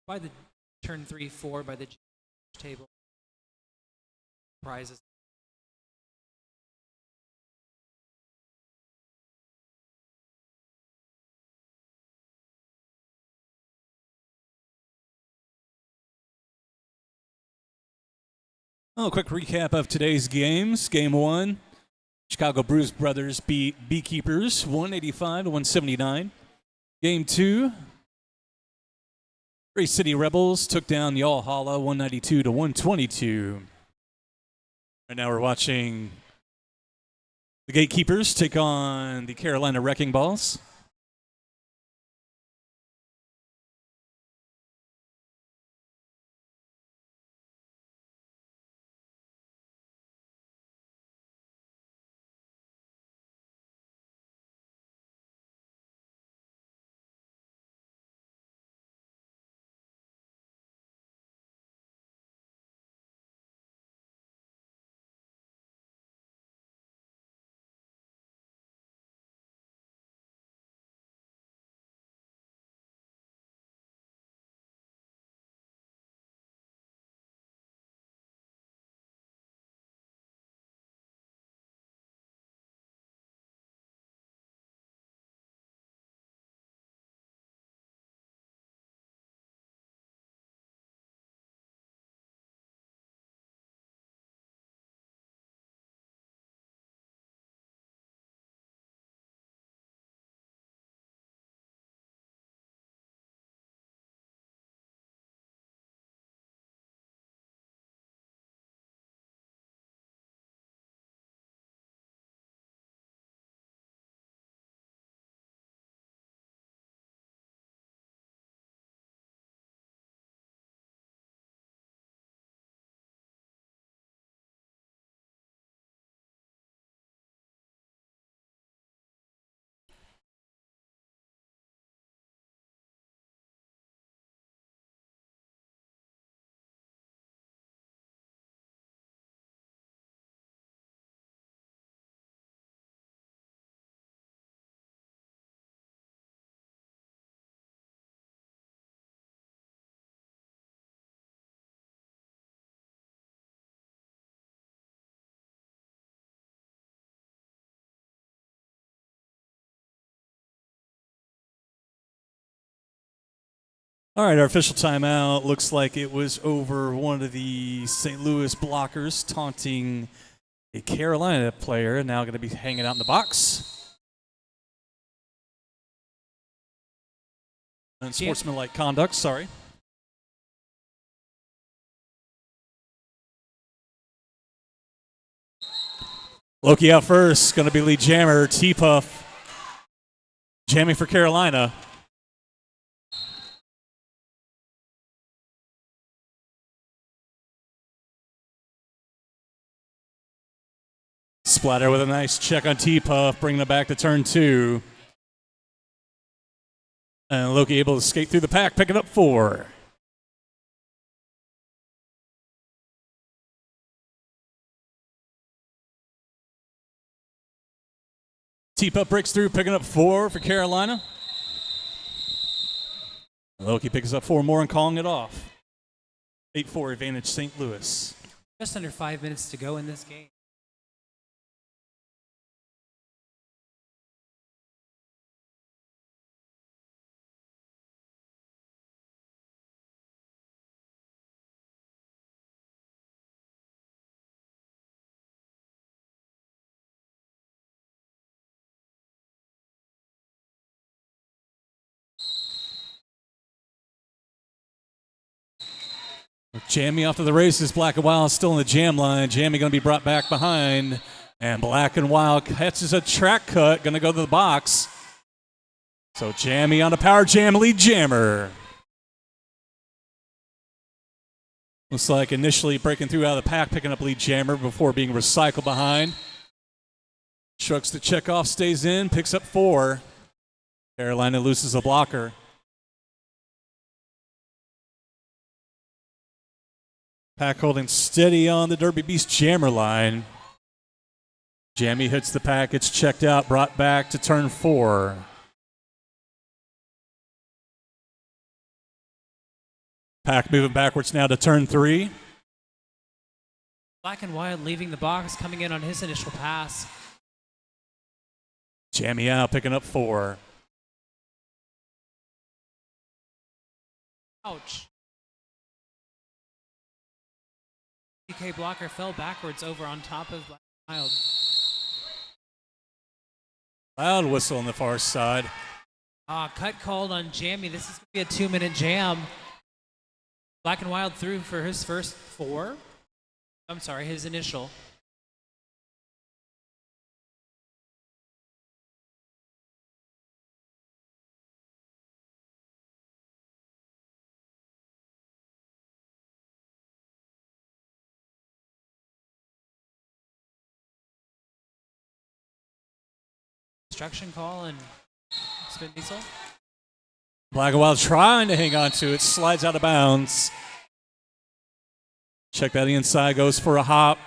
[SPEAKER 12] by the turn 3-4 by the table. Prizes.
[SPEAKER 11] Oh, a quick recap of today's games. Game 1, Chicago Bruise Brothers beat Beekeepers 185-179. Game 2, Race City Rebels took down Yalhalla 192-122. Right now we're watching the Gatekeepers take on the Carolina Wrecking Balls. All right, our official timeout looks like it was over one of the St. Louis blockers taunting a Carolina player, now going to be hanging out in the box. Unsportsmanlike conduct, sorry. Loki out first, going to be lead jammer, T-Puff, jamming for Carolina. Splatter with a nice check on T-Puff, bringing it back to turn 2. And Loki able to skate through the pack, picking up 4. T-Puff breaks through, picking up 4 for Carolina. Loki picks up 4 more and calling it off. 8-4 advantage St. Louis.
[SPEAKER 12] Just under 5 minutes to go in this game.
[SPEAKER 11] Jammy off to the races. Black and Wild still in the jam line. Jammy going to be brought back behind. And Black and Wild catches a track cut. Going to go to the box. So Jammy on a power jam, lead jammer. Looks like initially breaking through out of the pack, picking up lead jammer before being recycled behind. Shrugs the check off, stays in, picks up 4. Carolina loses a blocker. Pack holding steady on the Derby Beast jammer line. Jammy hits the pack, it's checked out, brought back to turn 4. Pack moving backwards now to turn 3.
[SPEAKER 12] Black and Wild leaving the box, coming in on his initial pass.
[SPEAKER 11] Jammy out, picking up 4.
[SPEAKER 12] Ouch. DK blocker fell backwards over on top of Black and Wild.
[SPEAKER 11] Loud whistle on the far side.
[SPEAKER 12] Cut called on Jammy. This is going to be a 2-minute jam. Black and Wild threw for his first 4. I'm sorry, his initial. Instruction call and spin diesel.
[SPEAKER 11] Black and Wild trying to hang on to it, slides out of bounds. Check that inside, goes for a hop.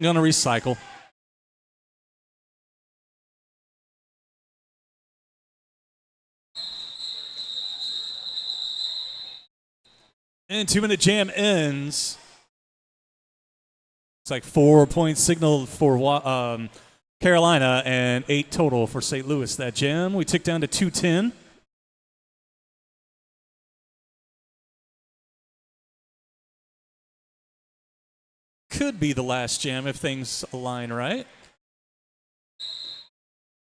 [SPEAKER 11] Gonna recycle. And 2-minute jam ends. It's like 4-point signal for Carolina and 8 total for St. Louis. That jam, we tick down to 2:10. Could be the last jam if things align right.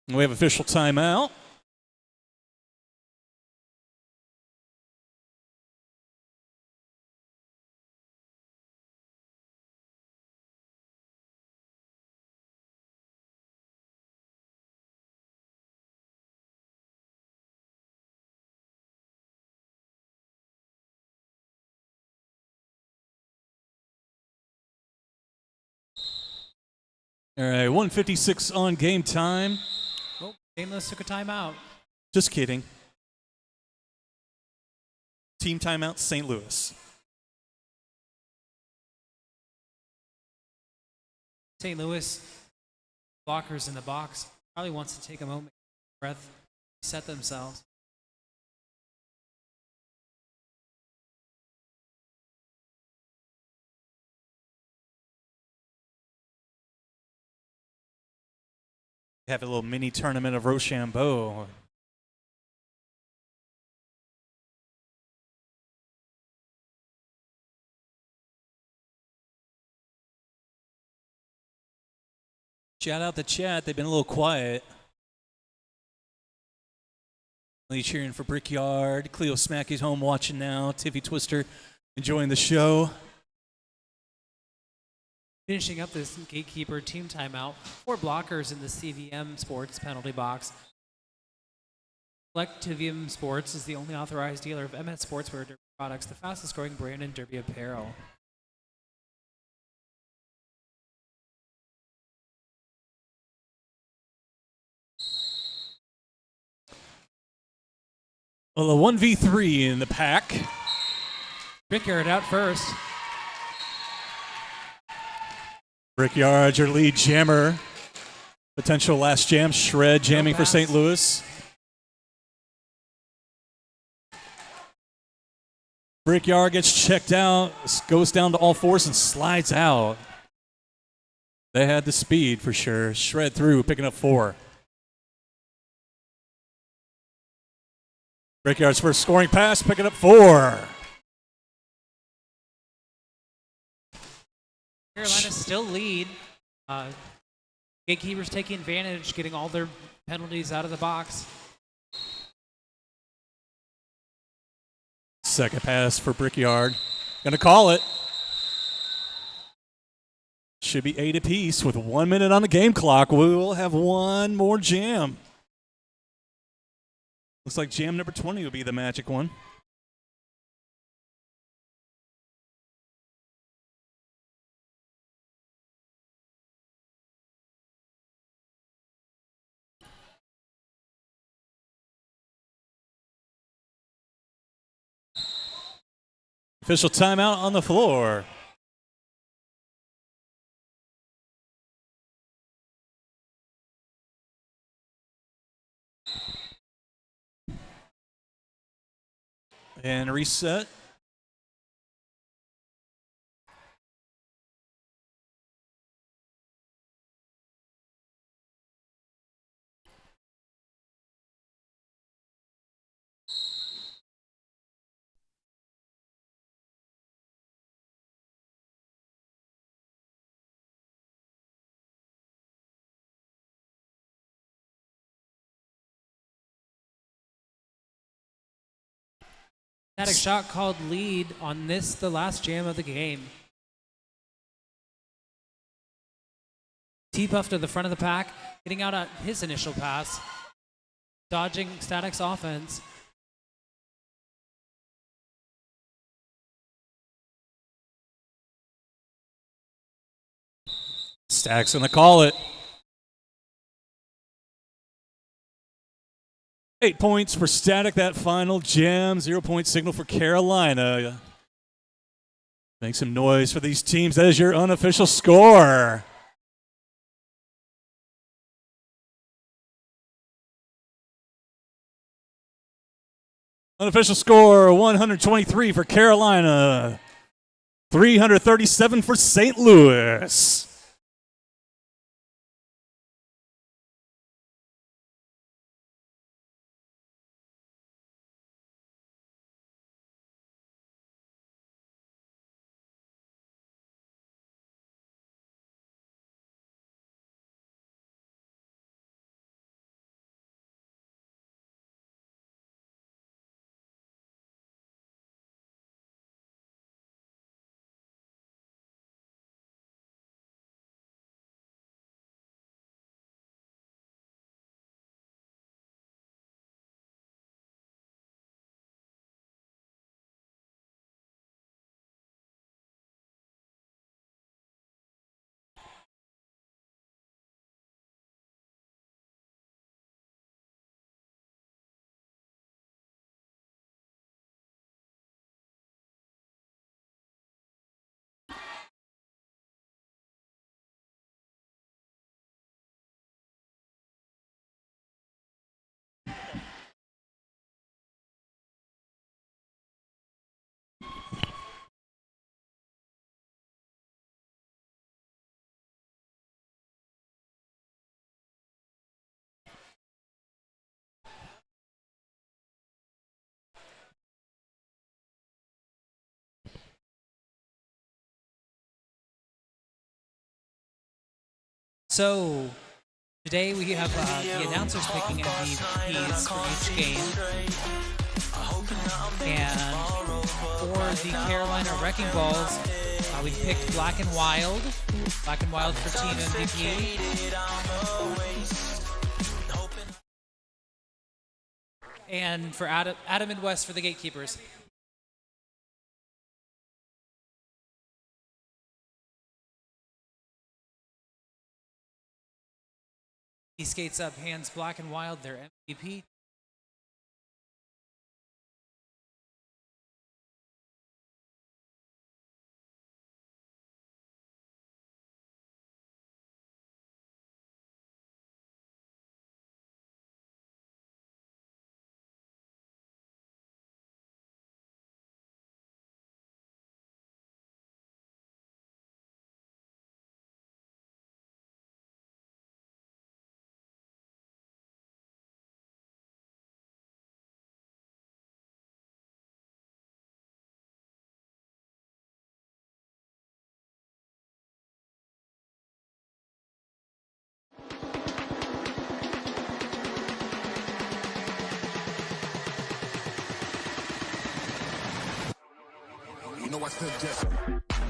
[SPEAKER 11] And we have official timeout. All right, 1:56 on game time.
[SPEAKER 12] Oh, Gameless took a timeout.
[SPEAKER 11] Just kidding. Team timeout, St. Louis.
[SPEAKER 12] St. Louis, blockers in the box, probably wants to take a moment, breath, set themselves.
[SPEAKER 11] Have a little mini tournament of Rochambeau. Shout out the chat. They've been a little quiet. Lee cheering for Brickyard. Cleo Smacky's home watching now. Tiffy Twister enjoying the show.
[SPEAKER 12] Finishing up this Gatekeeper team timeout, 4 blockers in the CVM Sports penalty box. Collectivium Sports is the only authorized dealer of MS Sportswear Derby products, the fastest growing brand in Derby apparel.
[SPEAKER 11] Well, a 1v3 in the pack.
[SPEAKER 12] Brickyard out first.
[SPEAKER 11] Brickyard, your lead jammer. Potential last jam. Shred jamming for St. Louis. Brickyard gets checked out, goes down to all fours and slides out. They had the speed for sure. Shred through, picking up 4. Brickyard's first scoring pass, picking up 4.
[SPEAKER 12] Carolina still lead. Gatekeepers taking advantage, getting all their penalties out of the box.
[SPEAKER 11] Second pass for Brickyard. Gonna call it. Should be 8 apiece with 1 minute on the game clock. We will have one more jam. Looks like jam number 20 will be the magic one. Official timeout on the floor. And reset.
[SPEAKER 12] Static shot called lead on this, the last jam of the game. T-Puff to the front of the pack, getting out at his initial pass, dodging Static's offense.
[SPEAKER 11] Stack's gonna call it. 8 points for Static, that final jam. 0 point signal for Carolina. Make some noise for these teams. That is your unofficial score. Unofficial score, 123 for Carolina. 337 for St. Louis.
[SPEAKER 12] So today we have the announcers picking MVPs for each game. And for the Carolina Wrecking Balls, we've picked Black and Wild. Black and Wild for team MVP. And for Adam and West for the Gatekeepers. He skates up, hands Black and Wild, their MVP.
[SPEAKER 13] You know I said yes.